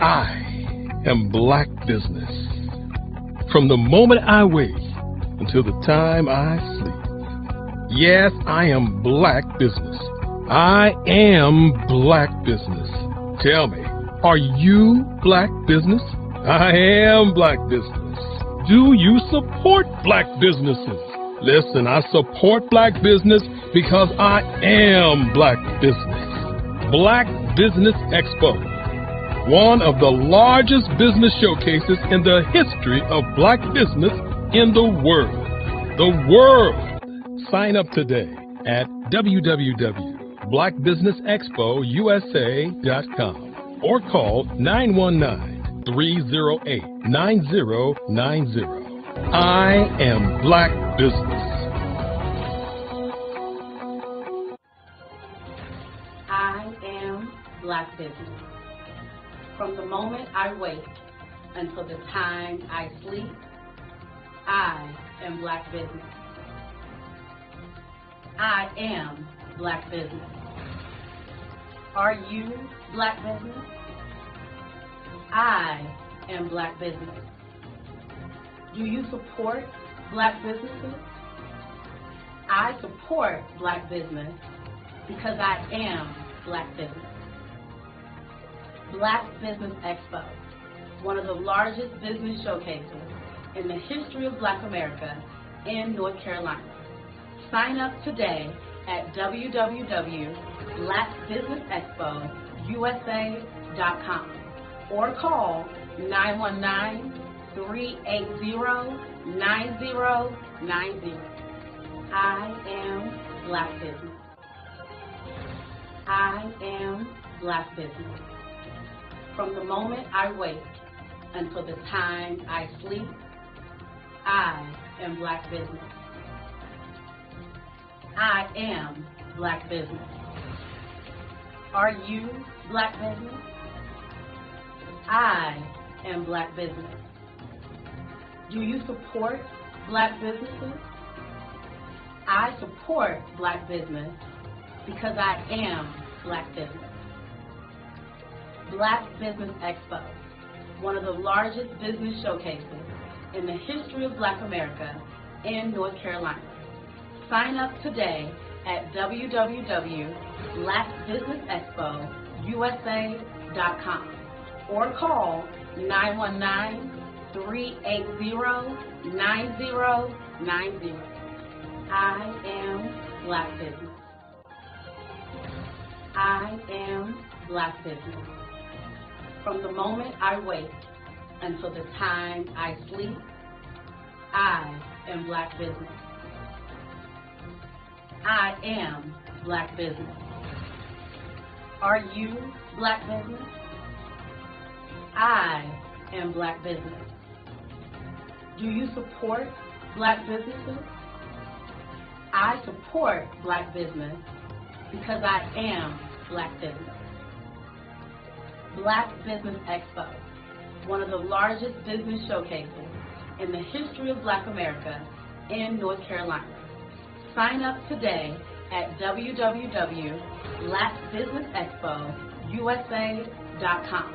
I am Black Business. From the moment I wake until the time I sleep. Yes, I am Black Business. I am Black Business. Tell me, are you Black Business? I am Black Business. Do you support Black businesses? Listen, I support Black business because I am Black Business. Black Business Expo, one of the largest business showcases in the history of Black business in the world. The world! Sign up today at www.blackbusinessexpousa.com or call 919-308-9090. I am Black Business. I am Black Business. From the moment I wake until the time I sleep, I am Black Business. I am Black Business. Are you Black Business? I am Black business. Do you support Black businesses? I support Black business because I am Black business. Black Business Expo, one of the largest business showcases in the history of Black America in North Carolina. Sign up today at www.blackbusinessexpousa.com or call 919-380-9090. I am Black business. I am Black business. From the moment I wake until the time I sleep, I am Black business. I am Black business. Are you Black business? I am Black business. Do you support Black businesses? I support Black business because I am Black business. Black Business Expo, one of the largest business showcases in the history of Black America in North Carolina. Sign up today at www.blackbusinessexpousa.com or call 919-380-9090. I am Black business. I am Black business. From the moment I wake until the time I sleep, I am Black business. I am Black business. Are you Black business? I am Black business. Do you support Black businesses? I support Black business because I am Black business. Black Business Expo, one of the largest business showcases in the history of Black America in North Carolina. Sign up today at www.blackbusinessexpousa.com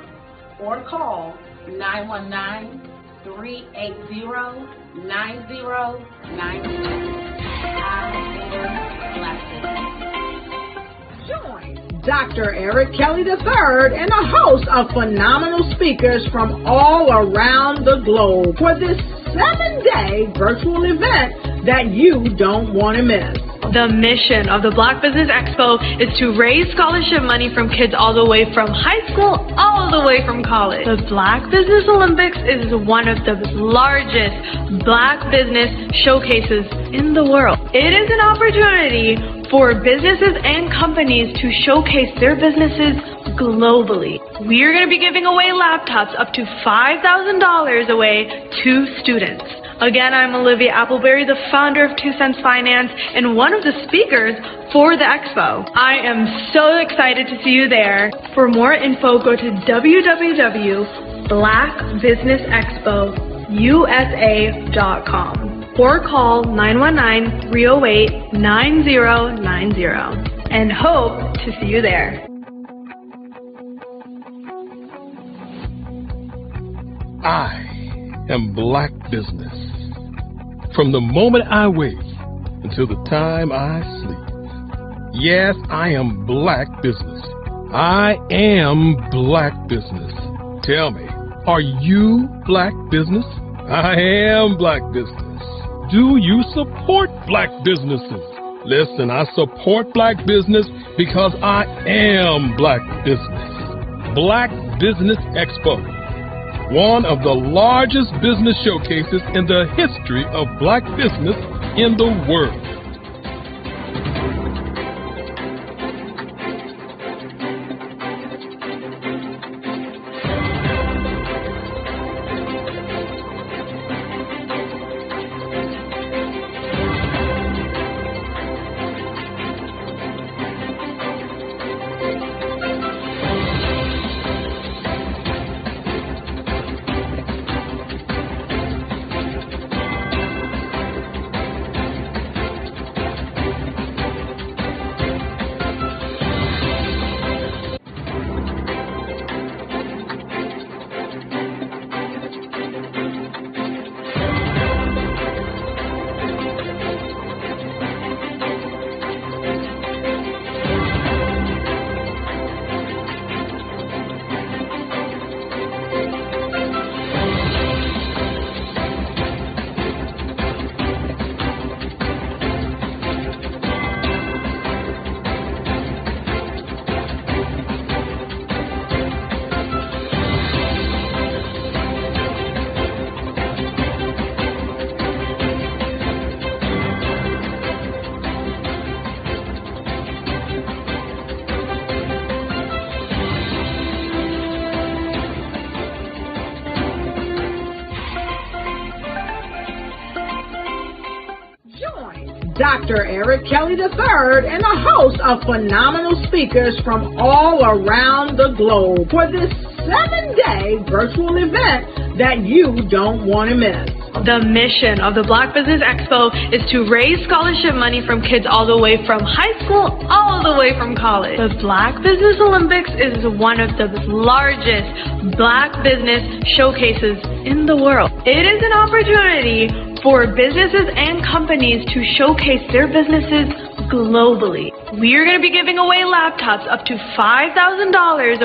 or call 919-380-9090. Join Dr. Eric Kelly III and a host of phenomenal speakers from all around the globe for this 7-day virtual event that you don't want to miss. The mission of the Black Business Expo is to raise scholarship money from kids all the way from high school all the way from college. The Black Business Olympics is one of the largest Black business showcases in the world. It is an opportunity for businesses and companies to showcase their businesses globally. We are going to be giving away laptops up to $5,000 away to students. Again, I'm Olivia Appleberry, the founder of 2 Cents Finance and one of the speakers for the expo. I am so excited to see you there. For more info, go to www.blackbusinessexpousa.com or call 919-308-9090 and hope to see you there. I am Black business. From the moment I wake until the time I sleep. Yes, I am Black business. I am Black business. Tell me, are you Black business? I am Black business. Do you support Black businesses? Listen, I support Black business because I am Black business. Black Business Expo, one of the largest business showcases in the history of Black business in the world. Dr. Eric Kelly III and a host of phenomenal speakers from all around the globe for this 7-day virtual event that you don't want to miss. The mission of the Black Business Expo is to raise scholarship money from kids all the way from high school, all the way from college. The Black Business Olympics is one of the largest Black business showcases in the world. It is an opportunity for businesses and companies to showcase their businesses globally. We are going to be giving away laptops up to $5,000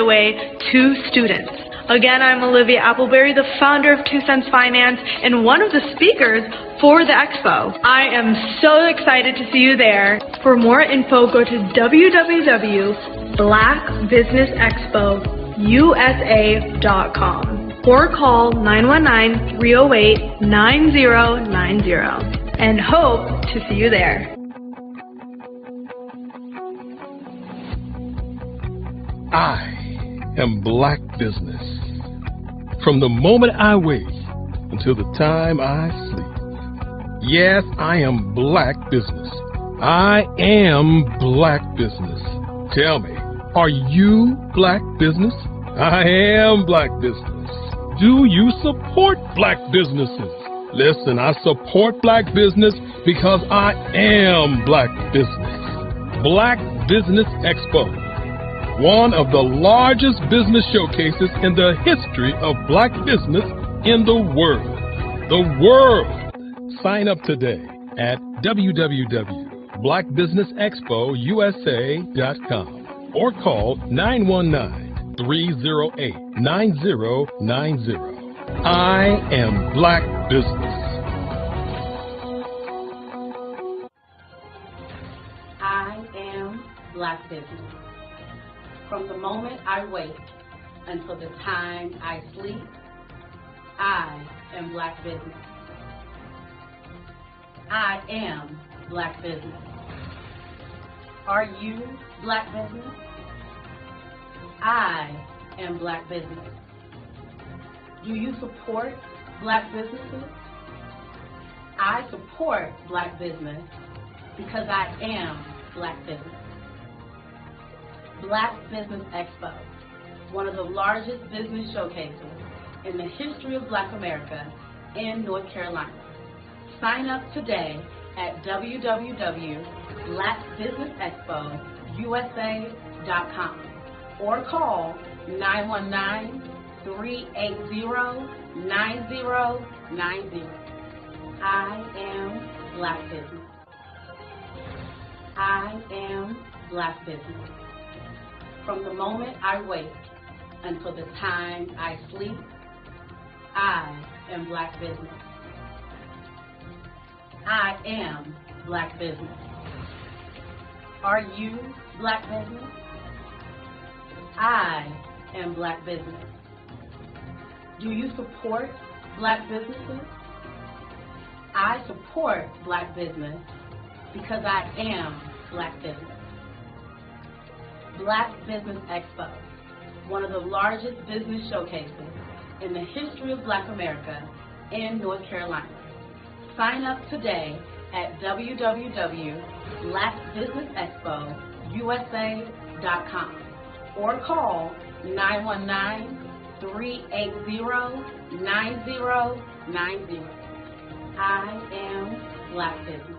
away to students. Again, I'm Olivia Appleberry, the founder of 2 Cents Finance and one of the speakers for the expo. I am so excited to see you there. For more info, go to www.blackbusinessexpousa.com or call 919-308-9090 and hope to see you there. I am Black Business. From the moment I wake until the time I sleep. Yes, I am Black Business. I am Black Business. Tell me, are you Black Business? I am Black Business. Do you support Black businesses? Listen, I support Black business because I am Black Business. Black Business Expo, one of the largest business showcases in the history of Black business in the world. The world! Sign up today at www.blackbusinessexpousa.com or call 919-308-9090. I am Black Business. I am Black Business. From the moment I wake until the time I sleep, I am Black Business. I am Black Business. Are you Black Business? I am Black Business. Do you support Black businesses? I support Black business because I am Black Business. Black Business Expo, one of the largest business showcases in the history of Black America in North Carolina. Sign up today at www.blackbusinessexpousa.com or call 919-380-9090. I am Black Business. I am Black Business. From the moment I wake until the time I sleep, I am Black Business. I am Black Business. Are you Black Business? I am Black Business. Do you support Black businesses? I support Black business because I am Black Business. Black Business Expo, one of the largest business showcases in the history of Black America in North Carolina. Sign up today at www.blackbusinessexpousa.com or call 919-380-9090. I am Black Business.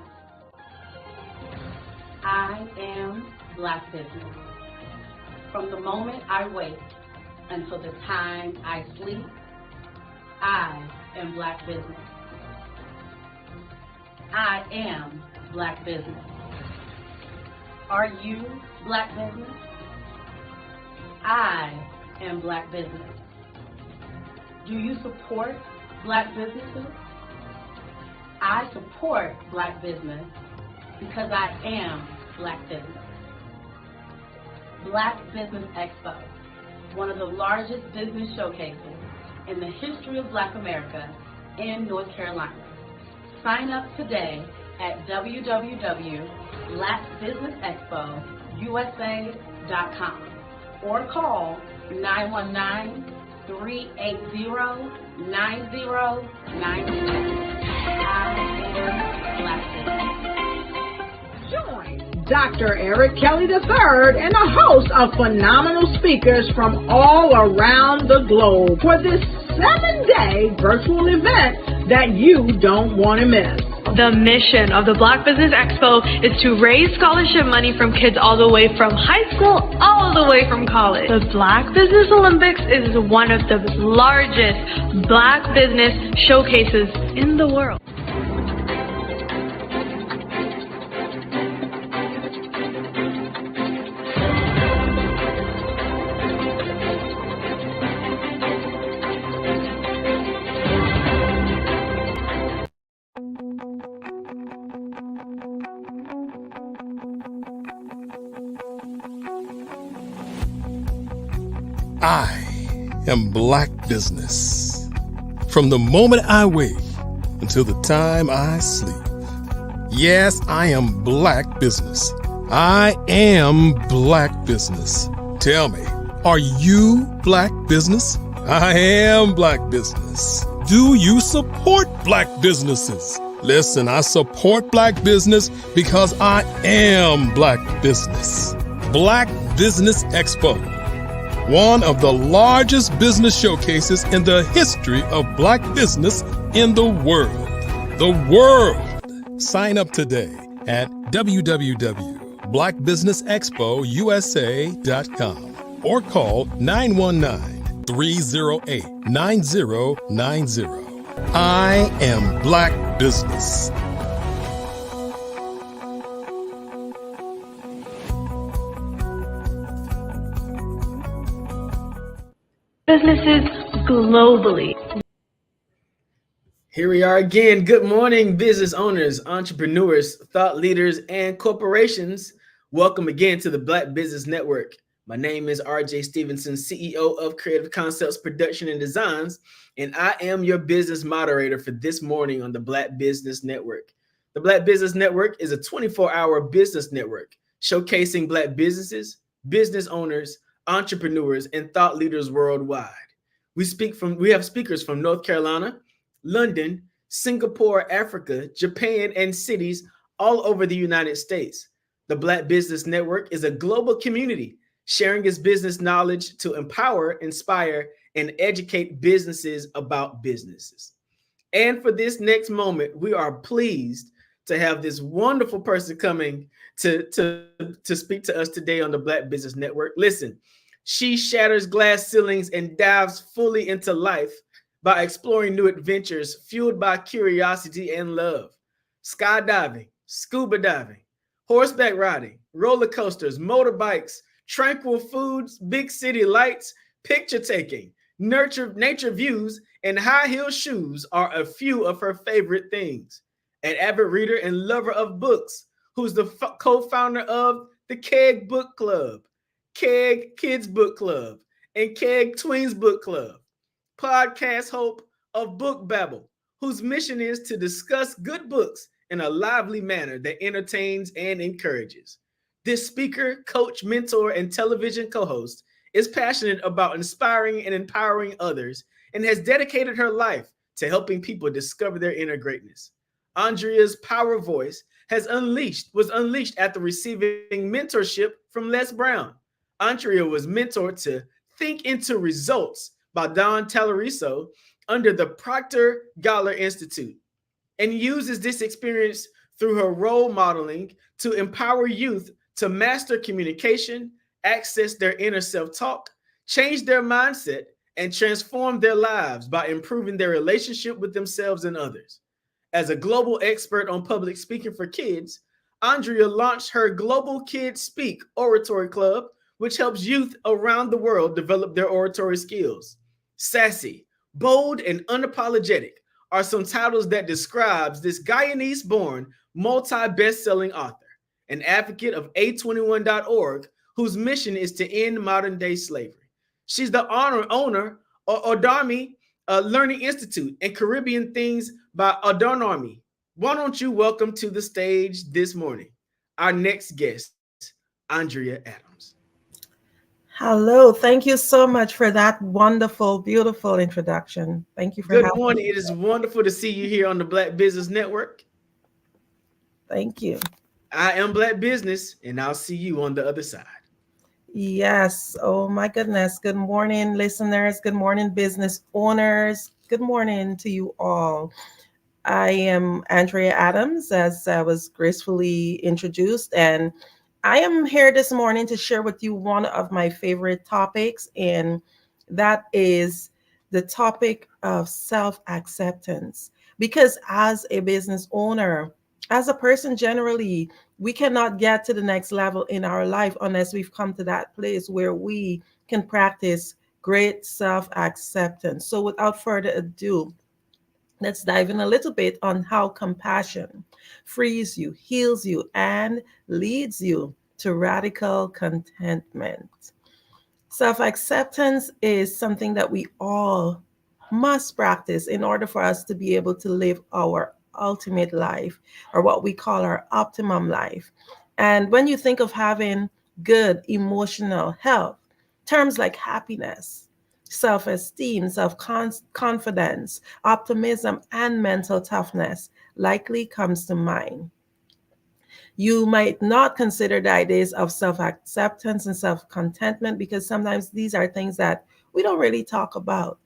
I am Black Business. From the moment I wake until the time I sleep, I am Black Business. I am Black Business. Are you Black Business? I am Black Business. Do you support Black businesses? I support Black business because I am Black Business. Black Business Expo, one of the largest business showcases in the history of Black America in North Carolina. Sign up today at www.blackbusinessexpousa.com or call 919-380-9090. I am Black Business. Dr. Eric Kelly III, and a host of phenomenal speakers from all around the globe for this 7-day virtual event that you don't want to miss. The mission of the Black Business Expo is to raise scholarship money from kids all the way from high school, all the way from college. The Black Business Olympics is one of the largest Black business showcases in the world. I am Black Business. From the moment I wake until the time I sleep. Yes, I am Black Business. I am Black Business. Tell me, are you Black Business? I am Black Business. Do you support Black businesses? Listen, I support Black business because I am Black Business. Black Business Expo, one of the largest business showcases in the history of Black business in the world. The world! Sign up today at www.blackbusinessexpousa.com or call 919-308-9090. I am Black Business. Businesses globally. Here we are again. Good morning, business owners, entrepreneurs, thought leaders, and corporations. Welcome again to the Black Business Network. My name is RJ Stevenson, CEO of Creative Concepts Production and Designs, and I am your business moderator for this morning on the Black Business Network. The Black Business Network is a 24-hour business network showcasing Black businesses, business owners, entrepreneurs, and thought leaders worldwide. We have speakers from North Carolina, London, Singapore, Africa, Japan, and cities all over the United States. The Black Business Network is a global community sharing its business knowledge to empower, inspire, and educate businesses about businesses. And for this next moment, we are pleased to have this wonderful person coming to speak to us today on the Black Business Network. Listen, she shatters glass ceilings and dives fully into life by exploring new adventures fueled by curiosity and love. Skydiving, scuba diving, horseback riding, roller coasters, motorbikes, tranquil foods, big city lights, picture taking, nature views, and high heel shoes are a few of her favorite things. An avid reader and lover of books, who's the co-founder of the Keg Book Club, Keg Kids Book Club, and Keg Tweens Book Club. Podcast host of Book Babble, whose mission is to discuss good books in a lively manner that entertains and encourages. This speaker, coach, mentor, and television co-host is passionate about inspiring and empowering others and has dedicated her life to helping people discover their inner greatness. Andrea's power voice was unleashed after receiving mentorship from Les Brown. Andrea was mentored to Think into Results by Don Tallarico under the Proctor Galler Institute, and uses this experience through her role modeling to empower youth to master communication, access their inner self-talk, change their mindset, and transform their lives by improving their relationship with themselves and others. As a global expert on public speaking for kids, Andrea launched her Global Kids Speak Oratory Club, which helps youth around the world develop their oratory skills. Sassy, bold, and unapologetic are some titles that describes this Guyanese-born multi-best-selling author, an advocate of A21.org, whose mission is to end modern-day slavery. She's the owner of Odami Learning Institute and Caribbean Things by Adonarmi. Why don't you welcome to the stage this morning our next guest, Andrea Adams. Hello. Thank you so much for that wonderful, beautiful introduction. Thank you for Good having morning. me. It is wonderful to see you here on the Black Business Network. Thank you. I am Black Business, and I'll see you on the other side. Yes. Oh my goodness. Good morning, listeners. Good morning, business owners. Good morning to you all. I am Andrea Adams, as I was gracefully introduced, and I am here this morning to share with you one of my favorite topics, and that is the topic of self acceptance. Because as a business owner, as a person generally, we cannot get to the next level in our life unless we've come to that place where we can practice great self acceptance. So, without further ado, let's dive in a little bit on how compassion frees you, heals you, and leads you to radical contentment. Self acceptance is something that we all must practice in order for us to be able to live our ultimate life, or what we call our optimum life. And when you think of having good emotional health, terms like happiness, self esteem, self confidence, optimism, and mental toughness likely comes to mind. You might not consider the ideas of self acceptance and self contentment because sometimes these are things that we don't really talk about.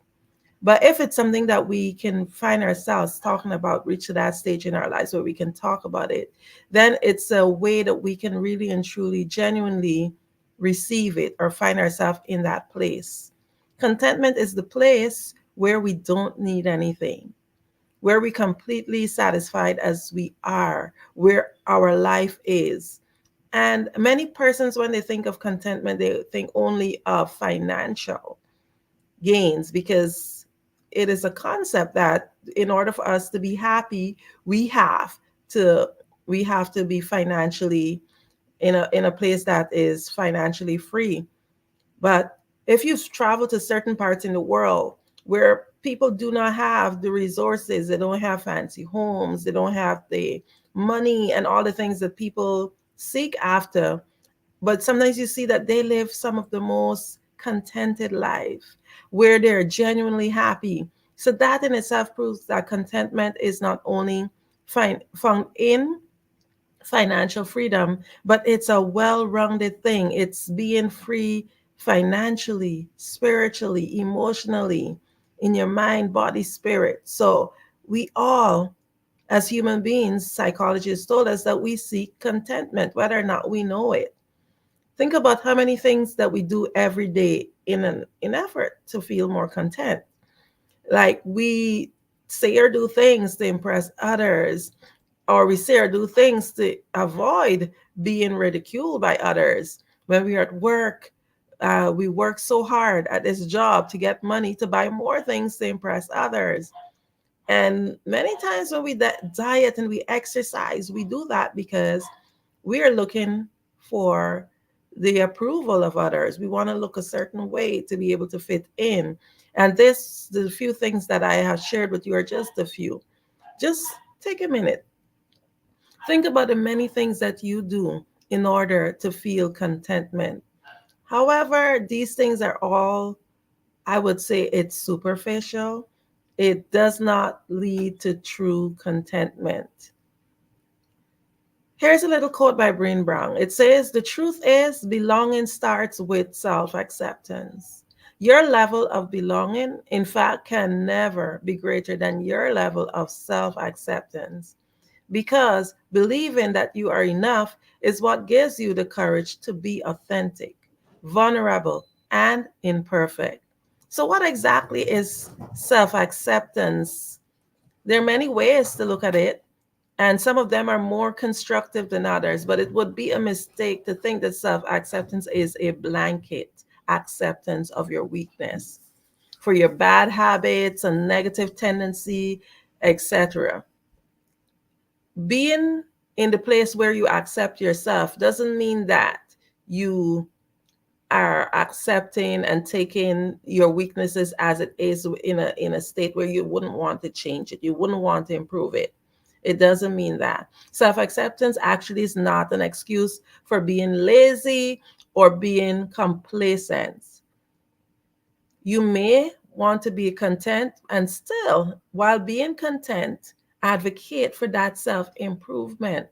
But if it's something that we can find ourselves talking about, reach to that stage in our lives where we can talk about it, then it's a way that we can really and truly, genuinely receive it or find ourselves in that place. Contentment is the place where we don't need anything, where we completely satisfied as we are, where our life is. And many persons, when they think of contentment, they think only of financial gains because it is a concept that in order for us to be happy, we have to we have to be financially in a place that is financially free. But if you've traveled to certain parts in the world where people do not have the resources, they don't have fancy homes, they don't have the money and all the things that people seek after, but sometimes you see that they live some of the most contented life where they're genuinely happy. So that in itself proves that contentment is not only found in financial freedom, but it's a well-rounded thing. It's being free financially, spiritually, emotionally, in your mind, body, spirit. So we all, as human beings, psychologists told us that we seek contentment, whether or not we know it. Think about how many things that we do every day in an effort to feel more content. Like we say or do things to impress others, or we say or do things to avoid being ridiculed by others. When we are at work, we work so hard at this job to get money to buy more things to impress others. And many times when we diet and we exercise, we do that because we are looking for the approval of others. We want to look a certain way to be able to fit in. And the few things that I have shared with you are just a few. Just take a minute. Think about the many things that you do in order to feel contentment. However, these things are all, I would say, it's superficial. It does not lead to true contentment. Here's a little quote by Brené Brown. It says, "The truth is, belonging starts with self acceptance. Your level of belonging, in fact, can never be greater than your level of self acceptance, because believing that you are enough is what gives you the courage to be authentic, vulnerable, and imperfect." So, what exactly is self acceptance? There are many ways to look at it, and some of them are more constructive than others, but it would be a mistake to think that self acceptance is a blanket acceptance of your weakness, for your bad habits and negative tendency, etc. Being in the place where you accept yourself doesn't mean that you are accepting and taking your weaknesses as it is in a state where you wouldn't want to change it, you wouldn't want to improve it. It doesn't mean that. Self-acceptance actually is not an excuse for being lazy or being complacent. You may want to be content and still, while being content, advocate for that self-improvement.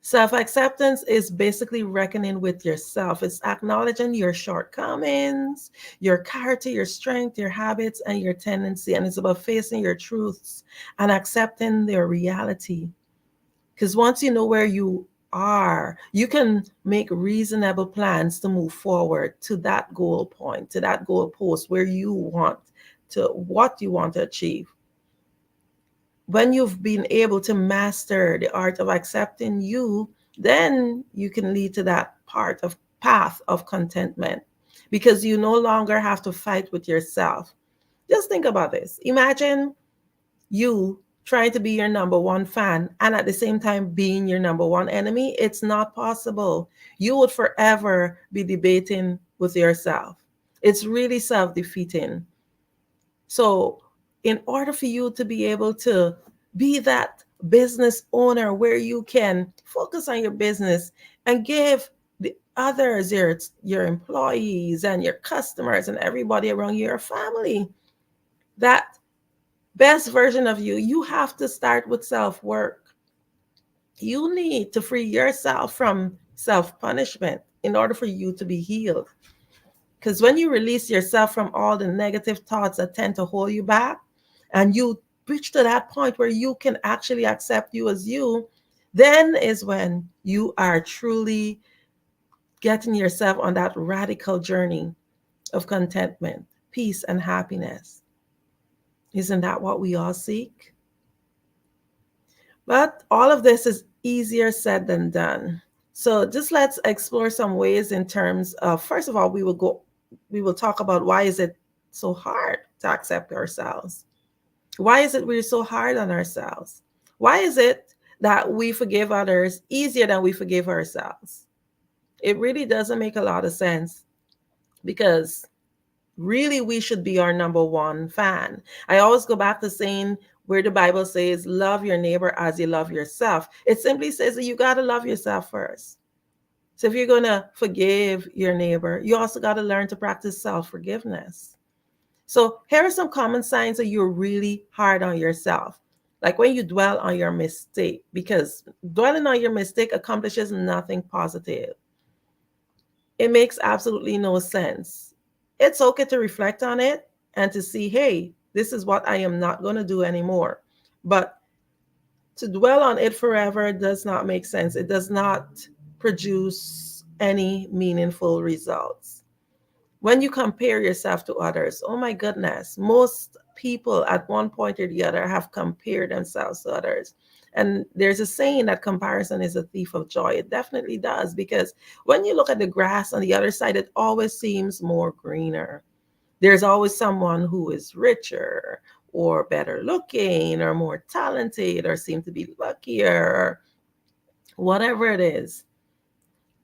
Self-acceptance is basically reckoning with yourself. It's acknowledging your shortcomings, your character, your strength, your habits, and your tendency. And it's about facing your truths and accepting their reality. Because once you know where you are, you can make reasonable plans to move forward to that goal point, to that goal post where you want to, what you want to achieve. When you've been able to master the art of accepting you, then you can lead to that part of path of contentment, because you no longer have to fight with yourself. Just think about this. Imagine you trying to be your number one fan and at the same time being your number one enemy. It's not possible. You would forever be debating with yourself. It's really self-defeating. So, in order for you to be able to be that business owner where you can focus on your business and give the others, your employees and your customers and everybody around you, your family, that best version of you, you have to start with self-work. You need to free yourself from self-punishment in order for you to be healed. Because when you release yourself from all the negative thoughts that tend to hold you back, and you reach to that point where you can actually accept you as you, then is when you are truly getting yourself on that radical journey of contentment, peace, and happiness. Isn't that what we all seek? But all of this is easier said than done. So just let's explore some ways in terms of, first of all, we will talk about why is it so hard to accept ourselves? Why is it we're so hard on ourselves? Why is it that we forgive others easier than we forgive ourselves? It really doesn't make a lot of sense, because really we should be our number one fan. I always go back to saying where the Bible says, love your neighbor as you love yourself. It simply says that you got to love yourself first. So if you're going to forgive your neighbor, you also got to learn to practice self-forgiveness. So here are some common signs that you're really hard on yourself. Like when you dwell on your mistake, because dwelling on your mistake accomplishes nothing positive. It makes absolutely no sense. It's okay to reflect on it and to see, hey, this is what I am not going to do anymore. But to dwell on it forever does not make sense. It does not produce any meaningful results. When you compare yourself to others, oh my goodness, most people at one point or the other have compared themselves to others. And there's a saying that comparison is a thief of joy. It definitely does, because when you look at the grass on the other side, it always seems more greener. There's always someone who is richer or better looking or more talented or seem to be luckier, or whatever it is.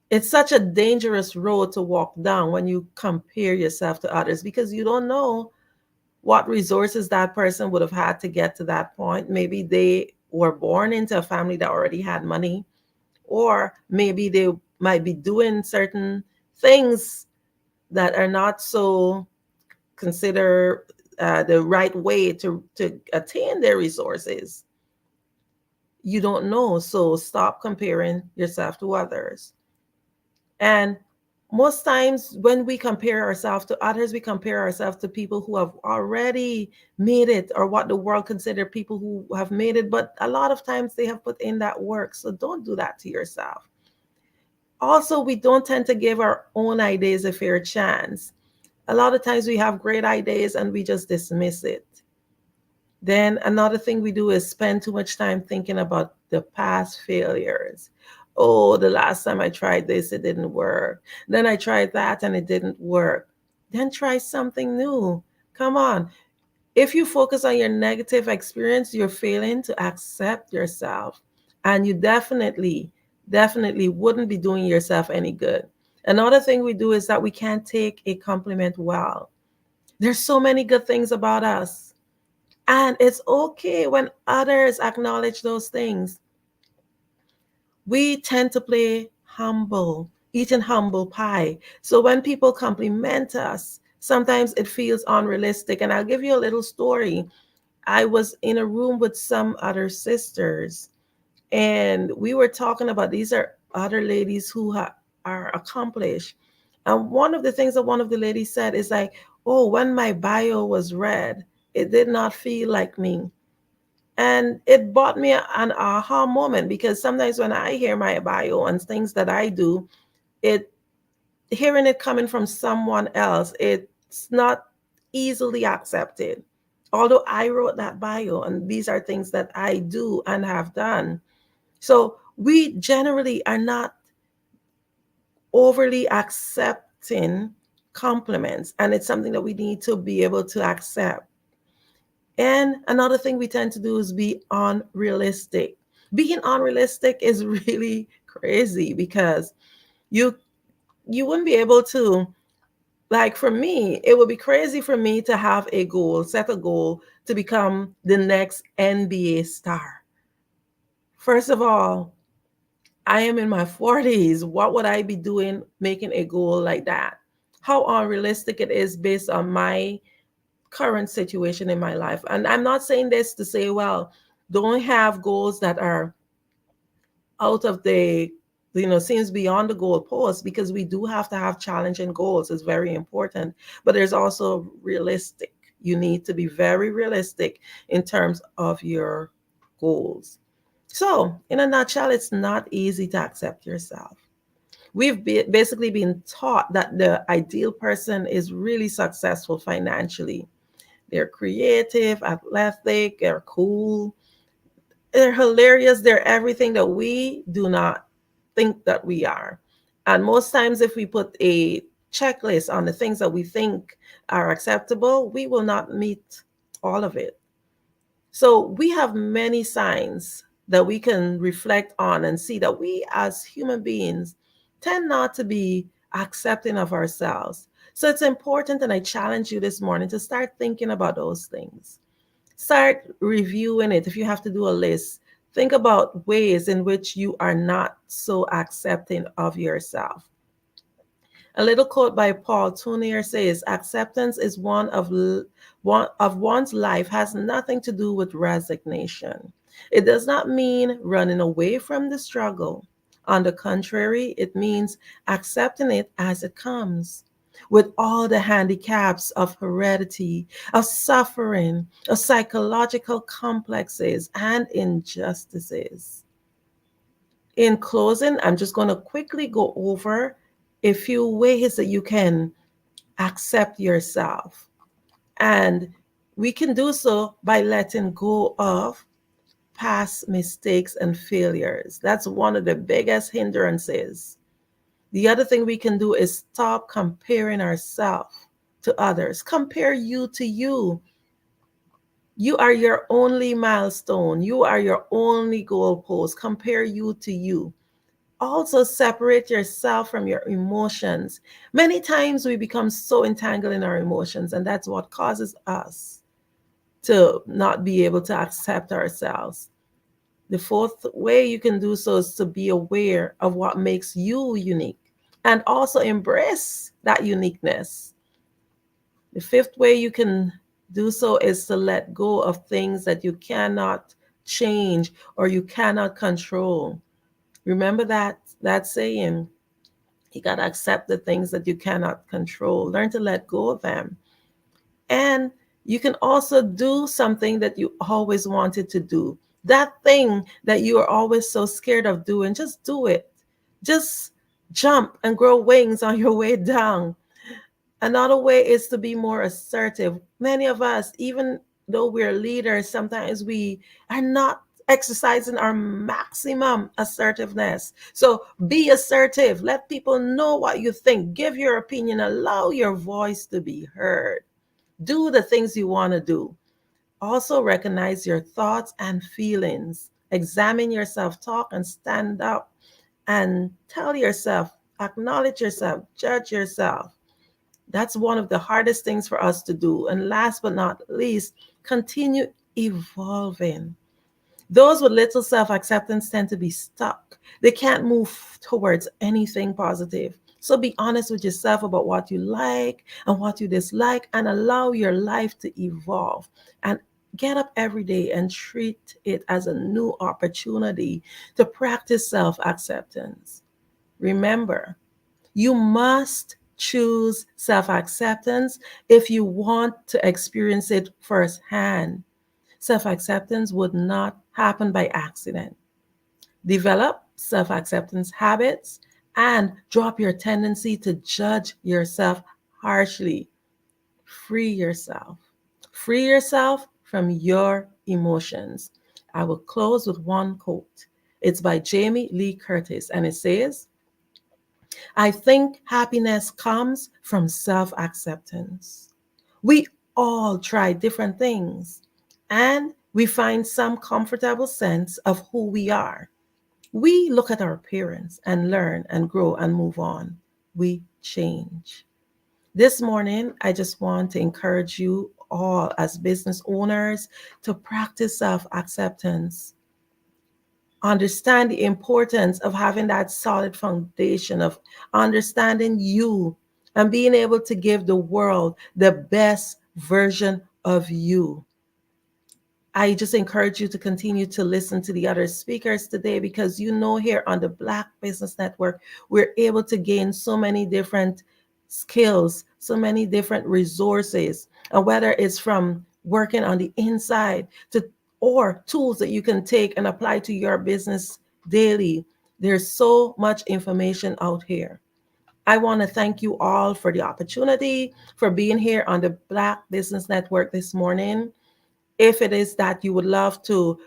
It's such a dangerous road to walk down when you compare yourself to others, because you don't know what resources that person would have had to get to that point. Maybe they were born into a family that already had money, or maybe they might be doing certain things that are not so consider the right way to attain their resources. You don't know, so stop comparing yourself to others. And most times when we compare ourselves to others, we compare ourselves to people who have already made it, or what the world consider people who have made it. But a lot of times they have put in that work. So don't do that to yourself. Also, we don't tend to give our own ideas a fair chance. A lot of times we have great ideas and we just dismiss it. Then another thing we do is spend too much time thinking about the past failures. Oh, the last time I tried this, it didn't work. Then I tried that and it didn't work. Then try something new. Come on. If you focus on your negative experience, you're failing to accept yourself. And you definitely wouldn't be doing yourself any good. Another thing we do is that we can't take a compliment well. There's so many good things about us. And it's okay when others acknowledge those things. We tend to play humble, eating humble pie. So when people compliment us, sometimes it feels unrealistic. And I'll give you a little story. I was in a room with some other sisters, And we were talking about these are other ladies who are accomplished. And one of the things that one of the ladies said is like, oh, when my bio was read, it did not feel like me. And it brought me an aha moment, because sometimes when I hear my bio and things that I do, hearing it coming from someone else, it's not easily accepted. Although I wrote that bio and these are things that I do and have done. So we generally are not overly accepting compliments, and it's something that we need to be able to accept. And another thing we tend to do is be unrealistic. Being unrealistic is really crazy, because you wouldn't be able to, like, for me, it would be crazy for me to have a goal, set a goal to become the next NBA star. First of all, I am in my 40s. What would I be doing making a goal like that? How unrealistic it is based on my current situation in my life. And I'm not saying this to say, well, don't have goals that are out of the, seems beyond the goal post, because we do have to have challenging goals. It's very important. But there's also realistic. You need to be very realistic in terms of your goals. So, in a nutshell, it's not easy to accept yourself. We've basically been taught that the ideal person is really successful financially. They're creative, athletic, they're cool, they're hilarious, they're everything that we do not think that we are. And most times, if we put a checklist on the things that we think are acceptable, we will not meet all of it. So we have many signs that we can reflect on and see that we as human beings tend not to be accepting of ourselves. So it's important, and I challenge you this morning to start thinking about those things. Start reviewing it. If you have to do a list, think about ways in which you are not so accepting of yourself. A little quote by Paul Tournier says, acceptance is one of one's life has nothing to do with resignation. It does not mean running away from the struggle. On the contrary, it means accepting it as it comes, with all the handicaps of heredity, of suffering, of psychological complexes, and injustices. In closing, I'm just going to quickly go over a few ways that you can accept yourself. And we can do so by letting go of past mistakes and failures. That's one of the biggest hindrances. The other thing we can do is stop comparing ourselves to others. Compare you to you. You are your only milestone. You are your only goalpost. Compare you to you. Also, separate yourself from your emotions. Many times we become so entangled in our emotions, and that's what causes us to not be able to accept ourselves. The fourth way you can do so is to be aware of what makes you unique and also embrace that uniqueness. The fifth way you can do so is to let go of things that you cannot change or you cannot control. Remember that saying, you got to accept the things that you cannot control. Learn to let go of them. And you can also do something that you always wanted to do. That thing that you are always so scared of doing, just do it. Just jump and grow wings on your way down. Another way is to be more assertive. Many of us, even though we're leaders, sometimes we are not exercising our maximum assertiveness. So be assertive. Let people know what you think. Give your opinion. Allow your voice to be heard. Do the things you want to do. Also recognize your thoughts and feelings. Examine yourself, talk and stand up and tell yourself, acknowledge yourself, judge yourself. That's one of the hardest things for us to do. And last but not least, continue evolving. Those with little self-acceptance tend to be stuck. They can't move towards anything positive. So be honest with yourself about what you like and what you dislike and allow your life to evolve. And Get up every day and treat it as a new opportunity to practice self-acceptance. Remember, you must choose self-acceptance if you want to experience it firsthand. Self-acceptance would not happen by accident. Develop self-acceptance habits and drop your tendency to judge yourself harshly. Free yourself. Free yourself from your emotions. I will close with one quote. It's by Jamie Lee Curtis, and it says, I think happiness comes from self-acceptance. We all try different things, and we find some comfortable sense of who we are. We look at our appearance and learn and grow and move on. We change. This morning, I just want to encourage you all as business owners to practice self-acceptance. Understand the importance of having that solid foundation of understanding you and being able to give the world the best version of you. I just encourage you to continue to listen to the other speakers today, because here on the Black Business Network, we're able to gain so many different skills, so many different resources, and whether it's from working on the inside or tools that you can take and apply to your business daily. There's so much information out here. I want to thank you all for the opportunity for being here on the Black Business Network this morning. If it is that you would love to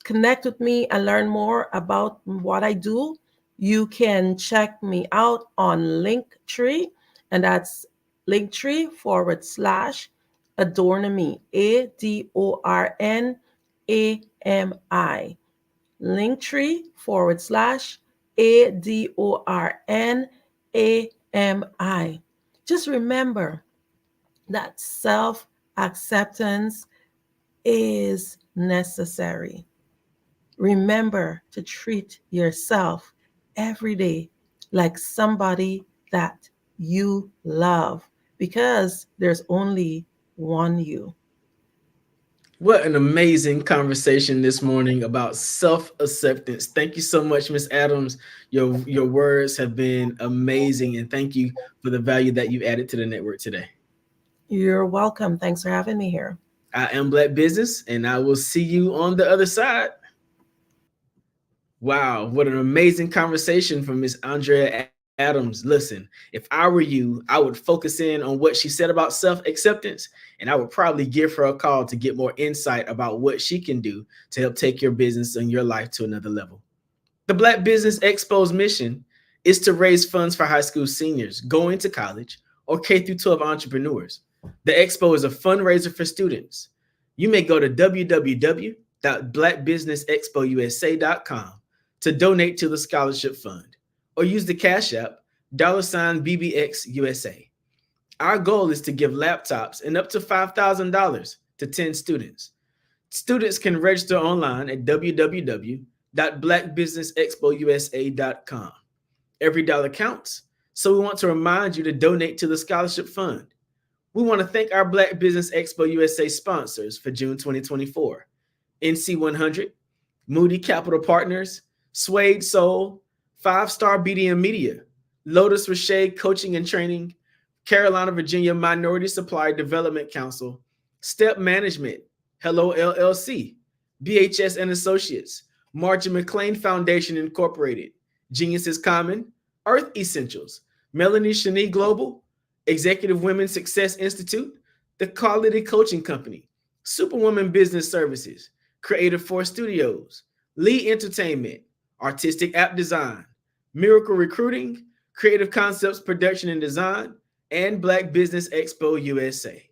connect with me and learn more about what I do, you can check me out on Linktree, and that's Linktree/Adornami, ADORNAMI. Linktree/ADORNAMI. Just remember that self-acceptance is necessary. Remember to treat yourself every day like somebody that you love, because there's only one you. What an amazing conversation this morning about self-acceptance. Thank you so much, Ms. Adams. Your words have been amazing, and thank you for the value that you've added to the network today. You're welcome. Thanks for having me here. I am Black Business, and I will see you on the other side. Wow, what an amazing conversation from Ms. Andrea Adams. Listen, if I were you, I would focus in on what she said about self-acceptance, and I would probably give her a call to get more insight about what she can do to help take your business and your life to another level. The Black Business Expo's mission is to raise funds for high school seniors going to college or K-12 entrepreneurs. The Expo is a fundraiser for students. You may go to www.blackbusinessexpousa.com to donate to the scholarship fund, or use the Cash App $BBXUSA. Our goal is to give laptops and up to $5,000 to 10 students. Students can register online at www.blackbusinessexpousa.com. Every dollar counts, so we want to remind you to donate to the scholarship fund. We want to thank our Black Business Expo USA sponsors for June 2024. NC100, Moody Capital Partners, Suede Soul, 5-Star BDM Media, Lotus Roche Coaching and Training, Carolina, Virginia Minority Supply Development Council, Step Management, Hello LLC, BHS and Associates, Marjorie McLean Foundation Incorporated, Geniuses Common, Earth Essentials, Melanie Shani Global, Executive Women Success Institute, The Quality Coaching Company, Superwoman Business Services, Creative Force Studios, Lee Entertainment, Artistic App Design, Miracle Recruiting, Creative Concepts Production and Design, and Black Business Expo USA.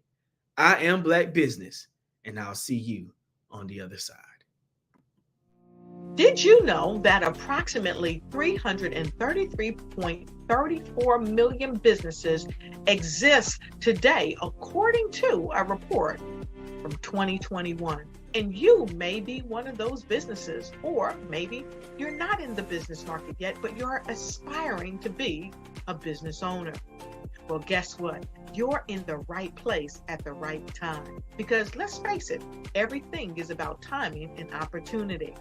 I am Black Business, and I'll see you on the other side. Did you know that approximately 333.34 million businesses exist today, according to a report from 2021? And you may be one of those businesses, or maybe you're not in the business market yet, but you're aspiring to be a business owner. Well, guess what? You're in the right place at the right time. Because let's face it, everything is about timing and opportunity.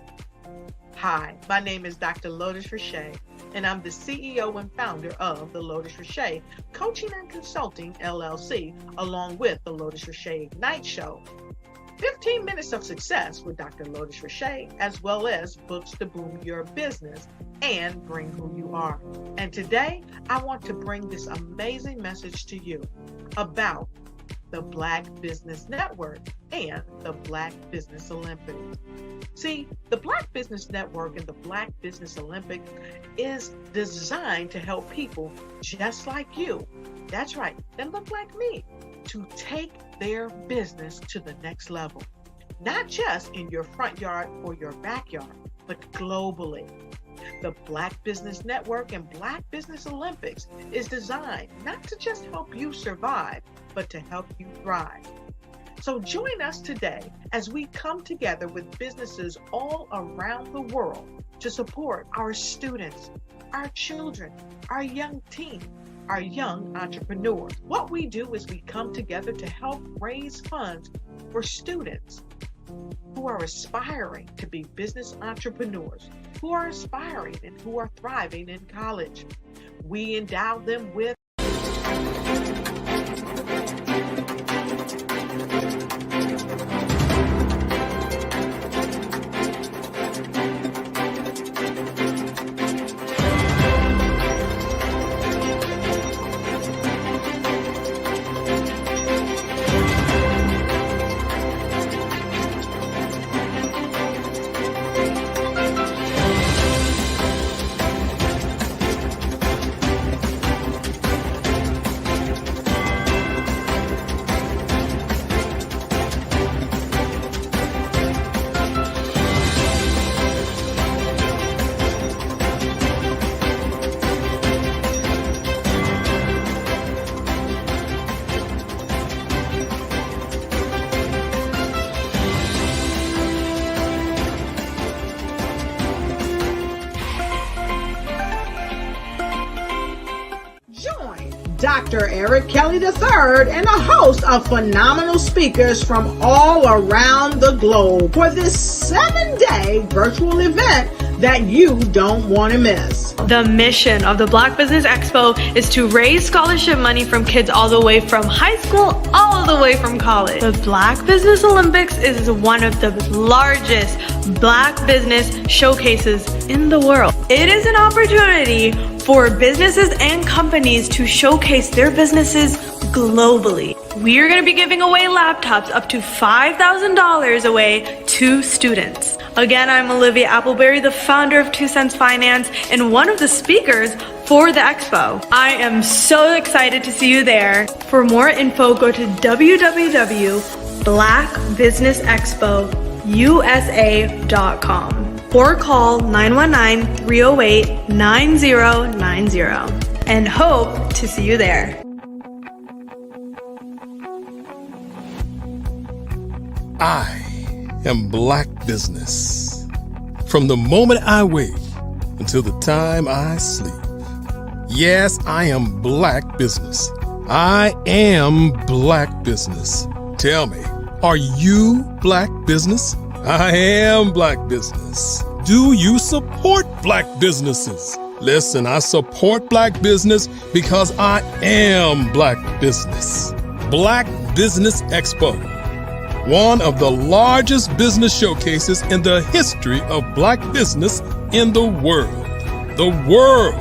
Hi, my name is Dr. Lotus Richey, and I'm the CEO and founder of the Lotus Richey Coaching and Consulting LLC, along with the Lotus Richey Ignite Show. 15 minutes of success with Dr. Lotus Richey, as well as books to boom your business and bring who you are. And today, I want to bring this amazing message to you about the Black Business Network and the Black Business Olympics. See, the Black Business Network and the Black Business Olympics is designed to help people just like you, that's right, that look like me, to take their business to the next level. Not just in your front yard or your backyard, but globally. The Black Business Network and Black Business Olympics is designed not to just help you survive, but to help you thrive. So join us today as we come together with businesses all around the world to support our students, our children, our young teens, our young entrepreneurs. What we do is we come together to help raise funds for students who are aspiring to be business entrepreneurs, who are aspiring and who are thriving in college. We endow them with Dr. Eric Kelly III and a host of phenomenal speakers from all around the globe for this 7-day virtual event that you don't want to miss. The mission of the Black Business Expo is to raise scholarship money from kids all the way from high school, all the way from college. The Black Business Olympics is one of the largest Black business showcases in the world. It is an opportunity for businesses and companies to showcase their businesses globally. We are going to be giving away laptops up to $5,000 away to students. Again, I'm Olivia Appleberry, the founder of 2 Cents Finance and one of the speakers for the expo. I am so excited to see you there. For more info, go to www.blackbusinessexpousa.com or call 919-308-9090 and hope to see you there. I am Black Business. From the moment I wake until the time I sleep. Yes, I am Black Business. I am Black Business. Tell me, are you Black Business? I am Black Business. Do you support Black businesses? Listen, I support Black business because I am Black Business. Black Business Expo, one of the largest business showcases in the history of Black business in the world. The world!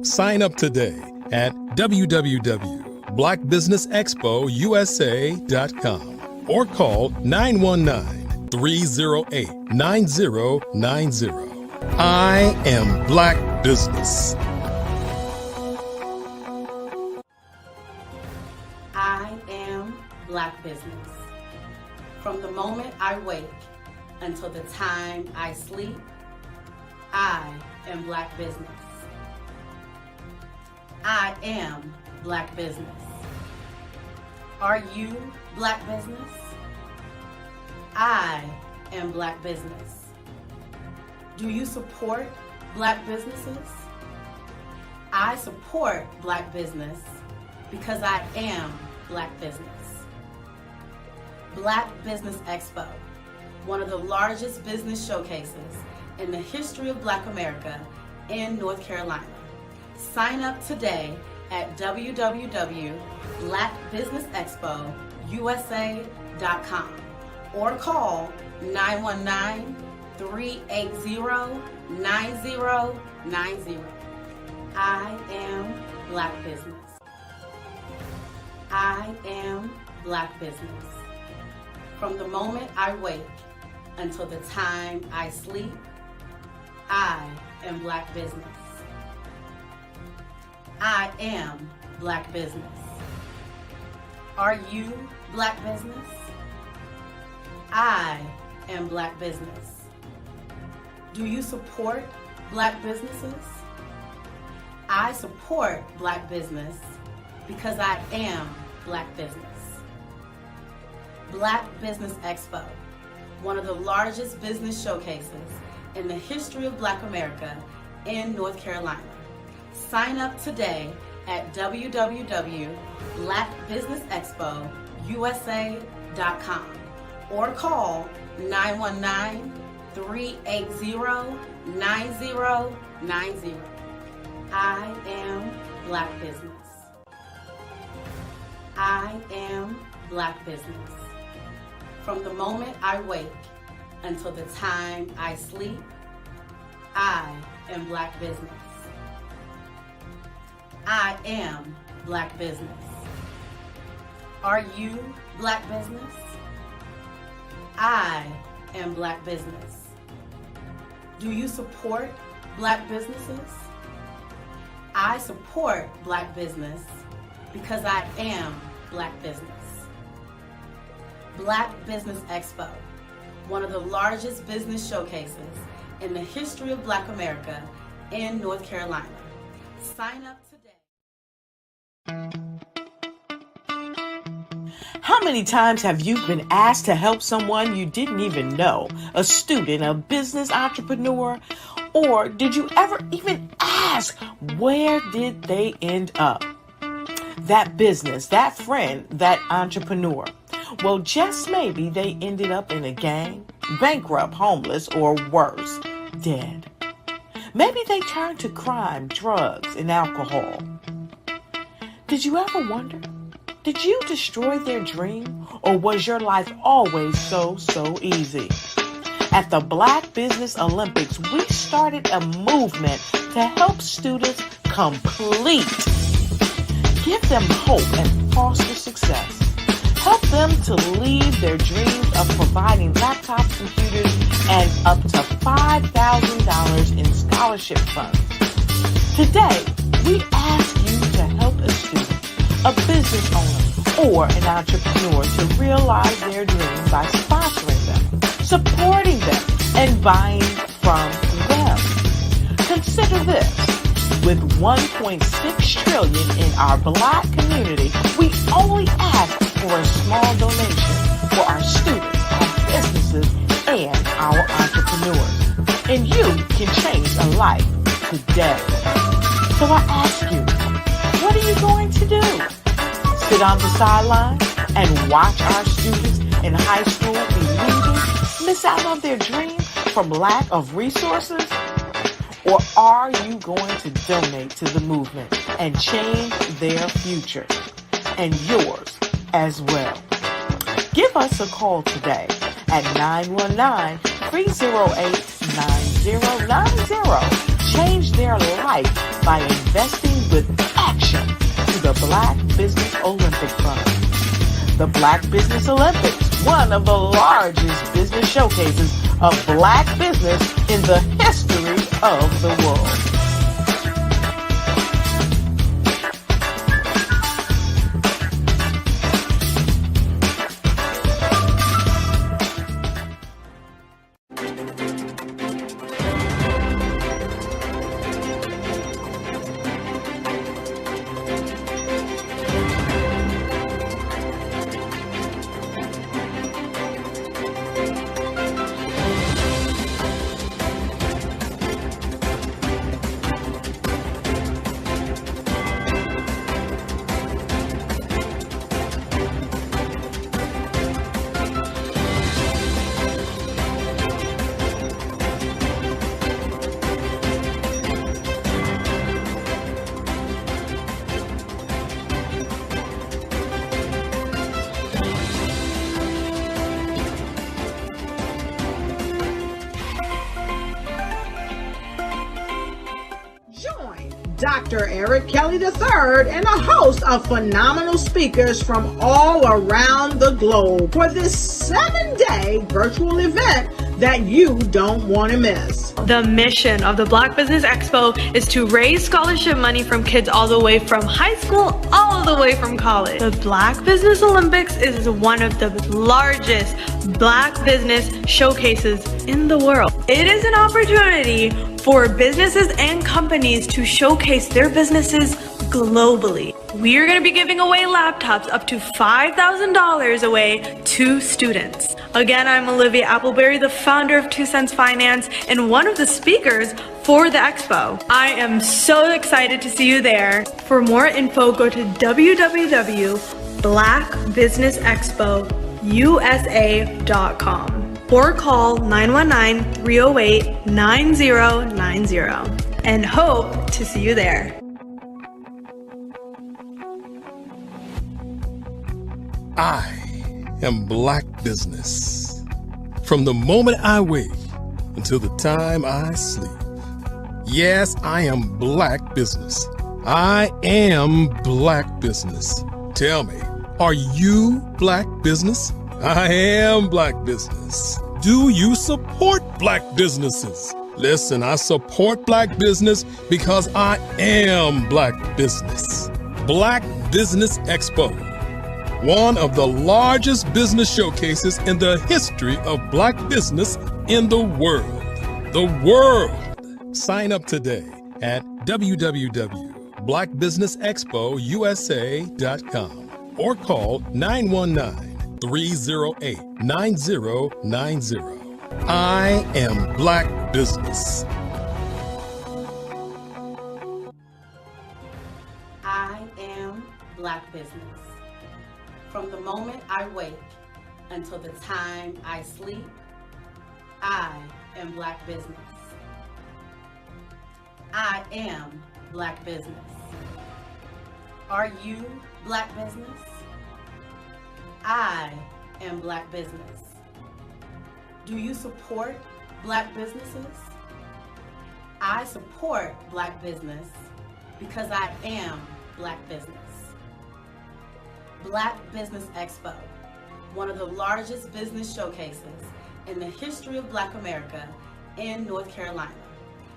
Sign up today at www.blackbusinessexpousa.com or call 919-308-9090. I am Black Business. I am Black Business. From the moment I wake until the time I sleep, I am Black Business. I am Black Business. Are you Black Business? I am Black Business. Do you support Black businesses? I support Black business because I am Black business. Black Business Expo, one of the largest business showcases in the history of Black America in North Carolina. Sign up today at www.blackbusinessexpousa.com or call 919-380-9090. I am Black business. I am Black business. From the moment I wake until the time I sleep, I am Black business. I am Black business. Are you Black business? I am Black business. Do you support Black businesses? I support Black business because I am Black business. Black Business Expo, one of the largest business showcases in the history of Black America in North Carolina. Sign up today at www.blackbusinessexpousa.com or call 919-380-9090. I am Black business. I am Black business. From the moment I wake until the time I sleep, I am Black business. I am Black business. Are you Black business? I am Black business. Do you support Black businesses? I support Black business because I am Black business. Black Business Expo, one of the largest business showcases in the history of Black America in North Carolina. Sign up today. How many times have you been asked to help someone you didn't even know, a student, a business entrepreneur, or did you ever even ask, where did they end up? That business, that friend, that entrepreneur. Well, just maybe they ended up in a gang, bankrupt, homeless, or worse, dead. Maybe they turned to crime, drugs, and alcohol. Did you ever wonder? Did you destroy their dream, or was your life always so easy? At the Black Business Olympics, we started a movement to help students complete. Give them hope and foster success. Help them to leave their dreams of providing laptops, computers, and up to $5,000 in scholarship funds. Today, we ask you to help a student, a business owner, or an entrepreneur to realize their dreams by sponsoring them, supporting them, and buying from them. Consider this. With $1.6 trillion in our Black community, we only ask for a small donation for our students, our businesses, and our entrepreneurs. And you can change a life today. So I ask you, what are you going to do? Sit on the sideline and watch our students in high school be leaving, miss out on their dream from lack of resources? Or are you going to donate to the movement and change their future and yours as well? Give us a call today at 919-308-9090. Change their life by investing with action to the Black Business Olympic Fund. The Black Business Olympics, one of the largest business showcases of Black business in the history of the world. Dr. Eric Kelly III, and a host of phenomenal speakers from all around the globe for this 7-day virtual event that you don't want to miss. The mission of the Black Business Expo is to raise scholarship money from kids all the way from high school, all the way from college. The Black Business Olympics is one of the largest Black business showcases in the world. It is an opportunity for businesses and companies to showcase their businesses globally. We are going to be giving away laptops up to $5,000 away to students. Again, I'm Olivia Appleberry, the founder of 2 Cents Finance and one of the speakers for the expo. I am so excited to see you there. For more info, go to www.blackbusinessexpousa.com or call 919-308-9090 and hope to see you there. I am Black Business. From the moment I wake until the time I sleep. Yes, I am Black Business. I am Black Business. Tell me, are you Black Business? I am Black Business. Do you support Black businesses? Listen, I support Black business because I am Black Business. Black Business Expo, one of the largest business showcases in the history of Black business in the world. The world! Sign up today at www.blackbusinessexpousa.com or call 919-308-9090. I am Black Business. I am Black Business. From the moment I wake until the time I sleep, I am Black Business. I am Black Business. Are you Black Business? I am Black Business. Do you support Black businesses? I support Black business because I am Black business. Black Business Expo, one of the largest business showcases in the history of Black America in North Carolina.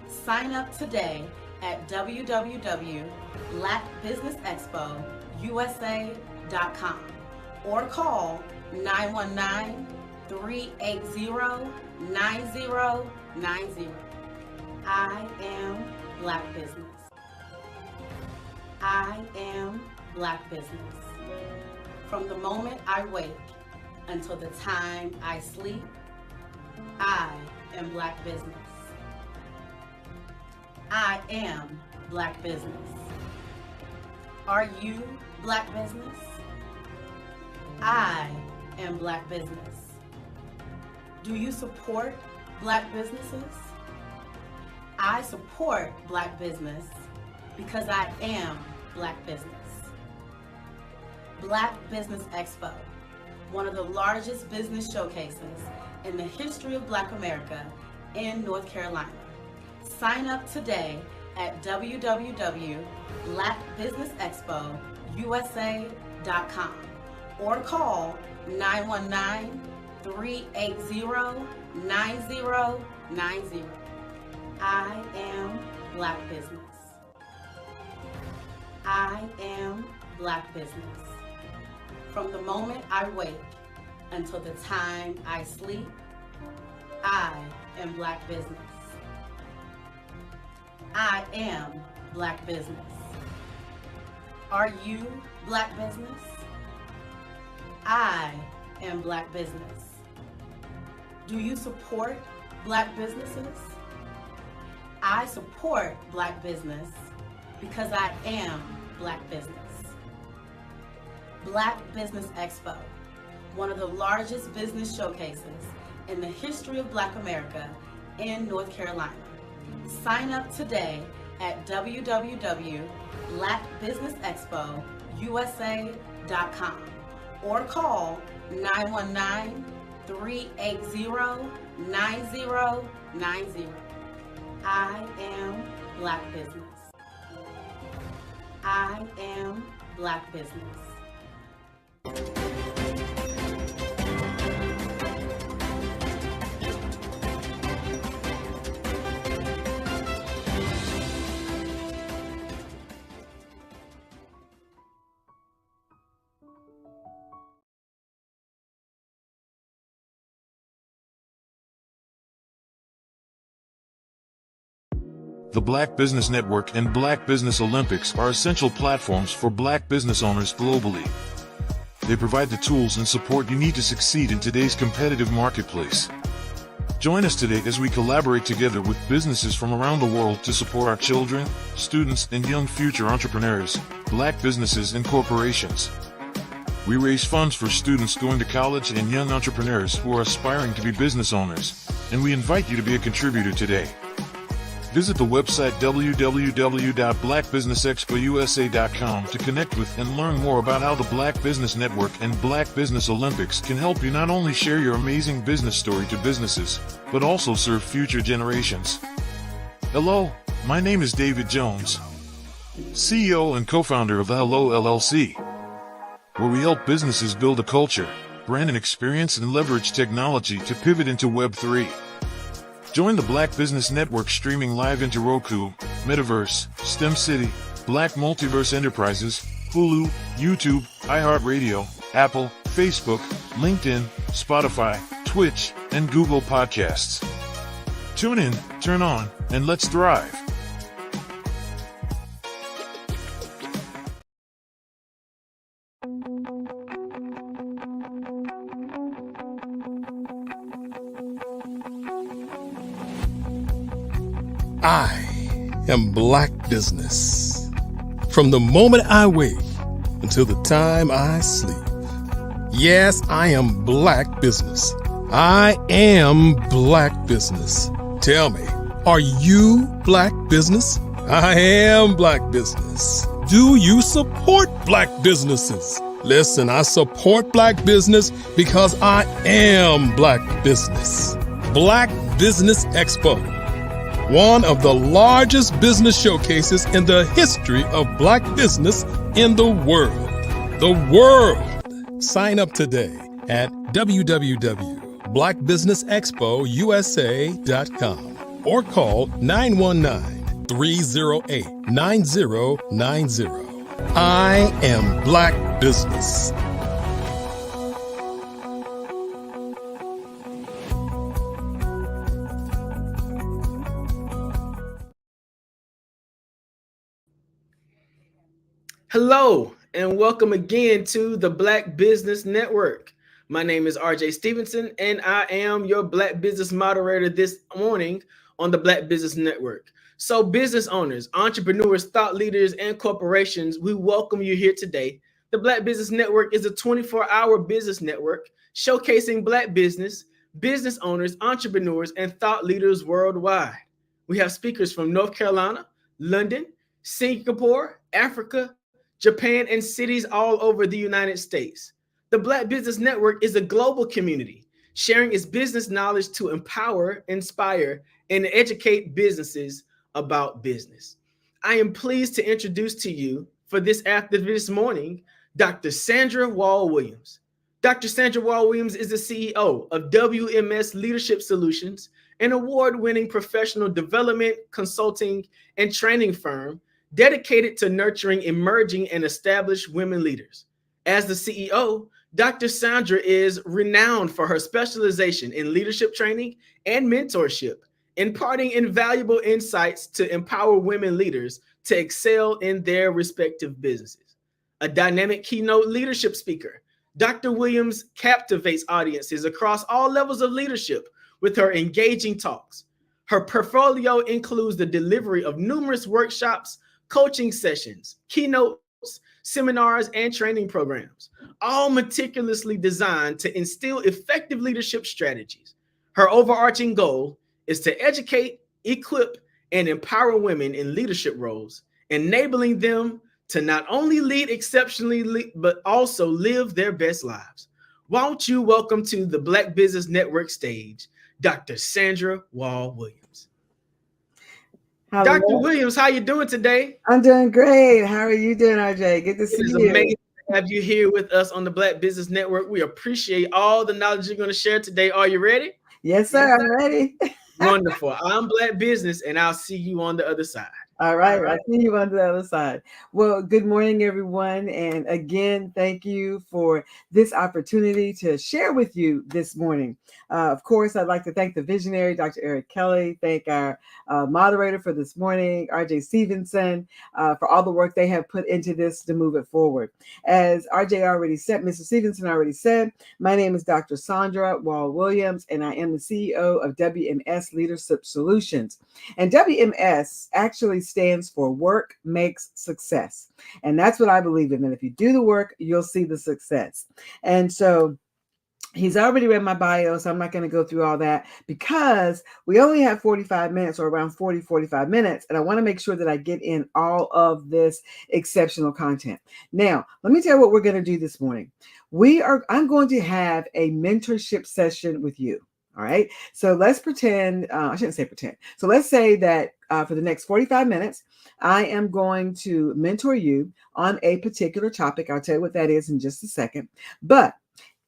Sign up today at www.blackbusinessexpousa.com or call 919-380-9090. I am Black Business. I am Black Business. From the moment I wake until the time I sleep, I am Black Business. I am Black Business. Are you Black Business? I am Black Business. Do you support Black businesses? I support Black business because I am Black business. Black Business Expo, one of the largest business showcases in the history of Black America in North Carolina. Sign up today at www.blackbusinessexpousa.com or call 919-380-9090. I am Black Business. I am Black Business. From the moment I wake until the time I sleep, I am Black Business. I am Black Business. Are you Black Business? I am Black Business. Do you support Black businesses? I support Black business because I am Black business. Black Business Expo, one of the largest business showcases in the history of Black America in North Carolina. Sign up today at www.blackbusinessexpousa.com or call 919-380-9090. I am Black Business. I am Black Business. The Black Business Network and Black Business Olympics are essential platforms for Black business owners globally. They provide the tools and support you need to succeed in today's competitive marketplace. Join us today as we collaborate together with businesses from around the world to support our children, students, and young future entrepreneurs, Black businesses and corporations. We raise funds for students going to college and young entrepreneurs who are aspiring to be business owners, and we invite you to be a contributor today. Visit the website www.blackbusinessexpousa.com to connect with and learn more about how the Black Business Network and Black Business Olympics can help you not only share your amazing business story to businesses, but also serve future generations. Hello, my name is David Jones, CEO and co-founder of Hello LLC, where we help businesses build a culture, brand and experience, and leverage technology to pivot into Web3. Join the Black Business Network streaming live into Roku, Metaverse, STEM City, Black Multiverse Enterprises, Hulu, YouTube, iHeartRadio, Apple, Facebook, LinkedIn, Spotify, Twitch, and Google Podcasts. Tune in, turn on, and let's thrive. I am Black Business. From the moment I wake until the time I sleep. Yes, I am Black Business. I am Black Business. Tell me, are you Black Business? I am Black Business. Do you support Black businesses? Listen, I support Black business because I am Black Business. Black Business Expo, one of the largest business showcases in the history of Black business in the world. The world! Sign up today at www.blackbusinessexpousa.com or call 919-308-9090. I am Black Business. Hello, and welcome again to the Black Business Network. My name is RJ Stevenson, and I am your Black Business moderator this morning on the Black Business Network. So business owners, entrepreneurs, thought leaders, and corporations, we welcome you here today. The Black Business Network is a 24-hour business network showcasing Black business, business owners, entrepreneurs, and thought leaders worldwide. We have speakers from North Carolina, London, Singapore, Africa, Japan, and cities all over the United States. The Black Business Network is a global community sharing its business knowledge to empower, inspire, and educate businesses about business. I am pleased to introduce to you for this morning, Dr. Sandra Wall-Williams. Dr. Sandra Wall-Williams is the CEO of WMS Leadership Solutions, an award-winning professional development, consulting, and training firm dedicated to nurturing emerging and established women leaders. As the CEO, Dr. Sandra is renowned for her specialization in leadership training and mentorship, imparting invaluable insights to empower women leaders to excel in their respective businesses. A dynamic keynote leadership speaker, Dr. Williams captivates audiences across all levels of leadership with her engaging talks. Her portfolio includes the delivery of numerous workshops, coaching sessions, keynotes, seminars, and training programs, all meticulously designed to instill effective leadership strategies. Her overarching goal is to educate, equip, and empower women in leadership roles, enabling them to not only lead exceptionally, but also live their best lives. Won't you welcome to the Black Business Network stage, Dr. Sandra Wall-Williams. Dr. Hello. Williams, how you doing today? I'm doing great. How are you doing, RJ? Good to It see is you. amazing to have you here with us on the Black Business Network. We appreciate all the knowledge you're going to share today. Are you ready? Yes, sir. I'm ready. Wonderful. I'm Black Business, and I'll see you on the other side. All right. I'll see you on the other side. Well, good morning, everyone. And again, thank you for this opportunity to share with you this morning. Of course, I'd like to thank the visionary, Dr. Eric Kelly, thank our moderator for this morning, RJ Stevenson, for all the work they have put into this to move it forward. As RJ already said, Mr. Stevenson already said, my name is Dr. Sandra Wall-Williams, and I am the CEO of WMS Leadership Solutions. And WMS actually stands for Work Makes Success. And that's what I believe in. And if you do the work, you'll see the success. And so he's already read my bio, so I'm not going to go through all that because we only have 45 minutes or around 45 minutes. And I want to make sure that I get in all of this exceptional content. Now, let me tell you what we're going to do this morning. I'm going to have a mentorship session with you. All right. So let's pretend, I shouldn't say pretend. So let's say that for the next 45 minutes, I am going to mentor you on a particular topic. I'll tell you what that is in just a second. But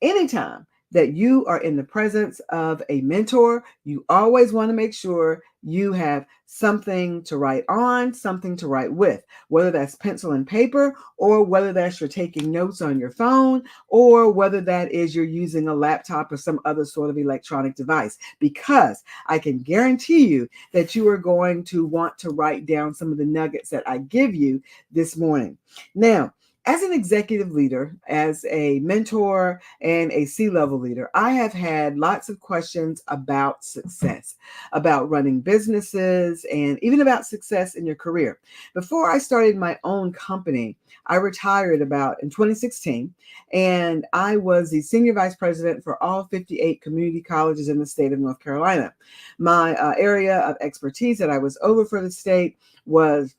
anytime that you are in the presence of a mentor, you always want to make sure you have something to write on, something to write with, whether that's pencil and paper, or whether that's you're taking notes on your phone, or whether that is you're using a laptop or some other sort of electronic device, because I can guarantee you that you are going to want to write down some of the nuggets that I give you this morning. Now, as an executive leader, as a mentor and a C-level leader, I have had lots of questions about success, about running businesses, and even about success in your career. Before I started my own company, I retired in 2016, and I was the senior vice president for all 58 community colleges in the state of North Carolina. My area of expertise that I was over for the state was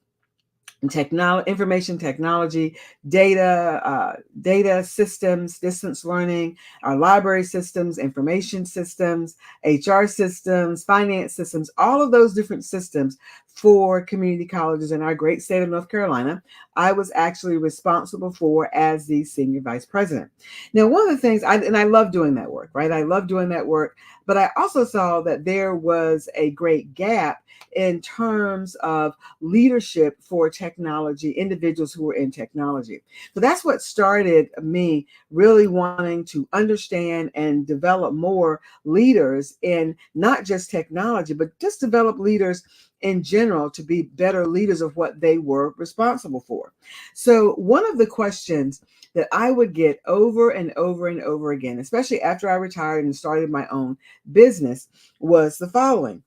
information technology, data systems, distance learning, our library systems, information systems, HR systems, finance systems, all of those different systems for community colleges in our great state of North Carolina, I was actually responsible for as the senior vice president. Now, one of the things, I love doing that work, right? I love doing that work, but I also saw that there was a great gap in terms of leadership for technology, individuals who were in technology. So that's what started me really wanting to understand and develop more leaders in not just technology, but just develop leaders in general to be better leaders of what they were responsible for. So one of the questions that I would get over and over and over again, especially after I retired and started my own business, was the following.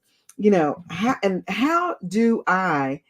How do I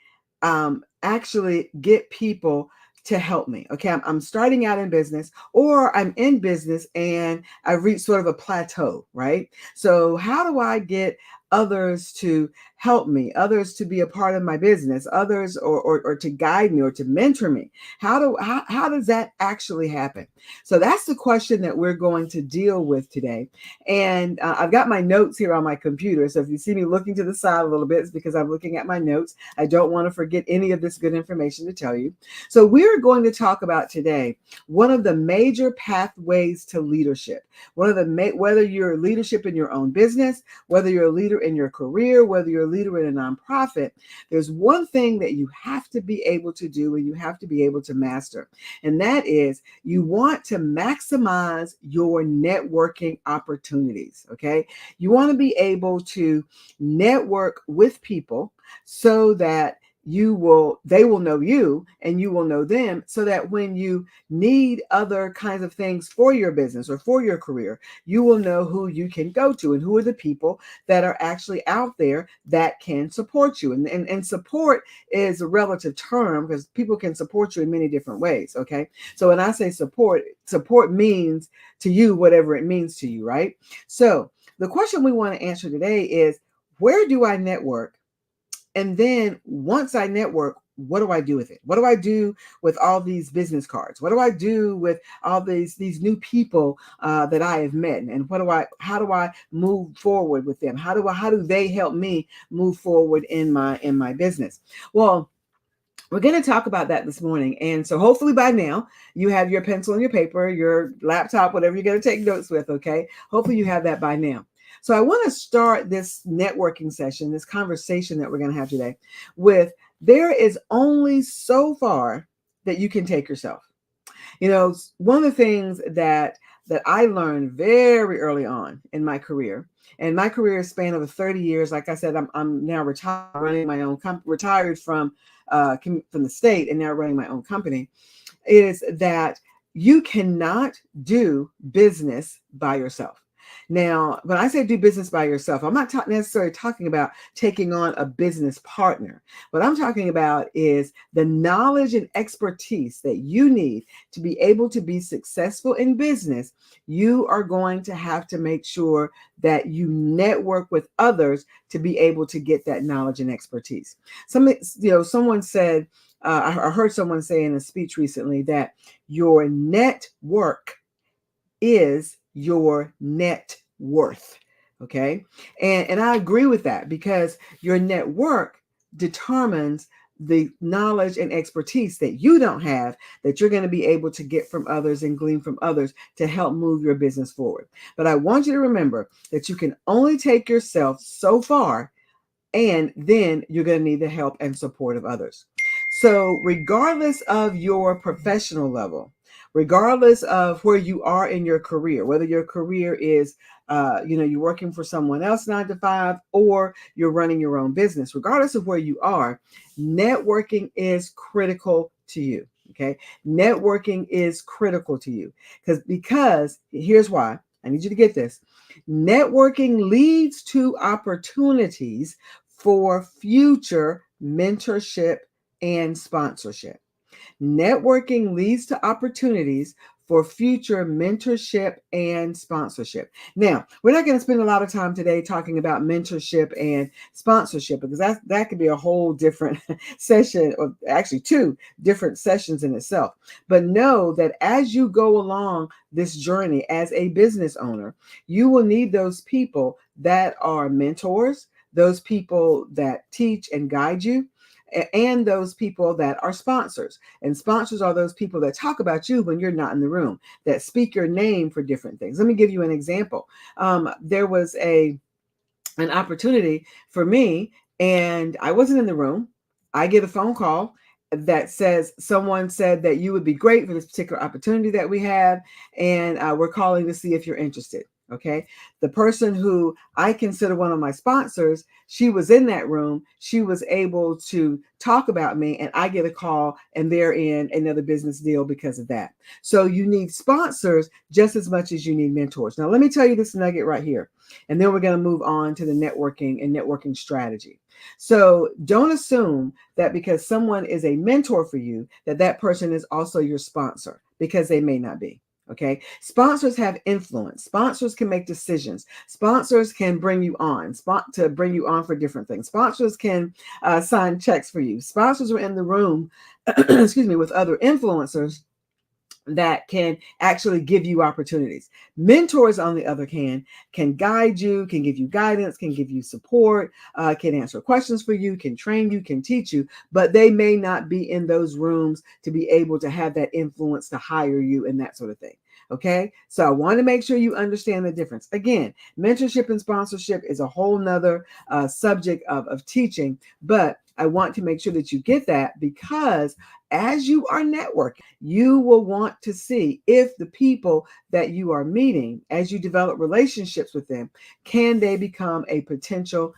actually get people to help me? Okay, I'm starting out in business, or I'm in business and I've reached sort of a plateau, right? So how do I get others to help me, others to be a part of my business, others or to guide me or to mentor me? How does that actually happen? So that's the question that we're going to deal with today. And I've got my notes here on my computer. So if you see me looking to the side a little bit, it's because I'm looking at my notes. I don't want to forget any of this good information to tell you. So we're going to talk about today one of the major pathways to leadership. Whether you're leadership in your own business, whether you're a leader in your career, whether you're a leader in a nonprofit, there's one thing that you have to be able to do and you have to be able to master. And that is you want to maximize your networking opportunities. Okay. You want to be able to network with people so that they will know you and you will know them, so that when you need other kinds of things for your business or for your career, you will know who you can go to and who are the people that are actually out there that can support you. And support is a relative term because people can support you in many different ways. Okay. So when I say support means to you whatever it means to you, right? So the question we want to answer today is, where do I network? And then once I network, what do I do with it? What do I do with all these business cards? What do I do with all these new people that I have met? And how do I move forward with them? How do they help me move forward in my business? Well, we're going to talk about that this morning. And so hopefully by now you have your pencil and your paper, your laptop, whatever you're going to take notes with. Okay. Hopefully you have that by now. So I want to start this networking session, this conversation that we're going to have today with, there is only so far that you can take yourself. You know, one of the things that I learned very early on in my career, and my career span over 30 years, like I said, I'm now retired, running my own retired from the state and now running my own company, is that you cannot do business by yourself. Now, when I say do business by yourself, I'm not necessarily talking about taking on a business partner. What I'm talking about is the knowledge and expertise that you need to be able to be successful in business. You are going to have to make sure that you network with others to be able to get that knowledge and expertise. Someone said, I heard someone say in a speech recently that your network is your net worth. Okay. And I agree with that, because your network determines the knowledge and expertise that you don't have, that you're going to be able to get from others and glean from others to help move your business forward. But I want you to remember that you can only take yourself so far, and then you're going to need the help and support of others. So regardless of your professional level, regardless of where you are in your career, whether your career is, you're working for someone else 9 to 5, or you're running your own business, regardless of where you are, networking is critical to you. Okay. Networking is critical to you because here's why. I need you to get this. Networking leads to opportunities for future mentorship and sponsorship. Networking leads to opportunities for future mentorship and sponsorship. Now, we're not going to spend a lot of time today talking about mentorship and sponsorship, because that could be a whole different session, or actually 2 different sessions in itself. But know that as you go along this journey as a business owner, you will need those people that are mentors, those people that teach and guide you, and those people that are sponsors. And sponsors are those people that talk about you when you're not in the room, that speak your name for different things. Let me give you an example. There was an opportunity for me, and I wasn't in the room. I get a phone call that says someone said that you would be great for this particular opportunity that we have, and we're calling to see if you're interested. Okay. The person who I consider one of my sponsors, she was in that room. She was able to talk about me, and I get a call, and they're in another business deal because of that. So you need sponsors just as much as you need mentors. Now, let me tell you this nugget right here, and then we're going to move on to the networking and networking strategy. So don't assume that because someone is a mentor for you, that person is also your sponsor, because they may not be. Okay. Sponsors have influence. Sponsors can make decisions. Sponsors can bring you on for different things. Sponsors can sign checks for you. Sponsors are in the room, with other influencers that can actually give you opportunities. Mentors, on the other hand, can guide you, can give you guidance, can give you support, can answer questions for you, can train you, can teach you, but they may not be in those rooms to be able to have that influence to hire you and that sort of thing. Okay. So I want to make sure you understand the difference. Again, mentorship and sponsorship is a whole nother subject of teaching, but I want to make sure that you get that, because as you are networking, you will want to see if the people that you are meeting, as you develop relationships with them, can they become a potential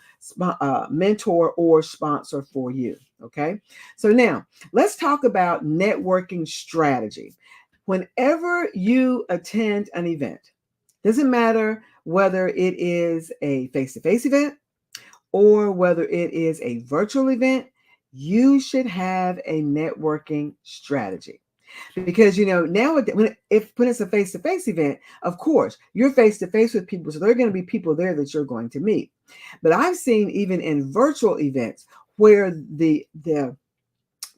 mentor or sponsor for you. Okay. So now let's talk about networking strategy. Whenever you attend an event, doesn't matter whether it is a face-to-face event or whether it is a virtual event, you should have a networking strategy. Because, now when it's a face-to-face event, of course, you're face-to-face with people. So there are going to be people there that you're going to meet. But I've seen even in virtual events where the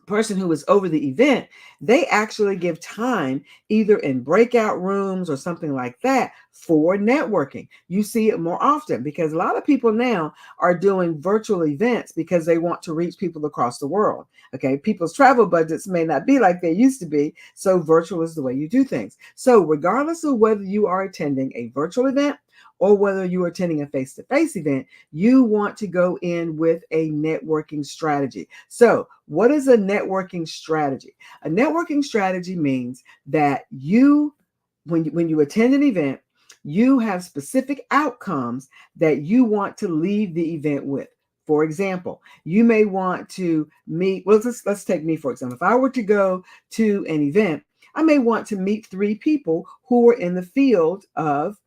person who is over the event, they actually give time either in breakout rooms or something like that for networking. You see it more often because a lot of people now are doing virtual events because they want to reach people across the world. Okay, people's travel budgets may not be like they used to be, so virtual is the way you do things. So regardless of whether you are attending a virtual event or whether you are attending a face-to-face event, you want to go in with a networking strategy. So what is a networking strategy? A networking strategy means that when you attend an event, you have specific outcomes that you want to leave the event with. For example, you may want to meet, well, let's take me, for example. If I were to go to an event, I may want to meet 3 people who are in the field of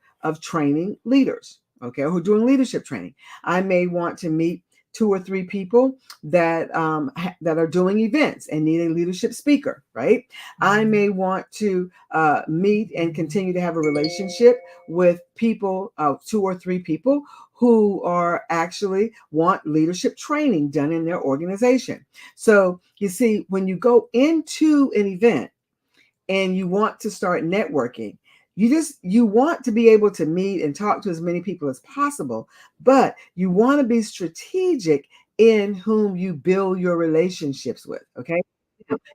training leaders, okay, who are doing leadership training. I may want to meet 2 or 3 people that that are doing events and need a leadership speaker, right? I may want to meet and continue to have a relationship with people, 2 or 3 people who are actually want leadership training done in their organization. So you see, when you go into an event and you want to start networking, you want to be able to meet and talk to as many people as possible, but you want to be strategic in whom you build your relationships with. Okay.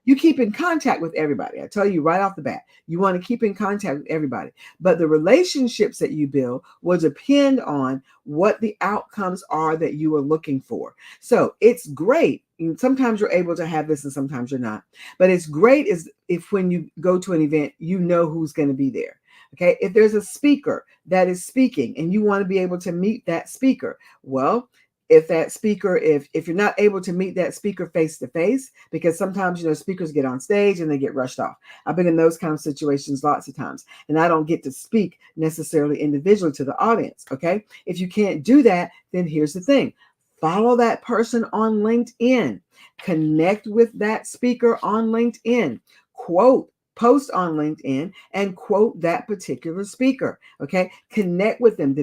You keep in contact with everybody. I tell you right off the bat, you want to keep in contact with everybody, but the relationships that you build will depend on what the outcomes are that you are looking for. So it's great. And sometimes you're able to have this and sometimes you're not, but it's great is if when you go to an event, you know who's going to be there. Okay. If there's a speaker that is speaking and you want to be able to meet that speaker, well, if that speaker, if you're not able to meet that speaker face to face, because sometimes, speakers get on stage and they get rushed off. I've been in those kind of situations lots of times, and I don't get to speak necessarily individually to the audience. Okay. If you can't do that, then here's the thing. Follow that person on LinkedIn, connect with that speaker on LinkedIn, post on LinkedIn and quote that particular speaker. Okay. Connect with them,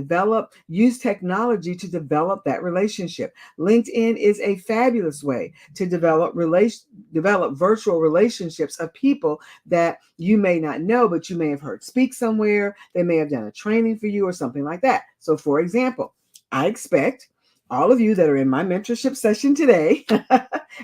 use technology to develop that relationship. LinkedIn is a fabulous way to develop virtual relationships of people that you may not know, but you may have heard speak somewhere. They may have done a training for you or something like that. So for example, I expect all of you that are in my mentorship session today,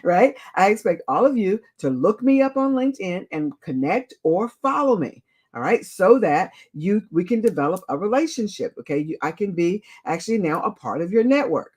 right? I expect all of you to look me up on LinkedIn and connect or follow me. All right. So that we can develop a relationship. Okay. I can be actually now a part of your network.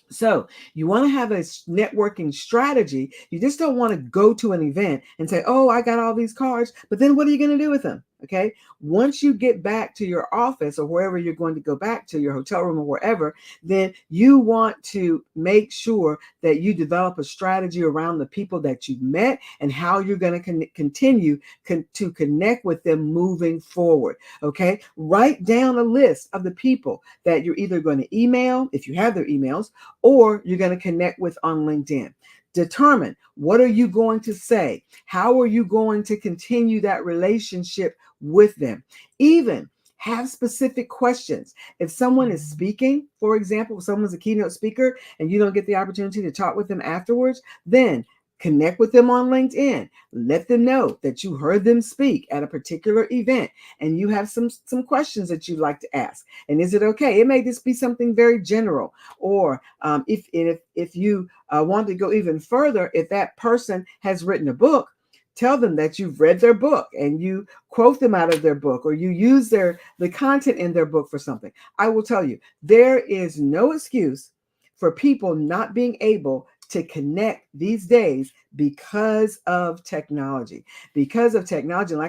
So you want to have a networking strategy. You just don't want to go to an event and say, oh, I got all these cards, but then what are you going to do with them? Okay. Once you get back to your office or wherever you're going to go back to, your hotel room or wherever, then you want to make sure that you develop a strategy around the people that you've met and how you're going to continue to connect with them moving forward. Okay. Write down a list of the people that you're either going to email, if you have their emails, or you're going to connect with on LinkedIn. Determine what are you going to say? How are you going to continue that relationship with them? Even have specific questions. If someone is speaking, for example, if someone's a keynote speaker and you don't get the opportunity to talk with them afterwards, then connect with them on LinkedIn. Let them know that you heard them speak at a particular event and you have some questions that you'd like to ask. And is it okay? It may just be something very general. Or if you want to go even further, if that person has written a book, tell them that you've read their book and you quote them out of their book, or you use the content in their book for something. I will tell you, there is no excuse for people not being able to connect these days because of technology. Like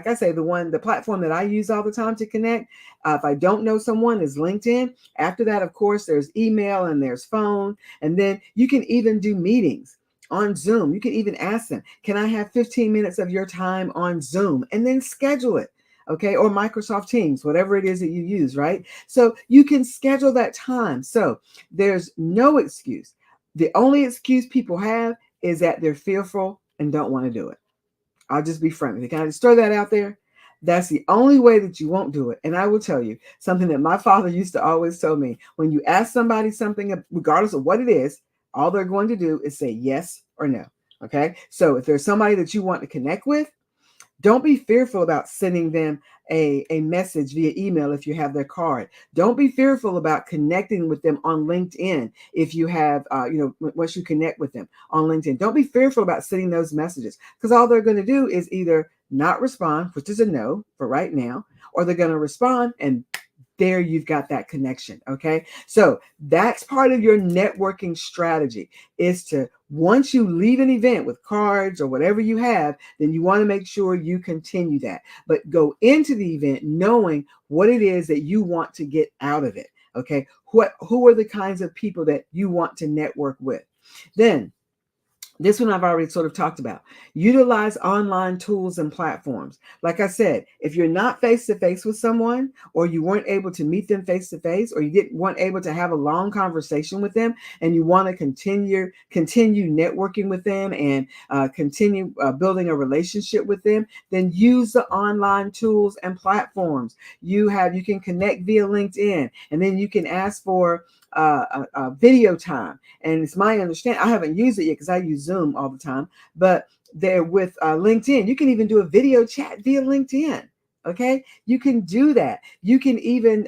I say, the platform that I use all the time to connect, if I don't know someone, is LinkedIn. After that, of course, there's email and there's phone. And then you can even do meetings on Zoom. You can even ask them, can I have 15 minutes of your time on Zoom? And then schedule it. Okay. Or Microsoft Teams, whatever it is that you use, right? So you can schedule that time. So there's no excuse. The only excuse people have is that they're fearful and don't want to do it. I'll just be frank. Can I just throw that out there? That's the only way that you won't do it. And I will tell you something that my father used to always tell me. When you ask somebody something, regardless of what it is, all they're going to do is say yes or no. Okay. So if there's somebody that you want to connect with, don't be fearful about sending them a message via email if you have their card. Don't be fearful about connecting with them on LinkedIn if you have, once you connect with them on LinkedIn. Don't be fearful about sending those messages, because all they're going to do is either not respond, which is a no for right now, or they're going to respond, and there you've got that connection. Okay. So that's part of your networking strategy, is to, once you leave an event with cards or whatever you have, then you want to make sure you continue that. But go into the event knowing what it is that you want to get out of it. Okay. Who are the kinds of people that you want to network with? Then this one I've already sort of talked about. Utilize online tools and platforms. Like I said, if you're not face-to-face with someone, or you weren't able to meet them face-to-face, or you weren't able to have a long conversation with them, and you want to continue networking with them and continue building a relationship with them, then use the online tools and platforms. You can connect via LinkedIn, and then you can ask for video time. And it's my understanding, I haven't used it yet because I use Zoom all the time, but there with LinkedIn, you can even do a video chat via LinkedIn. Okay, you can do that. You can even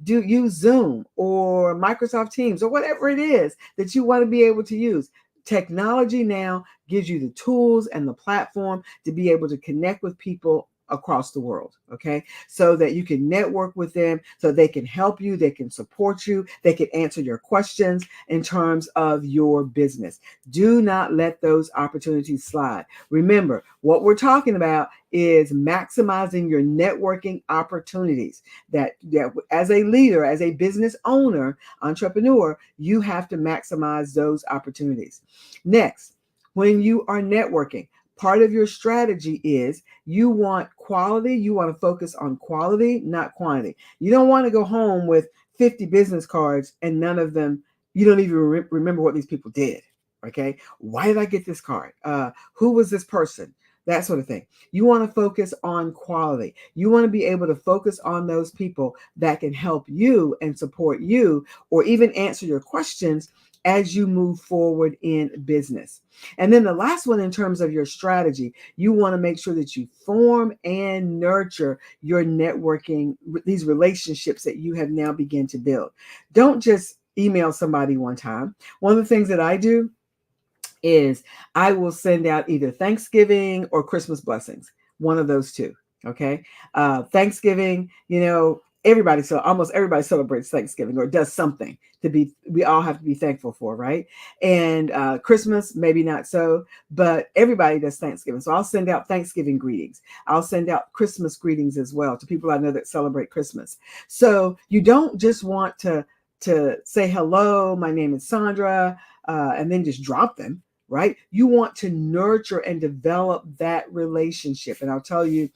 use Zoom or Microsoft Teams or whatever it is that you want to be able to use. Technology now gives you the tools and the platform to be able to connect with people across the world, okay, so that you can network with them, so they can help you, they can support you, they can answer your questions in terms of your business. Do not let those opportunities slide. Remember, what we're talking about is maximizing your networking opportunities. That as a leader, as a business owner, entrepreneur, you have to maximize those opportunities. Next, when you are networking, part of your strategy is you want quality. You want to focus on quality, not quantity. You don't want to go home with 50 business cards and none of them, you don't even remember what these people did. Okay. Why did I get this card? Who was this person? That sort of thing. You want to focus on quality. You want to be able to focus on those people that can help you and support you, or even answer your questions as you move forward in business. And then the last one, in terms of your strategy, you want to make sure that you form and nurture your networking, these relationships that you have now begun to build. Don't just email somebody one time. One of the things that I do is I will send out either Thanksgiving or Christmas blessings, one of those two. Okay. Thanksgiving, almost everybody celebrates Thanksgiving or does something we all have to be thankful for, right? And Christmas, maybe not so, but everybody does Thanksgiving. So I'll send out Thanksgiving greetings. I'll send out Christmas greetings as well to people I know that celebrate Christmas. So you don't just want to say, hello, my name is Sandra, and then just drop them. Right? You want to nurture and develop that relationship. And I'll tell you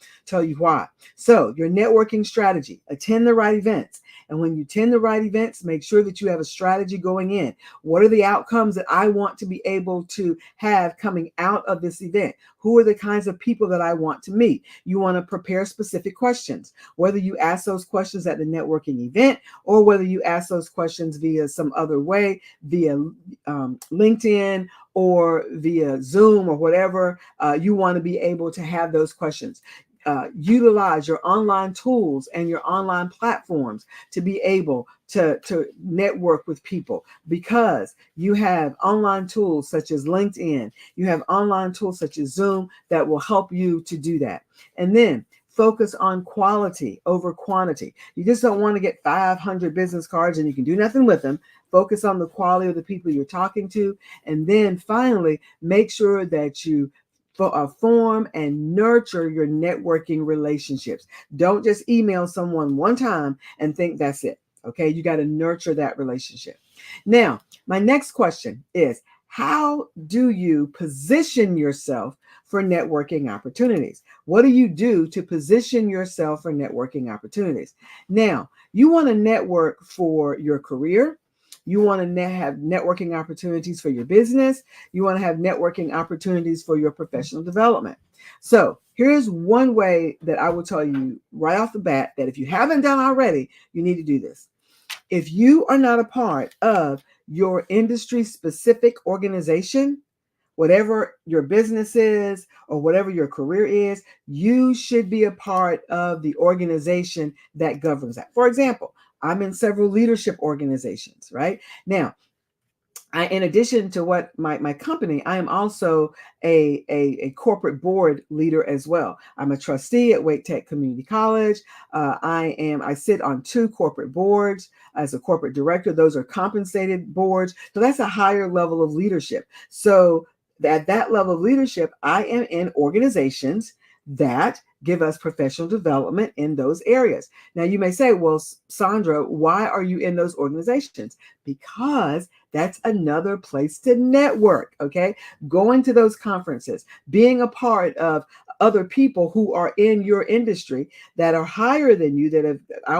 why. So your networking strategy: attend the right events. And when you attend the right events, make sure that you have a strategy going in. What are the outcomes that I want to be able to have coming out of this event? Who are the kinds of people that I want to meet? You want to prepare specific questions, whether you ask those questions at the networking event or whether you ask those questions via some other way, via LinkedIn or via Zoom or whatever. You want to be able to have those questions. Utilize your online tools and your online platforms to be able to network with people, because you have online tools such as LinkedIn, you have online tools such as Zoom that will help you to do that. And then focus on quality over quantity. You just don't want to get 500 business cards and you can do nothing with them. Focus on the quality of the people you're talking to. And then finally, make sure that you form and nurture your networking relationships. Don't just email someone one time and think that's it. Okay, you got to nurture that relationship. Now, my next question is, how do you position yourself for networking opportunities? What do you do to position yourself for networking opportunities? Now, you want to network for your career. You want to have networking opportunities for your business. You want to have networking opportunities for your professional development. So here's one way that I will tell you right off the bat that if you haven't done already, you need to do this. If you are not a part of your industry-specific organization, whatever your business is or whatever your career is, you should be a part of the organization that governs that. For example, I'm in several leadership organizations, right? Now, in addition to what my company, I am also a corporate board leader as well. I'm a trustee at Wake Tech Community College. I sit on 2 corporate boards as a corporate director. Those are compensated boards. So that's a higher level of leadership. So at that level of leadership, I am in organizations that give us professional development in those areas. Now, you may say, well, Sandra, why are you in those organizations? Because that's another place to network, okay? Going to those conferences, being a part of other people who are in your industry that are higher than you, that have,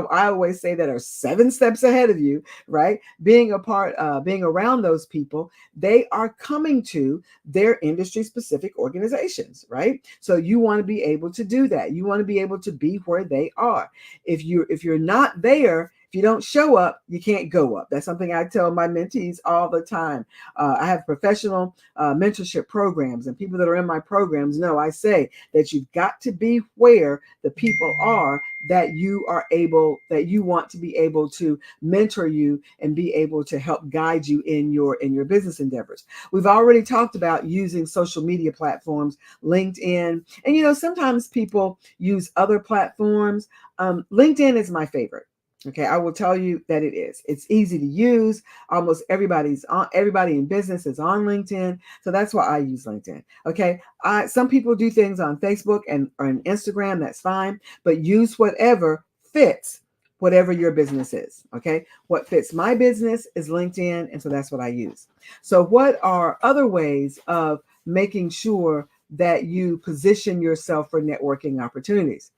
I always say, that are 7 steps ahead of you, right? Being around those people, they are coming to their industry specific organizations, right? So you want to be able to do that. You want to be able to be where they are. If you're not there, if you don't show up, you can't go up. That's something I tell my mentees all the time. I have professional mentorship programs, and people that are in my programs know I say that you've got to be where the people are that you want to be able to mentor you and be able to help guide you in your business endeavors. We've already talked about using social media platforms, LinkedIn, and sometimes people use other platforms. LinkedIn is my favorite. Okay, I will tell you that it is. It's easy to use. Almost everybody in business is on LinkedIn. So that's why I use LinkedIn. Okay. Some people do things on Facebook or on Instagram. That's fine. But use whatever fits whatever your business is. Okay. What fits my business is LinkedIn. And so that's what I use. So what are other ways of making sure that you position yourself for networking opportunities?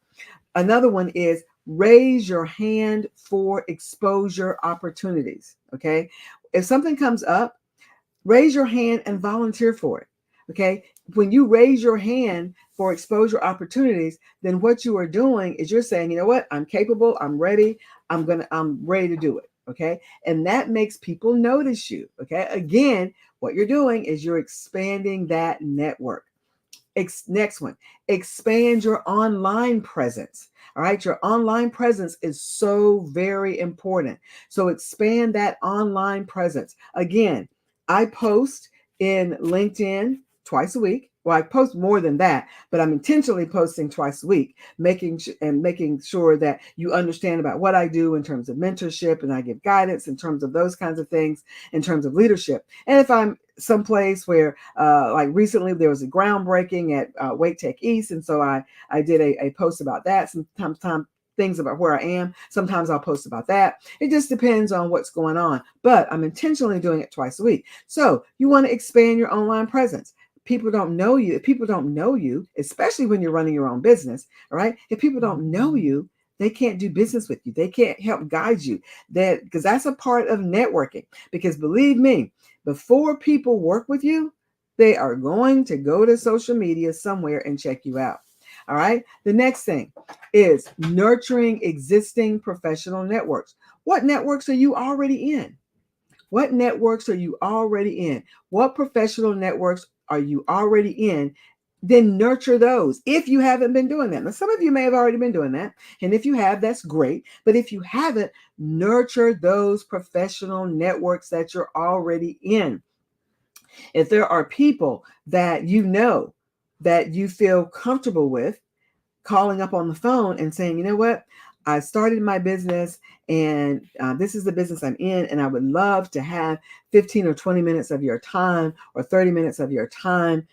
Another one is raise your hand for exposure opportunities. Okay. If something comes up, raise your hand and volunteer for it. Okay. When you raise your hand for exposure opportunities, then what you are doing is you're saying, you know what, I'm capable, I'm ready, I'm ready to do it. Okay. And that makes people notice you. Okay. Again, what you're doing is you're expanding that network. Next one, expand your online presence. All right. Your online presence is so very important. So expand that online presence. Again, I post in LinkedIn twice a week. Well, I post more than that, but I'm intentionally posting twice a week, making sure that you understand about what I do in terms of mentorship, and I give guidance in terms of those kinds of things, in terms of leadership. And if I'm someplace where, like recently, there was a groundbreaking at Wake Tech East, and so I did a post about that. Sometimes things about where I am. Sometimes I'll post about that. It just depends on what's going on, but I'm intentionally doing it twice a week. So you want to expand your online presence. People don't know you. If people don't know you, especially when you're running your own business, all right? If people don't know you, they can't do business with you. They can't help guide you. Because that's a part of networking. Because believe me, before people work with you, they are going to go to social media somewhere and check you out. All right. The next thing is nurturing existing professional networks. What networks are you already in? What networks are you already in? What professional networks are you already in? Then nurture those if you haven't been doing that. Now, some of you may have already been doing that. And if you have, that's great. But if you haven't, nurture those professional networks that you're already in. If there are people that you know that you feel comfortable with, calling up on the phone and saying, you know what, I started my business and this is the business I'm in, and I would love to have 15 or 20 minutes of your time or 30 minutes of your time.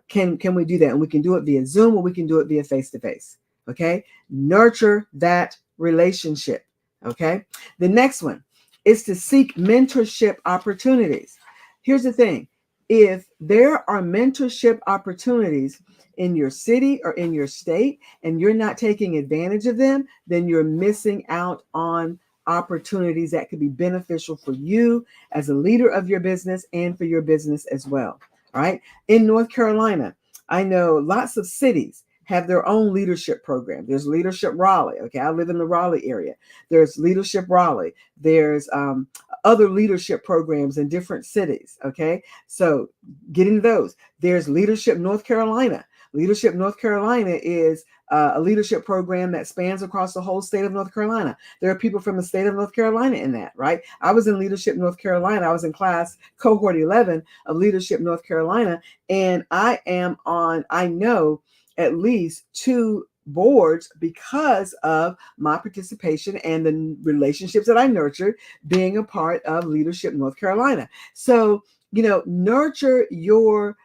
Can we do that? And we can do it via Zoom, or we can do it via face-to-face. Okay. Nurture that relationship. Okay. The next one is to seek mentorship opportunities. Here's the thing. If there are mentorship opportunities in your city or in your state, and you're not taking advantage of them, then you're missing out on opportunities that could be beneficial for you as a leader of your business and for your business as well. All right. In North Carolina, I know lots of cities have their own leadership program. There's Leadership Raleigh. Okay. I live in the Raleigh area. There's Leadership Raleigh. There's other leadership programs in different cities. Okay, so get into those. There's Leadership North Carolina. Leadership North Carolina is a leadership program that spans across the whole state of North Carolina. There are people from the state of North Carolina in that, right? I was in Leadership North Carolina. I was in class cohort 11 of Leadership North Carolina, and I know at least 2 boards because of my participation and the relationships that I nurtured being a part of Leadership North Carolina. So, nurture your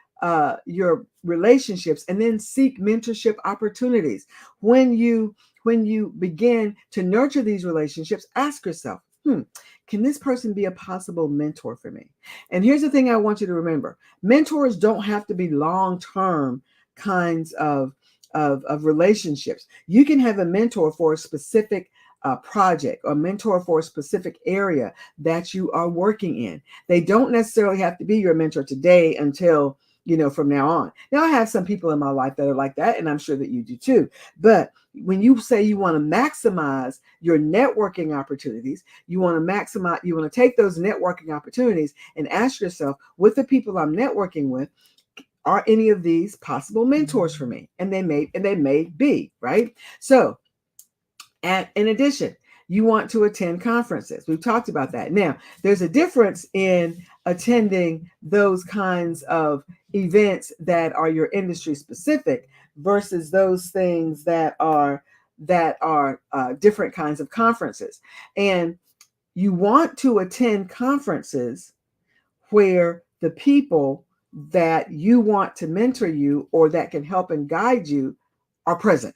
relationships and then seek mentorship opportunities. When you begin to nurture these relationships, ask yourself, can this person be a possible mentor for me? And here's the thing I want you to remember. Mentors don't have to be long-term kinds of relationships. You can have a mentor for a specific project or mentor for a specific area that you are working in. They don't necessarily have to be your mentor today until from now on. Now, I have some people in my life that are like that, and I'm sure that you do too. But when you say you want to maximize your networking opportunities, you want to take those networking opportunities and ask yourself, with the people I'm networking with, are any of these possible mentors for me? And they may be, right? So, and in addition, you want to attend conferences. We've talked about that. Now, there's a difference in attending those kinds of events that are your industry specific versus those things that are different kinds of conferences. And you want to attend conferences where the people that you want to mentor you or that can help and guide you are present.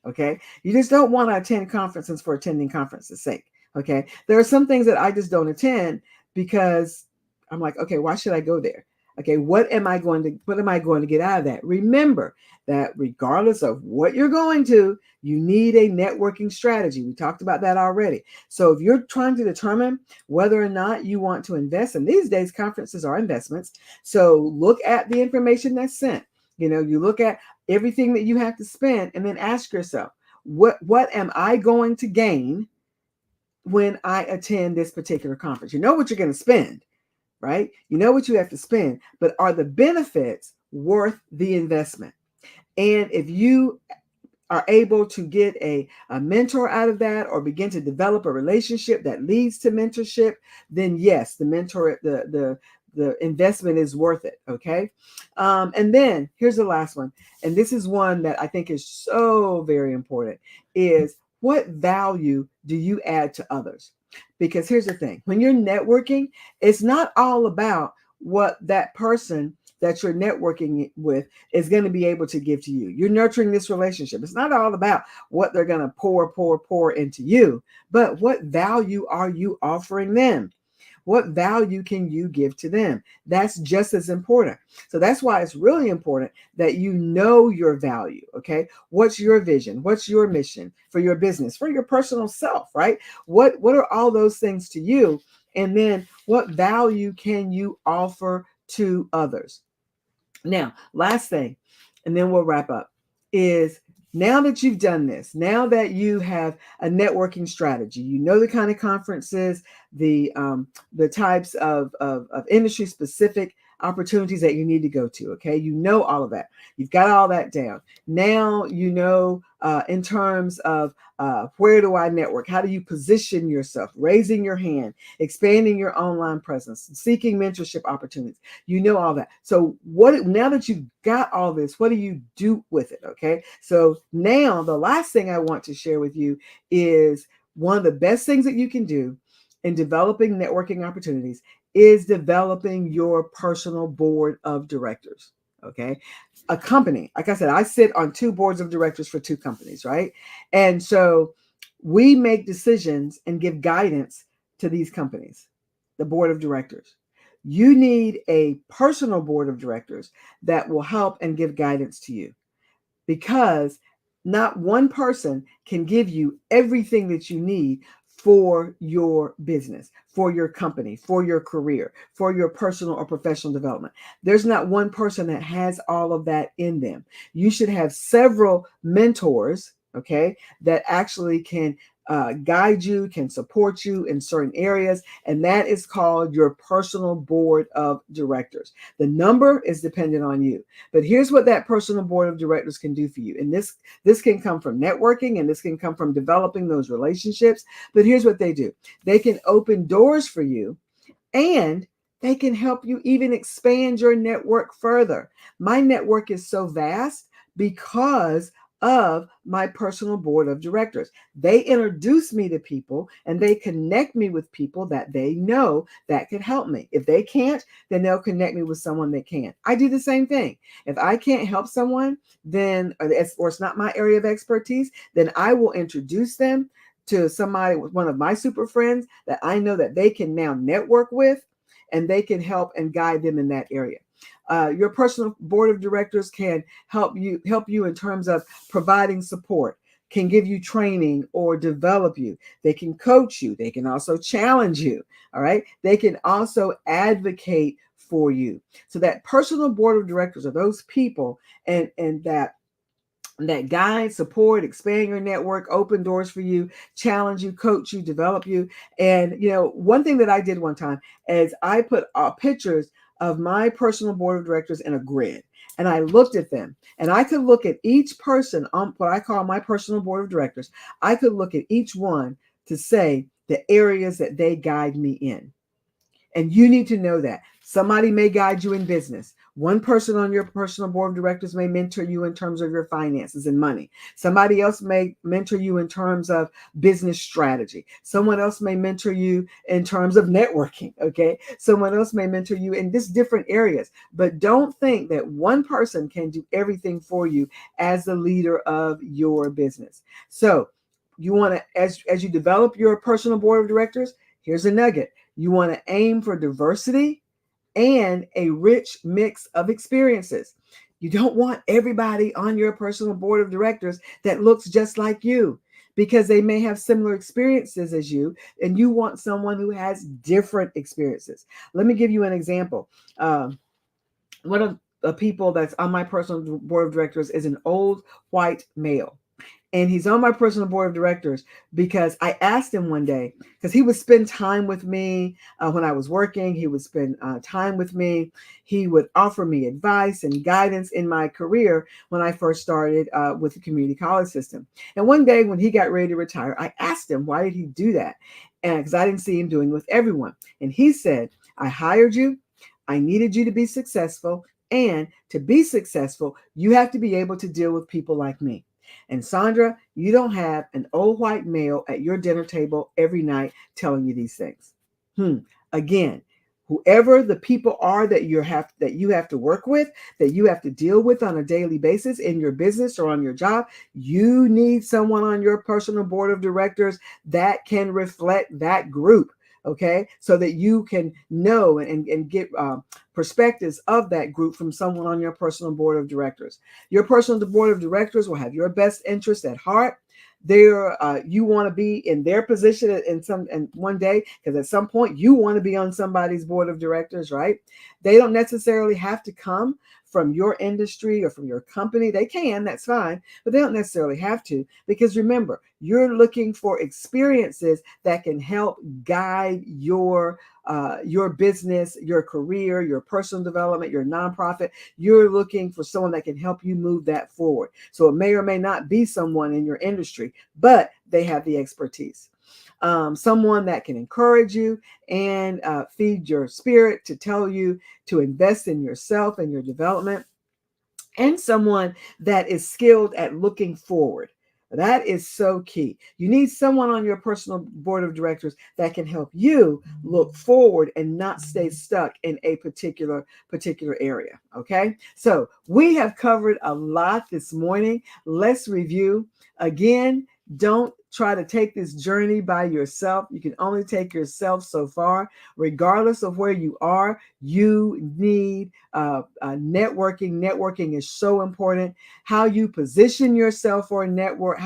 Okay. You just don't want to attend conferences for attending conferences' sake. Okay. There are some things that I just don't attend because I'm like, okay, why should I go there? Okay. What am I going to get out of that? Remember that regardless of what you're going to, you need a networking strategy. We talked about that already. So if you're trying to determine whether or not you want to invest, and these days conferences are investments. So look at the information that's sent. You look at everything that you have to spend and then ask yourself, what am I going to gain when I attend this particular conference? You know what you're going to spend, right? You know what you have to spend, but are the benefits worth the investment? And if you are able to get a mentor out of that or begin to develop a relationship that leads to mentorship, then yes, the investment is worth it. Okay. And then here's the last one. And this is one that I think is so very important, is what value do you add to others? Because here's the thing, when you're networking, it's not all about what that person that you're networking with is going to be able to give to you. You're nurturing this relationship. It's not all about what they're going to pour into you, but what value are you offering them? What value can you give to them? That's just as important. So that's why it's really important that you know your value, okay? What's your vision? What's your mission for your business, for your personal self, right? What are all those things to you? And then what value can you offer to others? Now, last thing, and then we'll wrap up, is now that you've done this, now that you have a networking strategy, you know the kind of conferences, the types of industry specific opportunities that you need to go to. Okay. You know all of that. You've got all that down. Now, you know, in terms of where do I network? How do you position yourself? Raising your hand, expanding your online presence, seeking mentorship opportunities. You know all that. So now that you've got all this, what do you do with it? Okay. So now the last thing I want to share with you is one of the best things that you can do in developing networking opportunities is developing your personal board of directors. Okay. A company, like I said, I sit on 2 boards of directors for 2 companies, right? And so we make decisions and give guidance to these companies, the board of directors. You need a personal board of directors that will help and give guidance to you, because not one person can give you everything that you need for your business, for your company, for your career, for your personal or professional development. There's not one person that has all of that in them. You should have several mentors, okay, that actually can guide you, can support you in certain areas, and that is called your personal board of directors. The number is dependent on you, but here's what that personal board of directors can do for you. And this can come from networking, and this can come from developing those relationships. But here's what they do: they can open doors for you, and they can help you even expand your network further. My network is so vast because of my personal board of directors. They introduce me to people, and they connect me with people that they know that can help me. If they can't, then they'll connect me with someone that can. I do the same thing. If I can't help someone, then or it's not my area of expertise, then I will introduce them to somebody, with one of my super friends that I know that they can now network with, and they can help and guide them in that area. Your personal board of directors can help you in terms of providing support, can give you training or develop you. They can coach you. They can also challenge you. All right. They can also advocate for you. So that personal board of directors are those people and that guide, support, expand your network, open doors for you, challenge you, coach you, develop you. And, one thing that I did one time is I put pictures of my personal board of directors in a grid, and I looked at them, and I could look at each person on what I call my personal board of directors. I could look at each one to say the areas that they guide me in. And you need to know that. Somebody may guide you in business. One person on your personal board of directors may mentor you in terms of your finances and money. Somebody else may mentor you in terms of business strategy. Someone else may mentor you in terms of networking, okay? Someone else may mentor you in just different areas. But don't think that one person can do everything for you as the leader of your business. So you want to, as you develop your personal board of directors, here's a nugget. You want to aim for diversity and a rich mix of experiences. You don't want everybody on your personal board of directors that looks just like you, because they may have similar experiences as you, and you want someone who has different experiences. Let me give you an example. One of the people that's on my personal board of directors is an old white male. And he's on my personal board of directors because I asked him one day, because he would spend time with me when I was working. He would spend time with me. He would offer me advice and guidance in my career when I first started with the community college system. And one day when he got ready to retire, I asked him, why did he do that? And because I didn't see him doing it with everyone. And he said, I hired you. I needed you to be successful. And to be successful, you have to be able to deal with people like me. And Sandra, you don't have an old white male at your dinner table every night telling you these things. Again, whoever the people are that you have to work with, that you have to deal with on a daily basis in your business or on your job, you need someone on your personal board of directors that can reflect that group. Okay, so that you can know and get perspectives of that group from someone on your personal board of directors. Your personal board of directors will have your best interest at heart. You want to be in their position in one day, because at some point you want to be on somebody's board of directors, right? They don't necessarily have to come from your industry or from your company. They can, that's fine, but they don't necessarily have to, because remember, you're looking for experiences that can help guide your business, your career, your personal development, your nonprofit. You're looking for someone that can help you move that forward. So it may or may not be someone in your industry, but they have the expertise. Someone that can encourage you and feed your spirit, to tell you to invest in yourself and your development, and someone that is skilled at looking forward. That is so key. You need someone on your personal board of directors that can help you look forward and not stay stuck in a particular area. Okay, so we have covered a lot this morning. Let's review again. Don't try to take this journey by yourself. You can only take yourself so far. Regardless of where you are, you need networking. Networking is so important. How you position yourself for a network,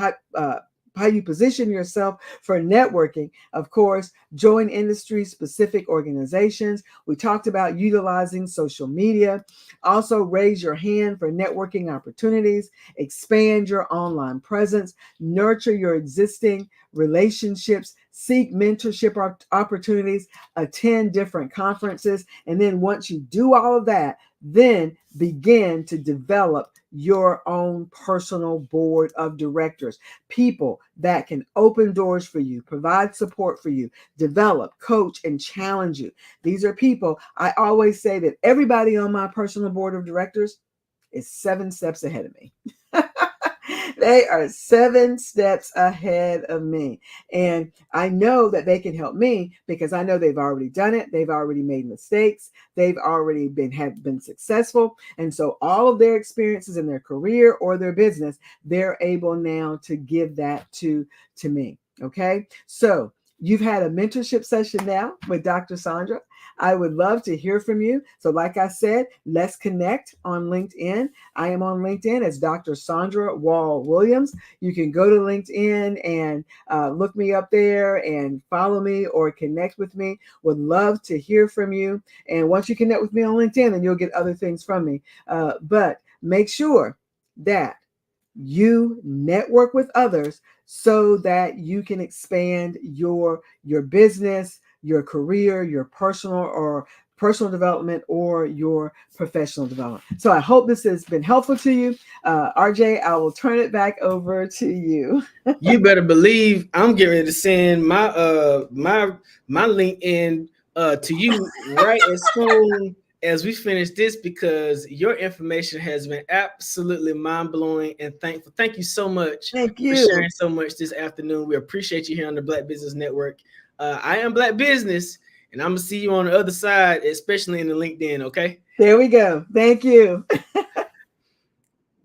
position yourself for networking. Of course, join industry-specific organizations. We talked about utilizing social media. Also, raise your hand for networking opportunities. Expand your online presence. Nurture your existing relationships. Seek mentorship opportunities. Attend different conferences. And then once you do all of that, then begin to develop your own personal board of directors, people that can open doors for you, provide support for you, develop, coach, and challenge you. These are people. I always say that everybody on my personal board of directors is 7 steps ahead of me. They are 7 steps ahead of me. And I know that they can help me because I know they've already done it. They've already made mistakes. They've already have been successful. And so all of their experiences in their career or their business, they're able now to give that to me. Okay. So you've had a mentorship session now with Dr. Sandra. I would love to hear from you. So like I said, let's connect on LinkedIn. I am on LinkedIn as Dr. Sandra Wall Williams. You can go to LinkedIn and look me up there and follow me or connect with me. Would love to hear from you. And once you connect with me on LinkedIn, then you'll get other things from me. But make sure that you network with others so that you can expand your business, your career, your personal development, or your professional development. So I hope this has been helpful to you. RJ, I will turn it back over to you. You better believe I'm getting ready to send my LinkedIn to you right as soon as we finish this, because your information has been absolutely mind-blowing and thankful. Thank you so much for sharing so much this afternoon. We appreciate you here on the Black Business Network. I am Black Business, and I'm going to see you on the other side, especially in the LinkedIn, okay? There we go. Thank you.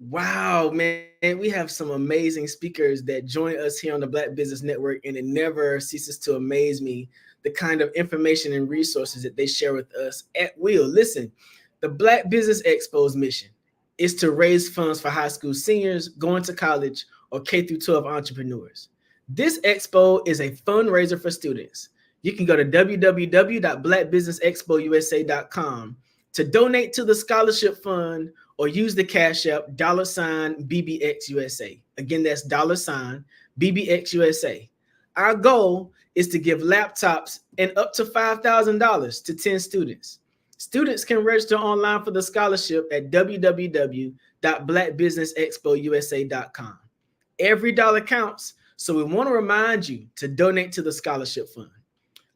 Wow, man. We have some amazing speakers that join us here on the Black Business Network, and it never ceases to amaze me the kind of information and resources that they share with us at will. Listen, the Black Business Expo's mission is to raise funds for high school seniors going to college or K-12 entrepreneurs. This expo is a fundraiser for students. You can go to www.blackbusinessexpousa.com to donate to the scholarship fund or use the Cash App $BBXUSA. Again, that's $BBXUSA. Our goal is to give laptops and up to $5,000 to 10 students. Students can register online for the scholarship at www.blackbusinessexpousa.com. Every dollar counts, so we want to remind you to donate to the scholarship fund.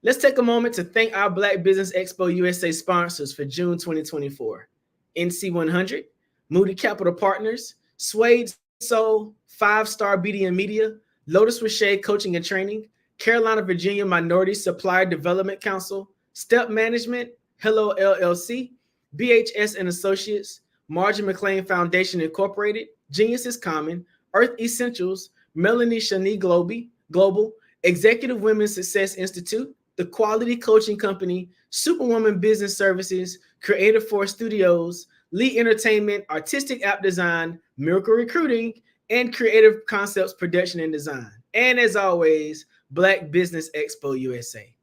Let's take a moment to thank our Black Business Expo USA sponsors for June 2024. NC100, Moody Capital Partners, Suede Soul, 5-Star BDM Media, Lotus Richey Coaching and Training, Carolina, Virginia Minority Supplier Development Council, Step Management, Hello LLC, BHS and Associates, Margin McLean Foundation Incorporated, Genius is Common, Earth Essentials, Melanie Shani Global, Executive Women's Success Institute, The Quality Coaching Company, Superwoman Business Services, Creative Force Studios, Lee Entertainment, Artistic App Design, Miracle Recruiting, and Creative Concepts Production and Design. And as always, Black Business Expo USA.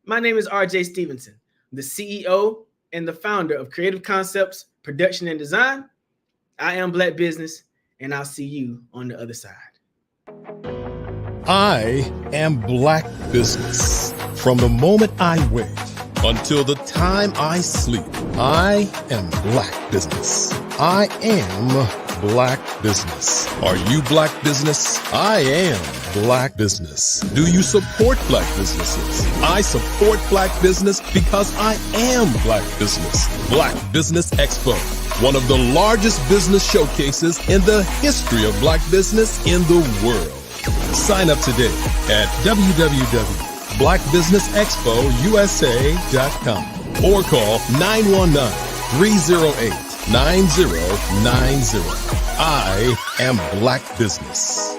My name is RJ Stevenson, the CEO and the founder of Creative Concepts Production and Design. I am Black Business, and I'll see you on the other side. I am Black Business. From the moment I wake until the time I sleep, I am Black Business. I am Black Business. Are you Black Business? I am Black Business. Do you support Black businesses? I support Black Business because I am Black Business. Black Business Expo, one of the largest business showcases in the history of Black business in the world. Sign up today at www.blackbusinessexpousa.com or call 919-308-9090. I am Black Business.